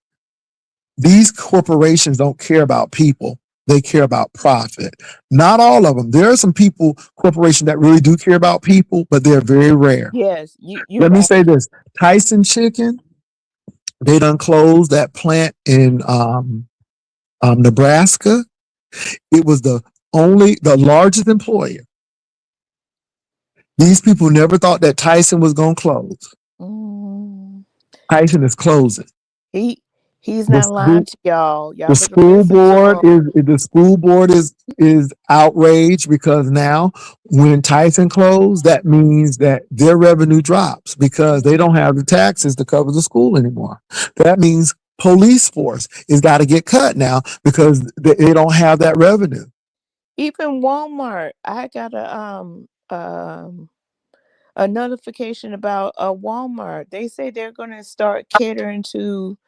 these corporations don't care about people. They care about profit. Not all of them. There are some corporations that really do care about people, but they're very rare. Yes, you're Let me right. say this: Tyson Chicken, they done closed that plant in Nebraska. It was the largest employer. These people never thought that Tyson was going to close. Mm. Tyson is closing. He's The not lying school, to y'all. Y'all the better school listen to board him. is outraged because now when Tyson closed, that means that their revenue drops because they don't have the taxes to cover the school anymore. That means police force is got to get cut now because they don't have that revenue. Even Walmart, I got a notification about Walmart. They say they're going to start catering to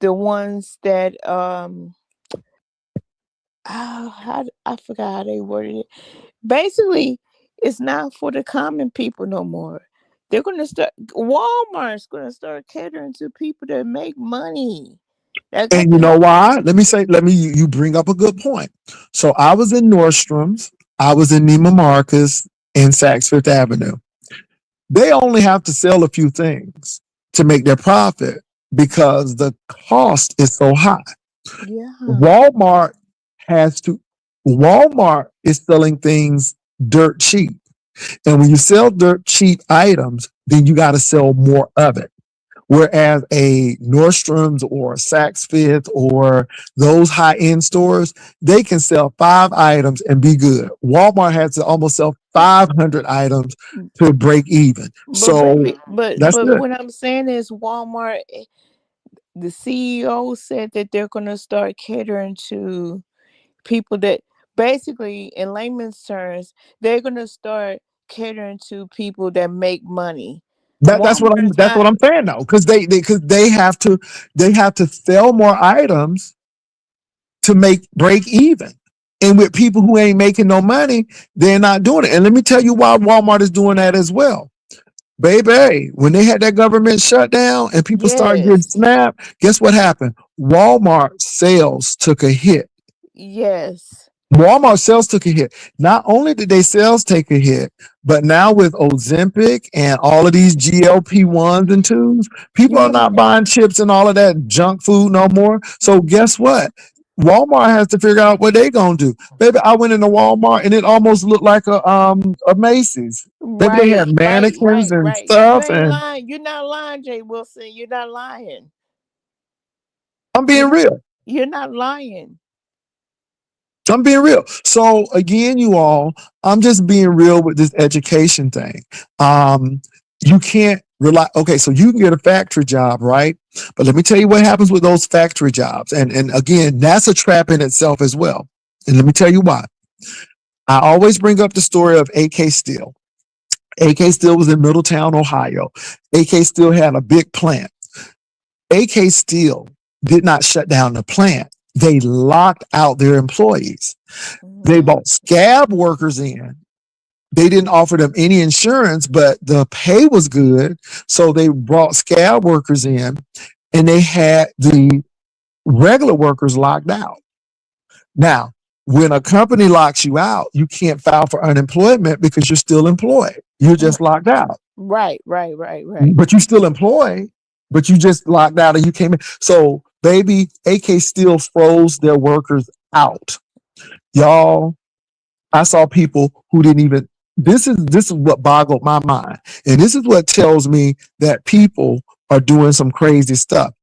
the ones that I forgot how they worded it. Basically, it's not for the common people no more. They're going to start. Walmart's going to start catering to people that make money. That got And you the know money. why? You bring up a good point. So I was in Nordstrom's, I was in Neiman Marcus and Saks Fifth Avenue. They only have to sell a few things to make their profit because the cost is so high. Yeah. Walmart has to, Walmart is selling things dirt cheap. And when you sell dirt cheap items, then you got to sell more of it. Whereas a Nordstrom's or Saks Fifth or those high-end stores, they can sell 5 items and be good. Walmart has to almost sell 500 items to break even. But So baby, that's it. what I'm saying is Walmart, the CEO said that they're gonna start catering to people that basically, in layman's terms, they're gonna start catering to people that make money. That's what Walmart's not. I'm saying though, because they have to sell more items to break even. And with people who ain't making no money, they're not doing it. And let me tell you why Walmart is doing that as well. Baby, when they had that government shutdown and people started getting Yes, snapped, guess what happened? Walmart sales took a hit. yes. Walmart sales took a hit. Not only did they sales take a hit, but now with Ozempic and all of these GLP-1s and 2s, people are Yeah. not buying chips and all of that junk food no more. So guess what? Walmart has to figure out what they gonna do. Baby, I went into Walmart and it almost looked like a Macy's. Baby, they had mannequins and You stuff, ain't and lying. You're not lying, Jay Wilson. You're not lying. I'm You being real. you're not lying. I'm being real. So again, you all, I'm just being real with this education thing. You can't rely. Okay, so you can get a factory job, right? But let me tell you what happens with those factory jobs. And again, that's a trap in itself as well. And let me tell you why. I always bring up the story of AK Steel. AK Steel was in Middletown, Ohio. AK Steel had a big plant. AK Steel did not shut down the plant. They locked out their employees. They Mhm. brought scab workers in. They didn't offer them any insurance, but the pay was good. So they brought scab workers in and they had the regular workers locked out. Now, when a company locks you out, you can't file for unemployment because you're still employed. You're just locked out. Right. But you still employed, but you just locked out and you came in. So, baby, AK Steel froze their workers out. Y'all, I saw people who didn't even. This is what boggled my mind, and this is what tells me that people are doing some crazy stuff.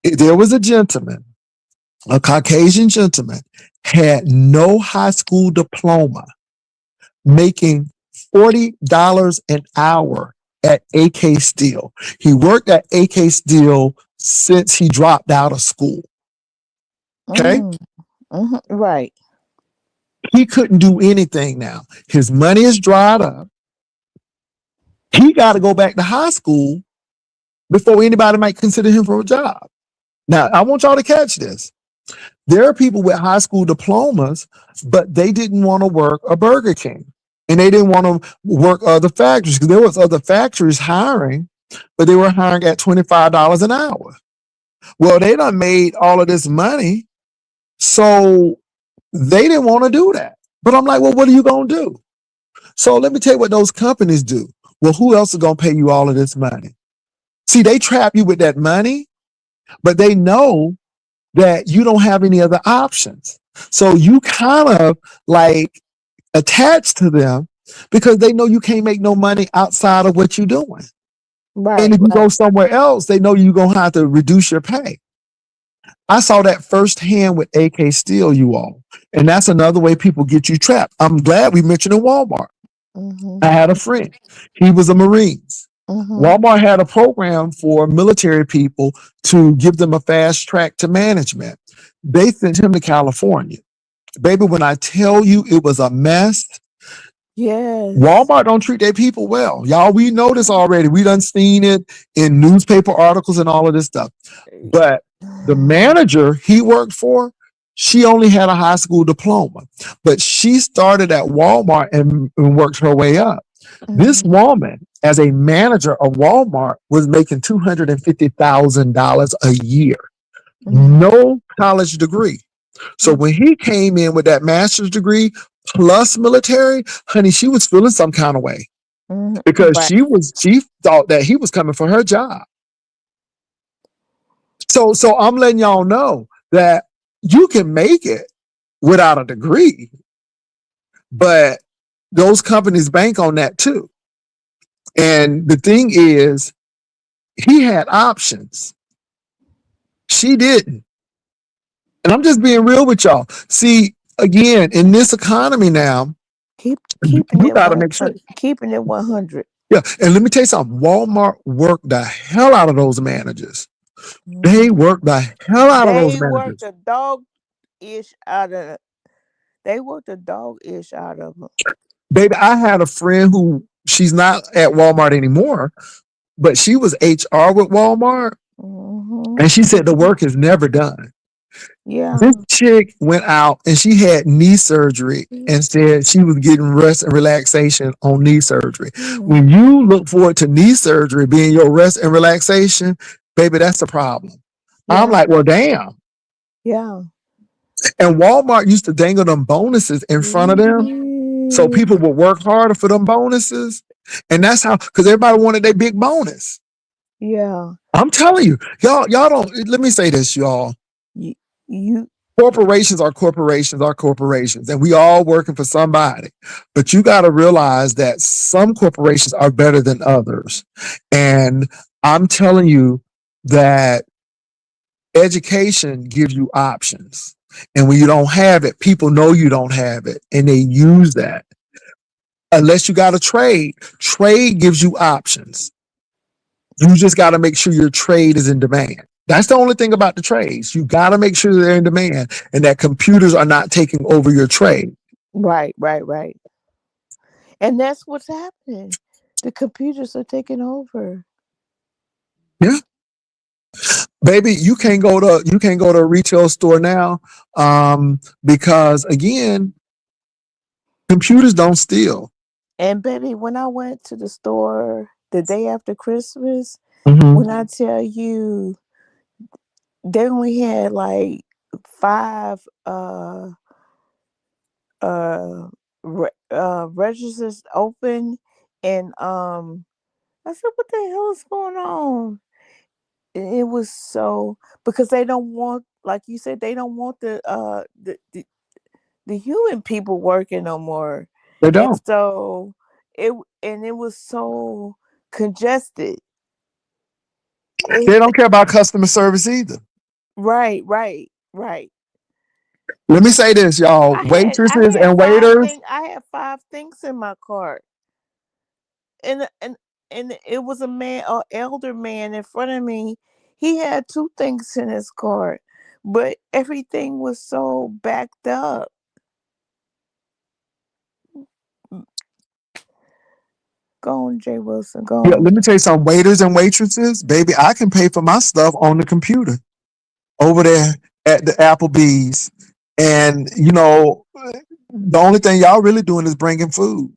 There was a gentleman, a Caucasian gentleman, had no high school diploma, making $40 an hour at AK Steel. He worked at AK Steel since he dropped out of school. Okay. Right. He couldn't do anything now. His money is dried up. He got to go back to high school before anybody might consider him for a job. Now, I want y'all to catch this. There are people with high school diplomas, but they didn't want to work a Burger King and they didn't want to work other factories because there was other factories hiring, but they were hiring at $25 an hour. Well, they done made all of this money, so they didn't want to do that. But I'm like, well, what are you going to do? So let me tell you what those companies do. Well, who else is going to pay you all of this money? See, they trap you with that money, but they know that you don't have any other options. So you kind of like attach to them because they know you can't make no money outside of what you're doing. Right. And if you go somewhere else, they know you're going to have to reduce your pay. I saw that firsthand with AK Steel, you all. And that's another way people get you trapped. I'm glad we mentioned Walmart. I had a friend. He was a Marines. Walmart had a program for military people to give them a fast track to management. They sent him to California. Baby, when I tell you it was a mess, Yes. Walmart don't treat their people well. Y'all, we know this already. We done seen it in newspaper articles and all of this stuff. But the manager he worked for, she only had a high school diploma, but she started at Walmart and worked her way up. This woman, as a manager of Walmart, was making $250,000 a year. No college degree. So when he came in with that master's degree plus military, honey, she was feeling some kind of way because she thought that he was coming for her job. So I'm letting y'all know that you can make it without a degree, but those companies bank on that too. And the thing is, He had options. She didn't. And I'm just being real with y'all. See, again, in this economy now, Keeping you it got to make sure. 100. Keeping it 100. Yeah. And let me tell you something. Walmart worked the hell out of those managers. They worked the hell out of those They worked managers. a dog-ish out of. They worked a dog-ish out of them. Baby, I had a friend who she's not at Walmart anymore, but she was HR with Walmart. And she said the work is never done. Yeah. This chick went out and she had knee surgery and said she was getting rest and relaxation on knee surgery. When you look forward to knee surgery being your rest and relaxation, baby, that's the problem. Yeah. I'm like, well, damn. Yeah. And Walmart used to dangle them bonuses in front of them. So people would work harder for them bonuses. And that's how, because everybody wanted their big bonus. Yeah. I'm telling you, y'all don't, let me say this, y'all. You corporations are corporations, and we all working for somebody. But you got to realize that some corporations are better than others. And I'm telling you that education gives you options. And when you don't have it, people know you don't have it, and they use that. Unless you got a trade gives you options. You just got to make sure your trade is in demand. That's the only thing about the trades. You got to make sure they're in demand and that computers are not taking over your trade. Right. And that's what's happening. The computers are taking over. Yeah. Baby, you can't go to a retail store now because again, computers don't steal. And baby, when I went to the store the day after Christmas, when I tell you they only had like 5 registers open, and I said, what the hell is going on? And it was so, because they don't want, like you said, they don't want the human people working no more. They don't. And so it was so congested. They don't care about customer service either. Right. Let me say this, y'all. Waitresses and waiters. I had 5 things in my cart. And it was a man, an elder man in front of me. He had 2 things in his cart, but everything was so backed up. Go on, Jay Wilson. Go on. Yeah, let me tell you something. Waiters and waitresses, baby, I can pay for my stuff on the computer over there at the Applebee's. And, you know, the only thing y'all really doing is bringing food.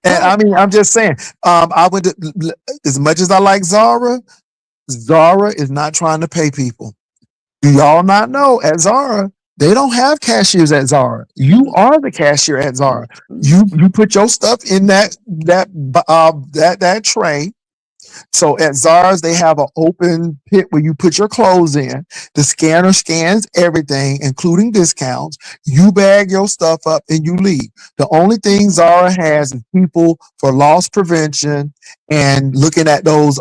And I mean, I'm just saying, I went to, as much as I like Zara is not trying to pay people. Do y'all not know at Zara, they don't have cashiers at Zara. You are the cashier at Zara. You put your stuff in that tray. So at Zara's, they have an open pit where you put your clothes in. The scanner scans everything, including discounts. You bag your stuff up and you leave. The only thing Zara has is people for loss prevention and looking at those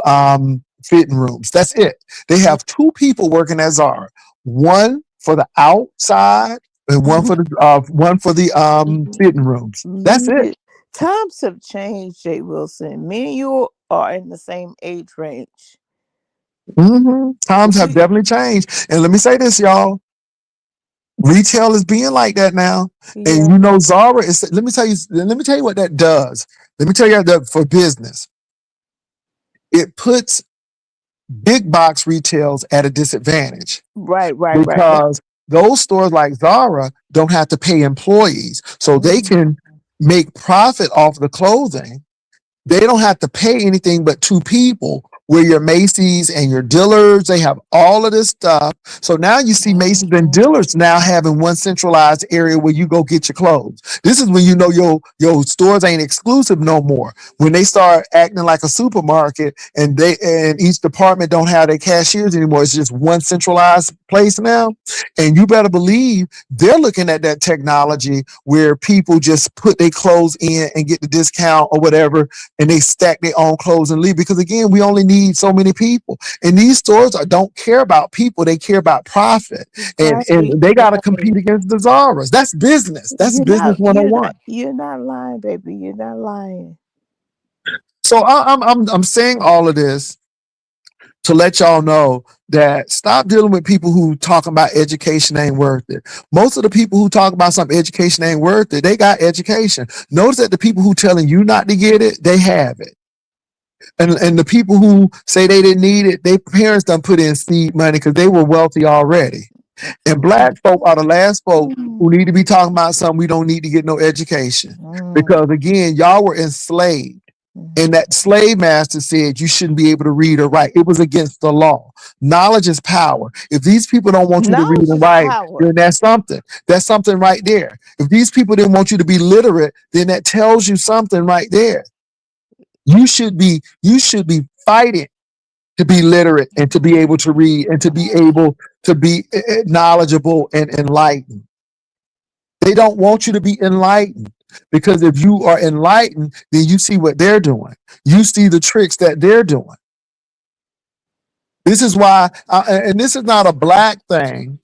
fitting rooms. That's it. They have 2 people working at Zara. One for the outside and one for the fitting rooms. That's it. Times have changed, Jay Wilson. Me and you are in the same age range. Times have definitely changed. And let me say this, y'all. Retail is being like that now. Yeah. And you know, Zara is, let me tell you what that does. Let me tell you that for business. It puts big box retails at a disadvantage. Right. Because those stores like Zara don't have to pay employees. So they can make profit off the clothing. They don't have to pay anything but 2 people, where your Macy's and your Dillard's, they have all of this stuff. So now you see Macy's and Dillard's now having one centralized area where you go get your clothes. This is when you know your stores ain't exclusive no more. When they start acting like a supermarket and each department don't have their cashiers anymore, it's just one centralized place now. And you better believe they're looking at that technology where people just put their clothes in and get the discount or whatever, and they stack their own clothes and leave. Because again, we only need feed so many people. And these stores don't care about people; they care about profit, and Right, they got to right. compete against the Zara's. That's business. That's business 101. You're not lying, baby. You're not lying. So I'm saying all of this to let y'all know that stop dealing with people who talking about education ain't worth it. Most of the people who talk about some education ain't worth it, they got education. Notice that the people who telling you not to get it, they have it. And the people who say they didn't need it, their parents done put in seed money because they were wealthy already. And black folk are the last folk who need to be talking about something we don't need to get no education. Because again, y'all were enslaved. And that slave master said you shouldn't be able to read or write. It was against the law. Knowledge is power. If these people don't want you to read Knowledge and is write, power. then that's something. That's something right there. If these people didn't want you to be literate, then that tells you something right there. You should be fighting to be literate and to be able to read and to be able to be knowledgeable and enlightened. They don't want you to be enlightened. Because if you are enlightened, then you see what they're doing. You see the tricks that they're doing. This is why, and this is not a black thing.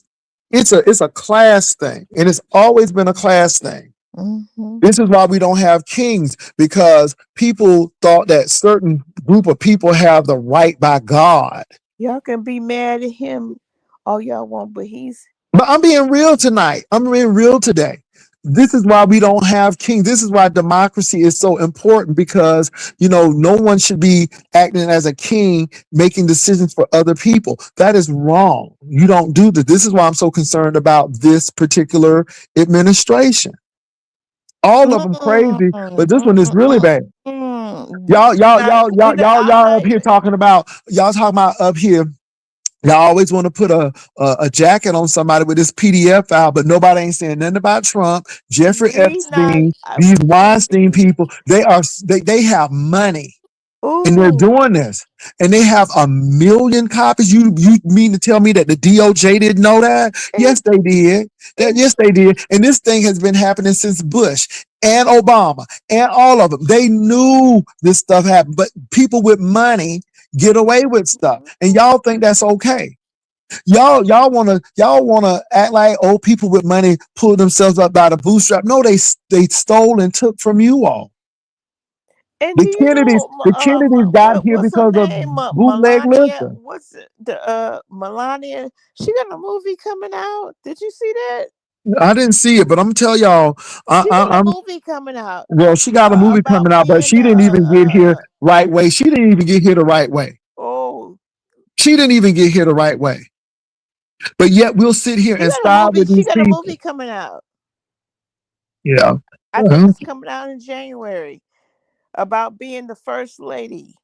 It's a class thing, and it's always been a class thing. This is why we don't have kings, because people thought that certain group of people have the right by God. Y'all can be mad at him all y'all want, but But I'm being real tonight. I'm being real today. This is why we don't have kings. This is why democracy is so important, because, no one should be acting as a king, making decisions for other people. That is wrong. You don't do this. This is why I'm so concerned about this particular administration. All of them crazy, but this one is really bad. Y'all up here talking about up here. Y'all always want to put a jacket on somebody with this PDF out, but nobody ain't saying nothing about Trump, Jeffrey Epstein, these Weinstein people. They have money. And they're doing this. And they have 1 million copies. You mean to tell me that the DOJ didn't know that? Yes, they did. Yes, they did. And this thing has been happening since Bush and Obama and all of them. They knew this stuff happened, but people with money get away with stuff. And y'all think that's okay. Y'all wanna act like old people with money pull themselves up by the bootstrap. No, they stole and took from you all. And The Kennedys got here because of bootleg liquor. What's the Melania? She got a movie coming out. Did you see that? I didn't see it, but I'm gonna tell y'all. She got a movie coming out. Well, she got a movie coming out, but she didn't even get here right way. She didn't even get here the right way. Oh, she didn't even get here the right way. But yet we'll sit here and stop with these She got people. a movie coming out. Yeah, I think it's coming out in January about being the first lady.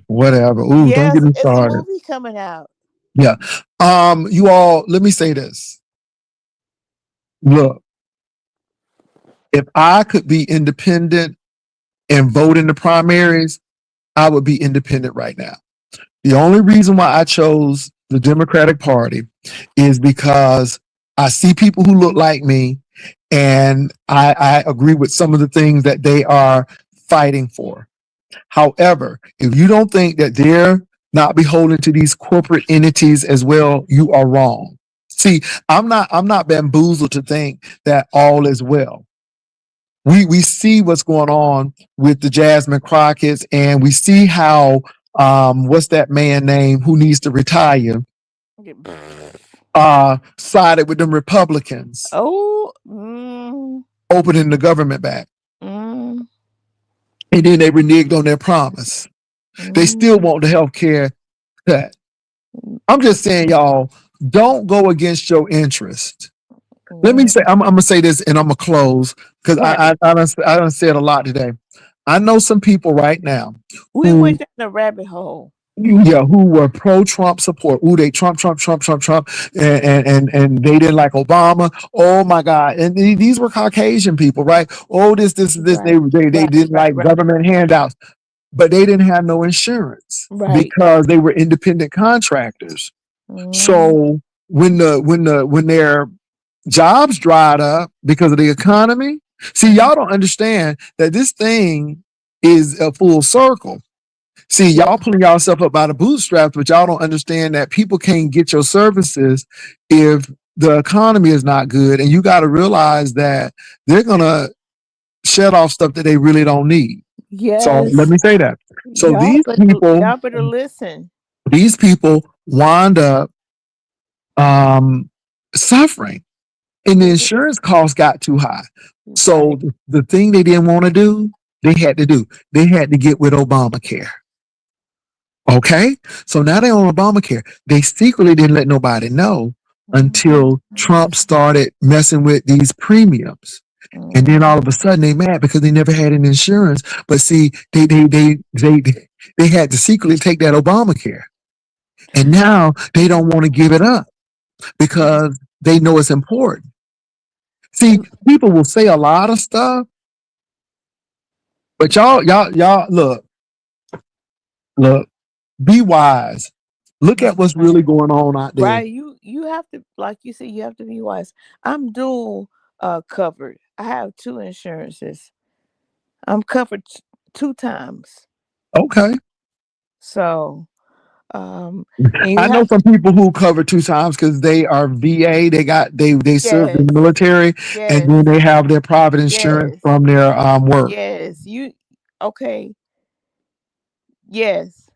Whatever. Ooh, yes, don't get me started. It's a movie coming out. Yeah. You all, let me say this. Look, if I could be independent and vote in the primaries, I would be independent right now. The only reason why I chose the Democratic Party is because I see people who look like me, and I agree with some of the things that they are fighting for. However, if you don't think that they're not beholden to these corporate entities as well, you are wrong. See, I'm not bamboozled to think that all is well. We see what's going on with the Jasmine Crockett's, and we see how what's that man name who needs to retire? Sided with them Republicans. Opening the government back. And then they reneged on their promise. They still want the health care cut. I'm just saying, y'all, don't go against your interest. Let me say, I'm gonna say this and I'm gonna close, because I done said a lot today. I know some people right now. We went down the rabbit hole. Yeah, who were pro-Trump support. Ooh, they Trump, and they didn't like Obama. Oh my God! And these were Caucasian people, right? Oh, this. Right. They didn't like government handouts, but they didn't have no insurance because they were independent contractors. So when their jobs dried up because of the economy, see, y'all don't understand that this thing is a full circle. See, y'all pulling yourself up by the bootstraps, but y'all don't understand that people can't get your services if the economy is not good. And you got to realize that they're going to shut off stuff that they really don't need. So let Yes. me say that. So Y'all better listen. these people wind up suffering, and the insurance costs got too high. So the thing they didn't want to do, they had to do. They had to get with Obamacare. Okay, so now they're on Obamacare. They secretly didn't let nobody know until Trump started messing with these premiums. And then all of a sudden they mad because they never had an insurance. But see, they had to secretly take that Obamacare. And now they don't want to give it up because they know it's important. See, people will say a lot of stuff, but y'all look, be wise. Look at what's really going on out there. Right. You have to, like you said, you have to be wise. I'm dual covered. I have 2 insurances. I'm covered 2 times. Okay. So I know some people who cover 2 times because they are VA. They serve in the military, and then they have their private insurance from their work. Yes. Okay. Yes.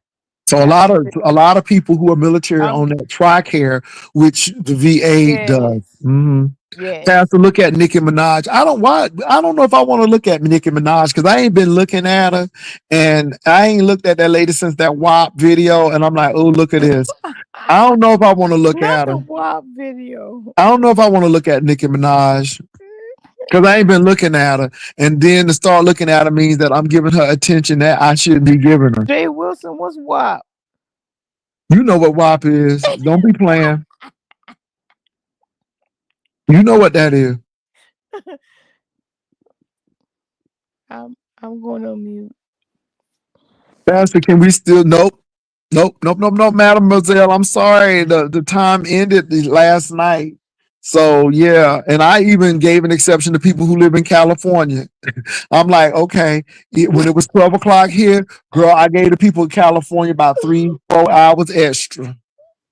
So a lot of people who are military on that TRICARE, which the VA does. Mm-hmm. Yes. Have to look at Nicki Minaj. I don't know if I want to look at Nicki Minaj because I ain't been looking at her, and I ain't looked at that lady since that WAP video, and I'm like, oh, look at this. I don't know if I want to look at her. WAP video. I don't know if I want to look at Nicki Minaj because I ain't been looking at her, and then to start looking at her means that I'm giving her attention that I shouldn't be giving her. Jay Wilson, what's WAP? You know what WAP is. Don't be playing. You know what that is. I'm going on mute. Pastor, can we still? Nope, Mademoiselle. I'm sorry. The time ended last night. So yeah, and I even gave an exception to people who live in California. I'm like, okay, when it was 12 o'clock here, girl, I gave the people in California about 3-4 hours extra.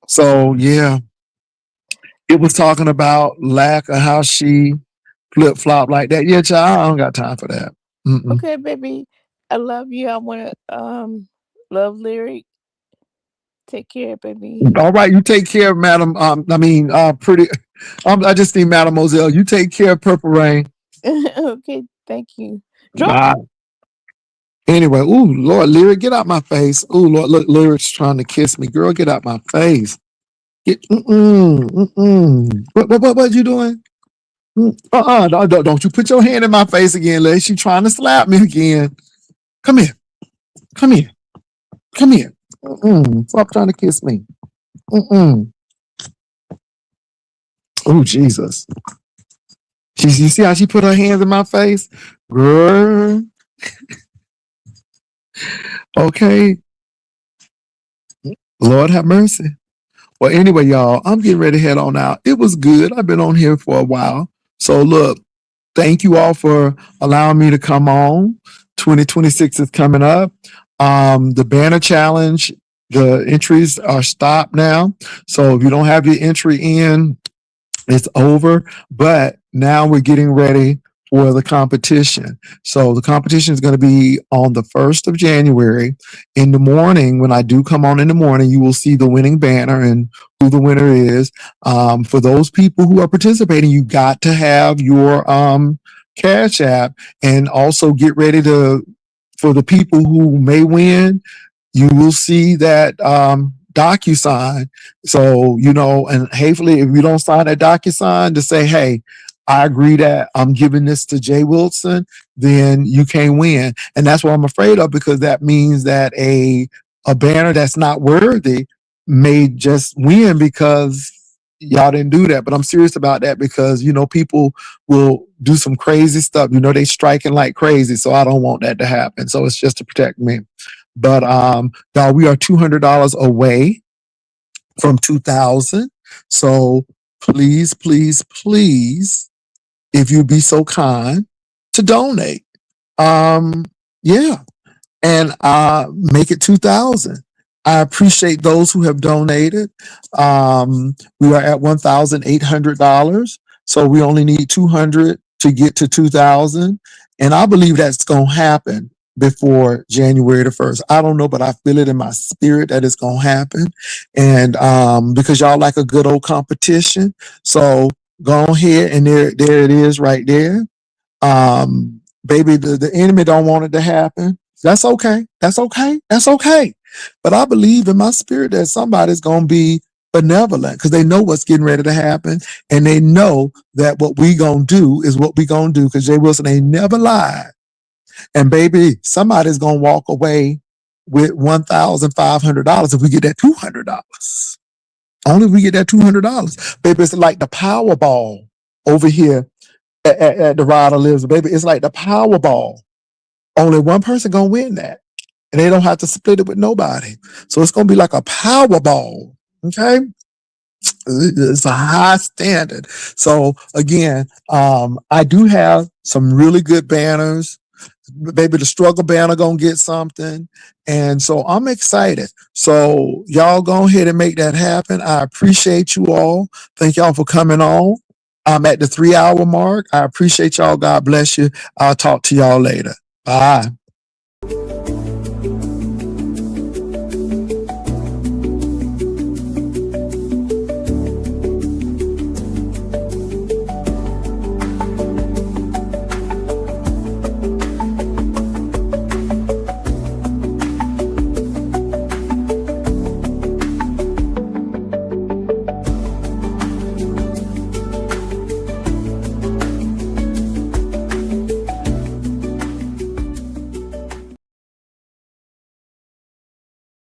So yeah, it was talking about lack of how she flip flop like that. Yeah, child, I don't got time for that. Mm-mm. Okay, baby, I love you. I want to love Lyric. Take care, baby. All right, you take care, madam. I just need Mademoiselle. You take care, Purple Rain. Okay, thank you. Anyway, ooh, Lord, Lyric, get out my face. Ooh, Lord, look, Lyric's trying to kiss me. Girl, get out my face. What you doing? Don't you put your hand in my face again, lady. She trying to slap me again. Come here. Stop trying to kiss me. Oh, Jesus. You see how she put her hands in my face? Girl. Okay. Lord have mercy. Well, anyway, y'all, I'm getting ready to head on out. It was good. I've been on here for a while. So look, thank you all for allowing me to come on. 2026 is coming up. The banner challenge, the entries are stopped now. So if you don't have your entry in, it's over. But now we're getting ready for the competition. So the competition is going to be on the 1st of January. In the morning, when I do come on in the morning, you will see the winning banner and who the winner is. For those people who are participating, you got to have your Cash App, and also get ready for the people who may win, you will see that DocuSign. So, and hopefully if you don't sign that DocuSign to say, hey, I agree that I'm giving this to Jay Wilson, then you can't win. And that's what I'm afraid of, because that means that a banner that's not worthy may just win because y'all didn't do that. But I'm serious about that because, people will do some crazy stuff. They striking like crazy. So I don't want that to happen. So it's just to protect me. But y'all, we are $200 away from 2,000. So please, please, please, if you'd be so kind to donate. Yeah. and make it 2,000. I appreciate those who have donated. We are at $1,800, so we only need 200 to get to 2,000, and I believe that's going to happen before January the 1st. I don't know, but I feel it in my spirit that it's going to happen, and because y'all like a good old competition, so go ahead, and there it is right there. Baby, the enemy don't want it to happen. That's okay. That's okay. That's okay. But I believe in my spirit that somebody's going to be benevolent because they know what's getting ready to happen. And they know that what we going to do is what we going to do because Jay Wilson ain't never lied. And baby, somebody's going to walk away with $1,500 if we get that $200. Only if we get that $200. Baby, it's like the Powerball over here at the Ride Lives, baby. It's like the Powerball. Only one person gonna win that, and they don't have to split it with nobody. So it's gonna be like a Powerball. Okay, it's a high standard. So again, I do have some really good banners. Baby, the struggle banner gonna get something, and so I'm excited. So y'all go ahead and make that happen. I appreciate you all. Thank y'all for coming on. I'm at the 3-hour mark. I appreciate y'all. God bless you. I'll talk to y'all later. Bye.